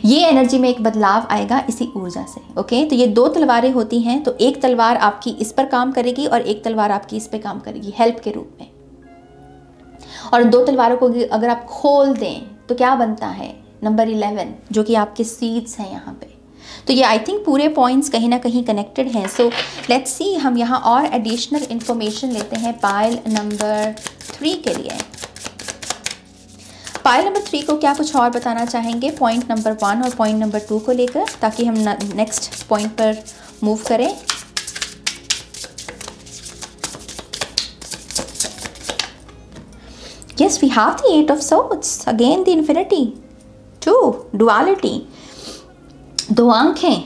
ये एनर्जी में एक बदलाव आएगा इसी ऊर्जा से। ओके, तो ये 2 तलवारें होती हैं। तो एक तलवार आपकी इस पर काम करेगी और एक तलवार आपकी इस पर काम करेगी हेल्प के रूप में। और 2 तलवारों को अगर आप खोल दें तो क्या बनता है? नंबर 11, जो कि आपके सीड्स हैं यहाँ पे। तो ये आई थिंक पूरे पॉइंट्स कहीं ना कहीं कनेक्टेड हैं। सो लेट्स सी, हम यहाँ और एडिशनल इंफॉर्मेशन लेते हैं पायल नंबर 3 के लिए। पायल नंबर 3 को क्या कुछ और बताना चाहेंगे पॉइंट नंबर 1 और पॉइंट नंबर 2 को लेकर, ताकि हम नेक्स्ट पॉइंट पर मूव करें। Yes, we have the 8 of Swords, again the Infinity, 2, Duality, 2 आंखें।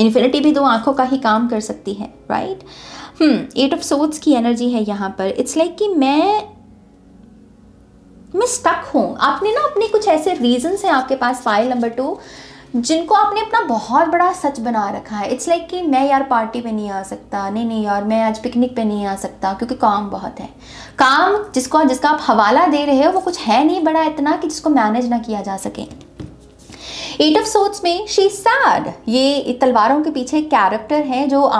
इन्फिनिटी भी 2 आंखों का ही काम कर सकती है, राइट? 8 ऑफ Swords की एनर्जी है यहाँ पर। इट्स लाइक कि मैं स्टक हूँ। आपने ना अपने कुछ ऐसे रीजंस हैं आपके पास, पायल नंबर 2, जिनको आपने अपना बहुत बड़ा सच बना रखा है। इट्स लाइक कि मैं यार पार्टी पे नहीं आ सकता, नहीं यार मैं आज पिकनिक पे नहीं आ सकता क्योंकि काम बहुत है। काम जिसका आप हवाला दे रहे हो वो कुछ है नहीं बड़ा इतना कि जिसको मैनेज ना किया जा सके। 8 ऑफ Swords में शी इज सैड। ये तलवारों के पीछे एक कैरेक्टर है जो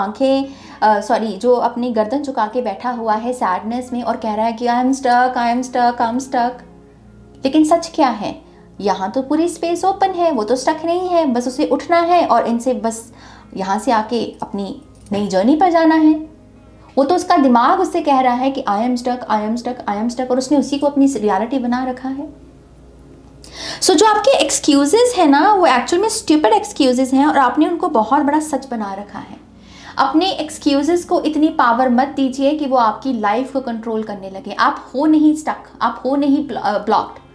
जो अपनी गर्दन झुका के बैठा हुआ है सैडनेस में और कह रहा है कि आई एम स्टक। लेकिन सच क्या है? यहाँ तो पूरी स्पेस ओपन है, वो तो स्टक नहीं है, बस उसे उठना है और इनसे बस यहाँ से आके अपनी नई जर्नी पर जाना है। वो तो उसका दिमाग उससे कह रहा है कि आई एम स्टक और उसने उसी को अपनी रियलिटी बना रखा है। सो जो आपके एक्सक्यूजेस है ना, वो एक्चुअल में स्टूपिड एक्सक्यूजेस हैं और आपने उनको बहुत बड़ा सच बना रखा है। अपने एक्सक्यूजेस को इतनी पावर मत दीजिए कि वो आपकी लाइफ को कंट्रोल करने लगे। आप हो नहीं स्टक, आप हो नहीं ब्लॉक्ड।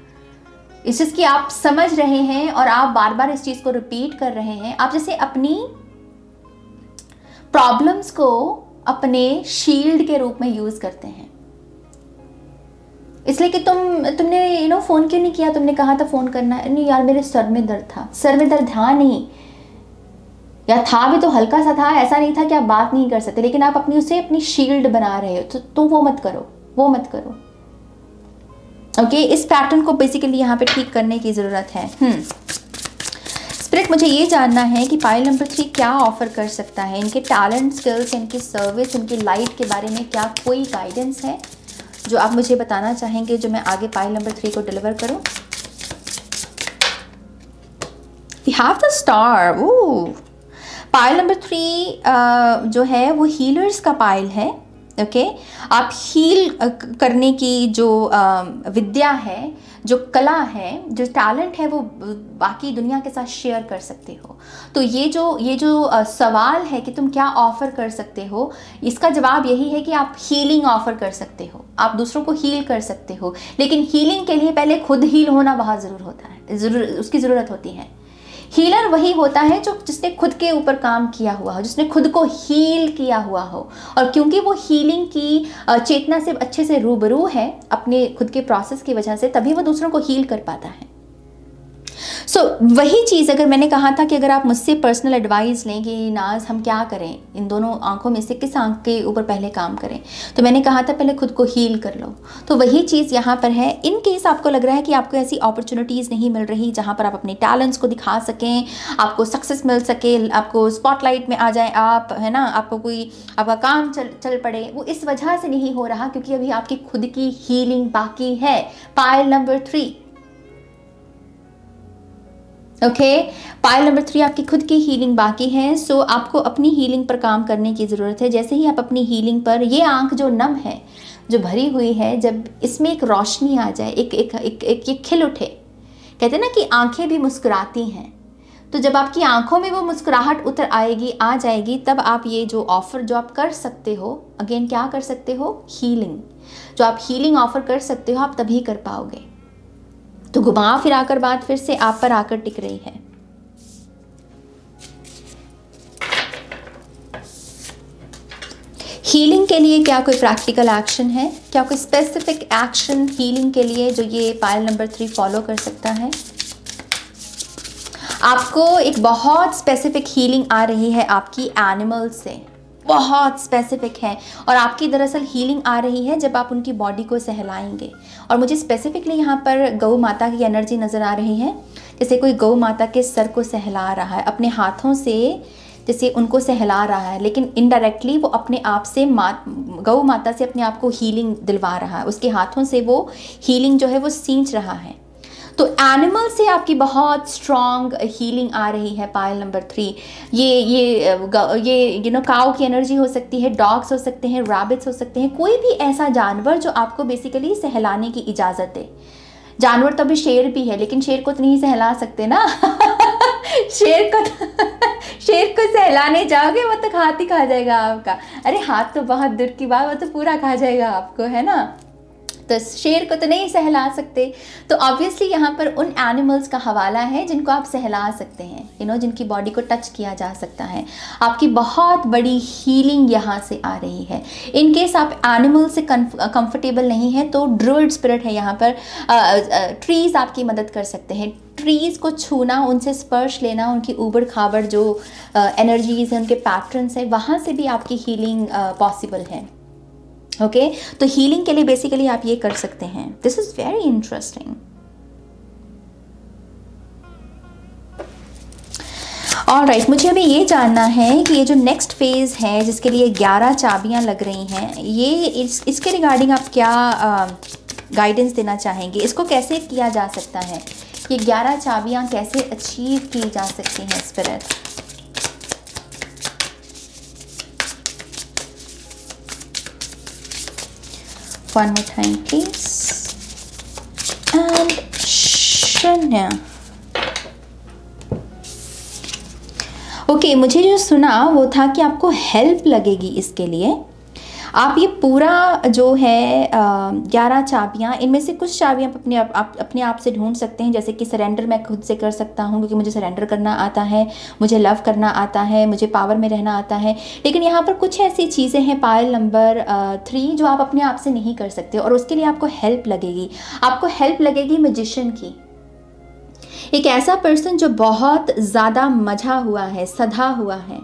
इस चीज़ की आप समझ रहे हैं और आप बार बार इस चीज़ को रिपीट कर रहे हैं। आप जैसे अपनी प्रॉब्लम्स को अपने शील्ड के रूप में यूज़ करते हैं। इसलिए कि तुमने फ़ोन क्यों नहीं किया? तुमने कहा था फ़ोन करना है। नहीं यार, मेरे सर में दर्द था। सर में दर्द था नहीं, या था भी तो हल्का सा था, ऐसा नहीं था कि आप बात नहीं कर सकते, लेकिन आप अपनी शील्ड बना रहे हो। तो वो मत करो। ओके, इस पैटर्न को बेसिकली यहाँ पे ठीक करने की ज़रूरत है। स्पिरिट, मुझे ये जानना है कि पायल नंबर 3 क्या ऑफर कर सकता है। इनके टैलेंट, स्किल्स, इनकी सर्विस, इनकी लाइट के बारे में क्या कोई गाइडेंस है जो आप मुझे बताना चाहेंगे, जो मैं आगे पायल नंबर 3 को डिलीवर करूँ? We have the star. Pile number 3 जो है वो हीलर्स का पायल है। ओके, आप हील करने की जो विद्या है, जो कला है, जो टैलेंट है, वो बाकी दुनिया के साथ शेयर कर सकते हो। तो ये जो सवाल है कि तुम क्या ऑफ़र कर सकते हो, इसका जवाब यही है कि आप हीलिंग ऑफ़र कर सकते हो, आप दूसरों को हील कर सकते हो। लेकिन हीलिंग के लिए पहले खुद हील होना बहुत उसकी ज़रूरत होती है। हीलर वही होता है जिसने खुद के ऊपर काम किया हुआ हो, जिसने खुद को हील किया हुआ हो। और क्योंकि वो हीलिंग की चेतना से अच्छे से रूबरू है अपने खुद के प्रोसेस की वजह से, तभी वो दूसरों को हील कर पाता है। वही चीज़ अगर मैंने कहा था कि अगर आप मुझसे पर्सनल एडवाइस लें कि नाज हम क्या करें, इन दोनों आंखों में से किस आंख के ऊपर पहले काम करें, तो मैंने कहा था पहले खुद को हील कर लो। तो वही चीज़ यहाँ पर है। इन केस आपको लग रहा है कि आपको ऐसी अपॉर्चुनिटीज़ नहीं मिल रही जहाँ पर आप अपने टैलेंट्स को दिखा सकें, आपको सक्सेस मिल सके, आपको स्पॉटलाइट में आ जाए आप, है ना, आपको कोई आपका काम चल पड़े, वो इस वजह से नहीं हो रहा क्योंकि अभी आपकी खुद की हीलिंग बाकी है। पायल नंबर 3, पायल नंबर 3 आपकी खुद की हीलिंग बाकी है। सो आपको अपनी हीलिंग पर काम करने की ज़रूरत है। जैसे ही आप अपनी हीलिंग पर, ये आंख जो नम है, जो भरी हुई है, जब इसमें एक रोशनी आ जाए, एक खिल उठे, कहते हैं ना कि आंखें भी मुस्कुराती हैं, तो जब आपकी आंखों में वो मुस्कुराहट आ जाएगी, तब आप ये जो ऑफ़र जो आप कर सकते हो, अगेन क्या कर सकते हो, हीलिंग, जो आप हीलिंग ऑफ़र कर सकते हो, आप तभी कर पाओगे। तो घुमा फिरा कर बात फिर से आप पर आकर टिक रही है। हीलिंग के लिए क्या कोई प्रैक्टिकल एक्शन है, क्या कोई स्पेसिफिक एक्शन हीलिंग के लिए जो ये पायल नंबर 3 फॉलो कर सकता है? आपको एक बहुत स्पेसिफिक हीलिंग आ रही है आपकी एनिमल से, बहुत स्पेसिफिक है। और आपकी दरअसल हीलिंग आ रही है जब आप उनकी बॉडी को सहलाएंगे। और मुझे स्पेसिफिकली यहाँ पर गौ माता की एनर्जी नज़र आ रही है, जैसे कोई गौ माता के सर को सहला रहा है अपने हाथों से, जैसे उनको सहला रहा है, लेकिन इनडायरेक्टली वो अपने आप से गौ माता से अपने आप को हीलिंग दिलवा रहा है, उसके हाथों से वो हीलिंग जो है वो सींच रहा है। तो एनिमल से आपकी बहुत स्ट्रॉन्ग हीलिंग आ रही है पायल नंबर 3। ये काऊ की एनर्जी हो सकती है, डॉग्स हो सकते हैं, रैबिट्स हो सकते हैं, कोई भी ऐसा जानवर जो आपको बेसिकली सहलाने की इजाज़त दे। जानवर तो अभी शेर भी है, लेकिन शेर को तो नहीं सहला सकते ना शेर को सहलाने जाओगे वो तो हाथ ही खा जाएगा आपका। अरे हाथ तो बहुत दूर की बात, वो तो पूरा खा जाएगा आपको, है ना। तो शेर को तो नहीं सहला सकते। तो ऑब्वियसली यहाँ पर उन एनिमल्स का हवाला है जिनको आप सहला सकते हैं, जिनकी बॉडी को टच किया जा सकता है। आपकी बहुत बड़ी हीलिंग यहाँ से आ रही है। इन केस आप एनिमल से कंफर्टेबल नहीं है तो ड्रुइड स्पिरिट है यहाँ पर। ट्रीज़ आपकी मदद कर सकते हैं। ट्रीज़ को छूना, उनसे स्पर्श लेना, उनकी ऊबड़ खाबड़ जो एनर्जीज़ हैं, उनके पैटर्न्स हैं, वहाँ से भी आपकी हीलिंग पॉसिबल है। तो हीलिंग के लिए बेसिकली आप ये कर सकते हैं। This is very interesting. Alright, मुझे अभी ये जानना है कि ये जो नेक्स्ट फेज है जिसके लिए 11 चाबियां लग रही हैं, ये इसके रिगार्डिंग आप क्या गाइडेंस देना चाहेंगे? इसको कैसे किया जा सकता है? ये 11 चाबियां कैसे अचीव की जा सकती हैं spirit? One more time, please. And शून्य। ओके, मुझे जो सुना वो था कि आपको हेल्प लगेगी इसके लिए। आप ये पूरा जो है 11 चाबियाँ, इनमें से कुछ चाबियाँ आप अपने आप से ढूंढ सकते हैं। जैसे कि सरेंडर मैं खुद से कर सकता हूँ क्योंकि मुझे सरेंडर करना आता है, मुझे लव करना आता है, मुझे पावर में रहना आता है। लेकिन यहाँ पर कुछ ऐसी चीज़ें हैं पायल नंबर 3 जो आप अपने आप से नहीं कर सकते और उसके लिए आपको हेल्प लगेगी। आपको हेल्प लगेगी मैजिशियन की। एक ऐसा पर्सन जो बहुत ज़्यादा मझा हुआ है, सधा हुआ है,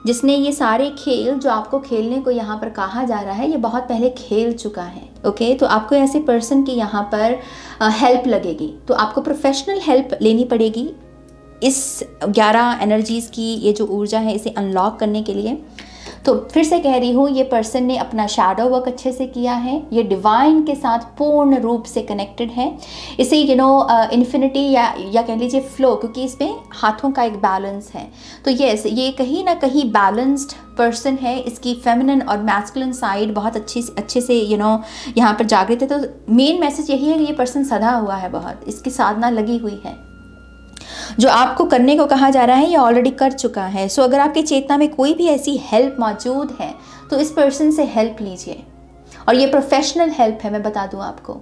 जिसने ये सारे खेल जो आपको खेलने को यहाँ पर कहा जा रहा है ये बहुत पहले खेल चुका है। तो आपको ऐसे पर्सन की यहाँ पर हेल्प लगेगी। तो आपको प्रोफेशनल हेल्प लेनी पड़ेगी इस 11 एनर्जीज़ की ये जो ऊर्जा है इसे अनलॉक करने के लिए। तो फिर से कह रही हूँ, ये पर्सन ने अपना शैडो वर्क अच्छे से किया है, ये डिवाइन के साथ पूर्ण रूप से कनेक्टेड है, इसे इन्फिनिटी या कह लीजिए फ्लो, क्योंकि इसमें हाथों का एक बैलेंस है। तो यस, ये कहीं ना कहीं बैलेंस्ड पर्सन है, इसकी फेमिनिन और मैस्कुलिन साइड बहुत अच्छे से यहाँ पर जागृत है। तो मेन मैसेज यही है कि ये पर्सन सधा हुआ है, बहुत इसकी साधना लगी हुई है। जो आपको करने को कहा जा रहा है ये ऑलरेडी कर चुका है। सो अगर आपकी चेतना में कोई भी ऐसी हेल्प मौजूद है तो इस पर्सन से हेल्प लीजिए, और ये प्रोफेशनल हेल्प है, मैं बता दूं आपको।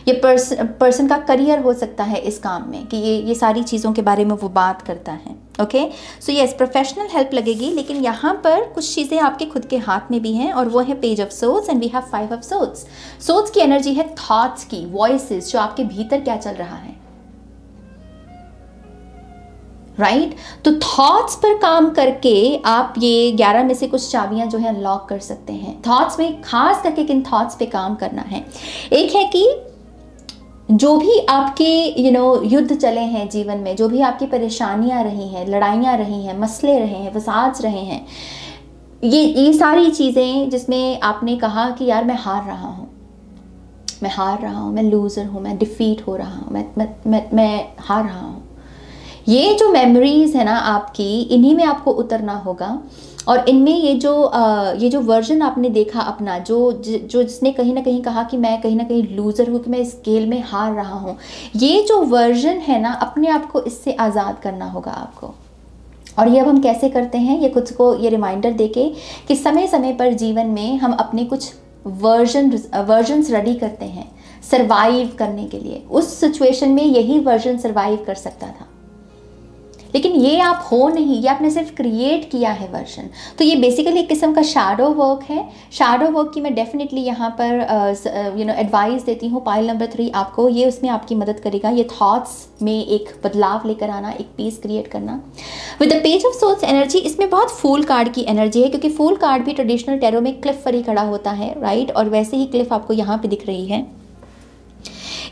ये पर्सन का करियर हो सकता है इस काम में, कि ये सारी चीज़ों के बारे में वो बात करता है। Okay, so yes, professional help लगेगी, लेकिन यहाँ पर कुछ चीज़ें आपके खुद के हाथ में भी हैं, और वो है page of swords and we have 5 of swords. Swords की एनर्जी है थॉट्स की, वॉइसेस, जो आपके भीतर क्या चल रहा है, राइट। तो थॉट्स पर काम करके आप ये 11 में से कुछ चाबियां जो है अनलॉक कर सकते हैं। थॉट्स में खास करके किन थॉट्स पे काम करना है? एक है कि जो भी आपके युद्ध चले हैं जीवन में, जो भी आपकी परेशानियां रही हैं, लड़ाइयां रही हैं, मसले रहे हैं, फसाद रहे हैं, ये सारी चीज़ें जिसमें आपने कहा कि यार मैं हार रहा हूँ, मैं लूज़र हूँ, मैं डिफीट हो रहा हूँ, मैं हार रहा हूँ, ये जो मेमोरीज है ना आपकी, इन्हीं में आपको उतरना होगा। और इनमें ये जो वर्जन आपने देखा अपना, जो जिसने कहीं ना कहीं कहा कि मैं कहीं ना कहीं लूज़र हूँ, कि मैं इस खेल में हार रहा हूँ, ये जो वर्जन है ना, अपने आप को इससे आज़ाद करना होगा आपको। और ये अब हम कैसे करते हैं? ये खुद को ये रिमाइंडर देके कि समय समय पर जीवन में हम अपने कुछ वर्जन्स रेडी करते हैं सरवाइव करने के लिए। उस सिचुएशन में यही वर्जन सरवाइव कर सकता था, लेकिन ये आप हो नहीं, ये आपने सिर्फ क्रिएट किया है वर्जन। तो ये बेसिकली एक किस्म का शैडो वर्क है। शैडो वर्क की मैं डेफिनेटली यहाँ पर एडवाइस देती हूँ। पाइल नंबर 3 आपको ये उसमें आपकी मदद करेगा, ये थॉट्स में एक बदलाव लेकर आना, एक पीस क्रिएट करना। With the page of swords energy, इसमें बहुत फूल कार्ड की एनर्जी है, क्योंकि फूल कार्ड भी ट्रेडिशनल टैरो में क्लिफ पर ही खड़ा होता है, राइट। और वैसे ही क्लिफ आपको यहाँ पे दिख रही है।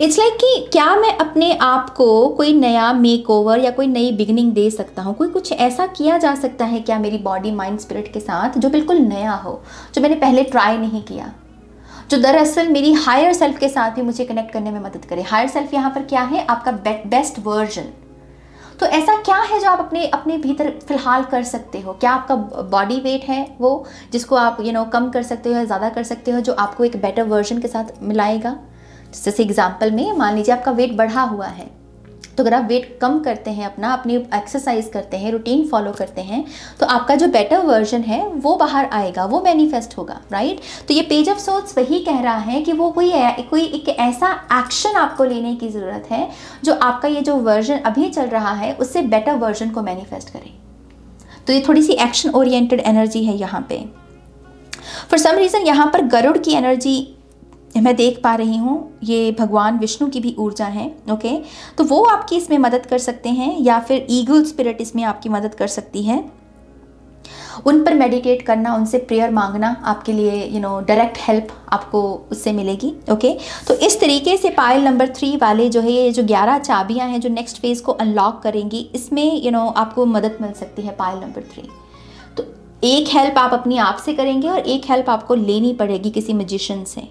इट्स लाइक कि क्या मैं अपने आप को कोई नया मेकओवर या कोई नई बिगिनिंग दे सकता हूँ? कोई कुछ ऐसा किया जा सकता है क्या मेरी बॉडी माइंड स्पिरिट के साथ जो बिल्कुल नया हो, जो मैंने पहले ट्राई नहीं किया, जो दरअसल मेरी हायर सेल्फ के साथ भी मुझे कनेक्ट करने में मदद करे? हायर सेल्फ यहाँ पर क्या है? आपका बेस्ट वर्जन। तो ऐसा क्या है जो आप अपने भीतर फिलहाल कर सकते हो? क्या आपका बॉडी वेट है वो, जिसको आप कम कर सकते हो या ज़्यादा कर सकते हो, जो आपको एक बेटर वर्जन के साथ मिलाएगा? जैसे एग्जाम्पल में मान लीजिए आपका वेट बढ़ा हुआ है, तो अगर आप वेट कम करते हैं, अपनी एक्सरसाइज करते हैं, रूटीन फॉलो करते हैं, तो आपका जो बेटर वर्जन है वो बाहर आएगा, वो मैनिफेस्ट होगा, राइट। तो ये पेज ऑफ सोर्ड्स वही कह रहा है कि वो कोई एक ऐसा एक्शन आपको लेने की ज़रूरत है जो आपका ये जो वर्जन अभी चल रहा है उससे बेटर वर्जन को मैनिफेस्ट करे। तो ये थोड़ी सी एक्शन ओरिएंटेड एनर्जी है यहाँ पे। फॉर सम रीज़न यहाँ पर गरुड़ की एनर्जी मैं देख पा रही हूँ, ये भगवान विष्णु की भी ऊर्जा है। ओके, तो वो आपकी इसमें मदद कर सकते हैं, या फिर ईगल स्पिरिट इसमें आपकी मदद कर सकती है। उन पर मेडिटेट करना, उनसे प्रेयर मांगना आपके लिए डायरेक्ट हेल्प आपको उससे मिलेगी। ओके, तो इस तरीके से पाइल नंबर 3 वाले जो है, ये जो 11 चाबियां हैं जो नेक्स्ट फेज को अनलॉक करेंगी, इसमें आपको मदद मिल सकती है पाइल नंबर 3। तो एक हेल्प आप अपनी आप से करेंगे और एक हेल्प आपको लेनी पड़ेगी किसी मैजिशियन से।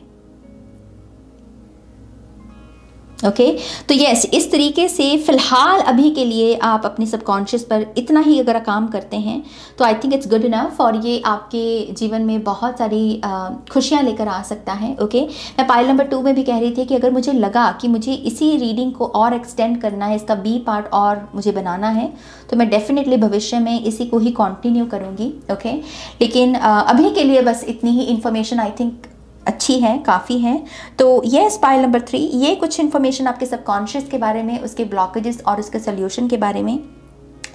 ओके, तो यस, इस तरीके से फिलहाल अभी के लिए आप अपने सबकॉन्शियस पर इतना ही अगर काम करते हैं तो I think it's good enough, और ये आपके जीवन में बहुत सारी खुशियाँ लेकर आ सकता है। ओके, मैं पाइल नंबर 2 में भी कह रही थी कि अगर मुझे लगा कि मुझे इसी रीडिंग को और एक्सटेंड करना है, इसका बी पार्ट और मुझे बनाना है, तो मैं डेफिनेटली भविष्य में इसी को ही कंटिन्यू करूँगी। ओके, लेकिन अभी के लिए बस इतनी ही इन्फॉर्मेशन आई थिंक अच्छी है, काफ़ी है। तो ये पाइल नंबर 3, ये कुछ इन्फॉर्मेशन आपके सबकॉन्शियस के बारे में, उसके ब्लॉकेजेस और उसके सोल्यूशन के बारे में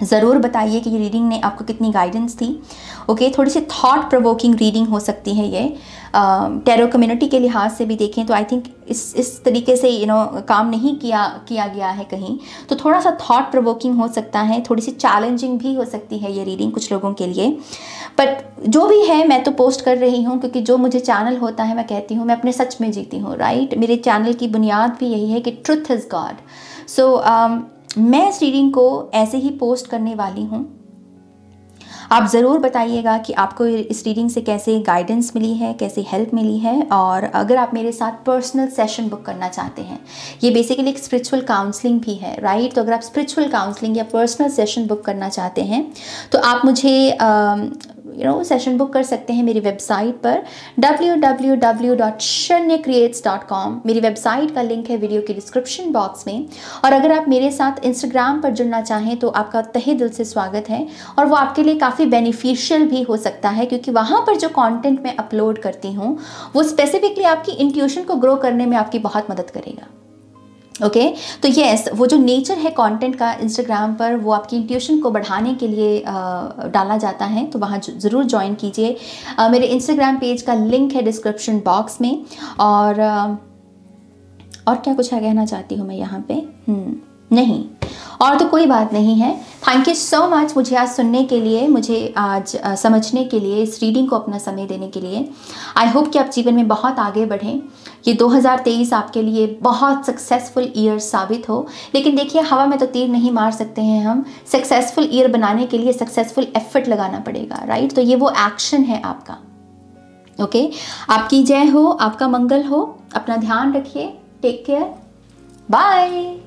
ज़रूर बताइए कि ये रीडिंग ने आपको कितनी गाइडेंस थी। ओके, थोड़ी सी थॉट प्रोवोकिंग रीडिंग हो सकती है ये। टैरो कम्युनिटी के लिहाज से भी देखें तो आई थिंक इस तरीके से काम नहीं किया गया है कहीं, तो थोड़ा सा थॉट प्रोवोकिंग हो सकता है, थोड़ी सी चैलेंजिंग भी हो सकती है ये रीडिंग कुछ लोगों के लिए। बट जो भी है, मैं तो पोस्ट कर रही हूँ क्योंकि जो मुझे चैनल होता है, मैं कहती हूँ मैं अपने सच में जीती हूँ, राइट। मेरे चैनल की बुनियाद भी यही है कि ट्रुथ इज़ गॉड। सो मैं इस रीडिंग को ऐसे ही पोस्ट करने वाली हूँ। आप ज़रूर बताइएगा कि आपको इस रीडिंग से कैसे गाइडेंस मिली है, कैसे हेल्प मिली है। और अगर आप मेरे साथ पर्सनल सेशन बुक करना चाहते हैं, ये बेसिकली एक स्पिरिचुअल काउंसलिंग भी है, राइट। तो अगर आप स्पिरिचुअल काउंसलिंग या पर्सनल सेशन बुक करना चाहते हैं तो आप मुझे सेशन बुक कर सकते हैं मेरी वेबसाइट पर www.shanyacreates.com। मेरी वेबसाइट का लिंक है वीडियो के डिस्क्रिप्शन बॉक्स में। और अगर आप मेरे साथ इंस्टाग्राम पर जुड़ना चाहें तो आपका तहे दिल से स्वागत है, और वो आपके लिए काफ़ी बेनिफिशियल भी हो सकता है, क्योंकि वहाँ पर जो कंटेंट मैं अपलोड करती हूँ वो स्पेसिफिकली आपकी इंट्यूशन को ग्रो करने में आपकी बहुत मदद करेगा। ओके तो यस, वो जो नेचर है कंटेंट का इंस्टाग्राम पर, वो आपकी इंट्यूशन को बढ़ाने के लिए डाला जाता है, तो वहाँ ज़रूर ज्वाइन कीजिए। मेरे इंस्टाग्राम पेज का लिंक है डिस्क्रिप्शन बॉक्स में। और क्या कुछ कहना चाहती हूँ मैं यहाँ पे? नहीं, और तो कोई बात नहीं है। थैंक यू सो मच मुझे आज सुनने के लिए, मुझे आज समझने के लिए, इस रीडिंग को अपना समय देने के लिए। आई होप कि आप जीवन में बहुत आगे बढ़ें, ये 2023 आपके लिए बहुत सक्सेसफुल ईयर साबित हो। लेकिन देखिए, हवा में तो तीर नहीं मार सकते हैं हम। सक्सेसफुल ईयर बनाने के लिए सक्सेसफुल एफर्ट लगाना पड़ेगा, राइट। तो ये वो एक्शन है आपका। ओके, आपकी जय हो, आपका मंगल हो। अपना ध्यान रखिए। Take care, bye.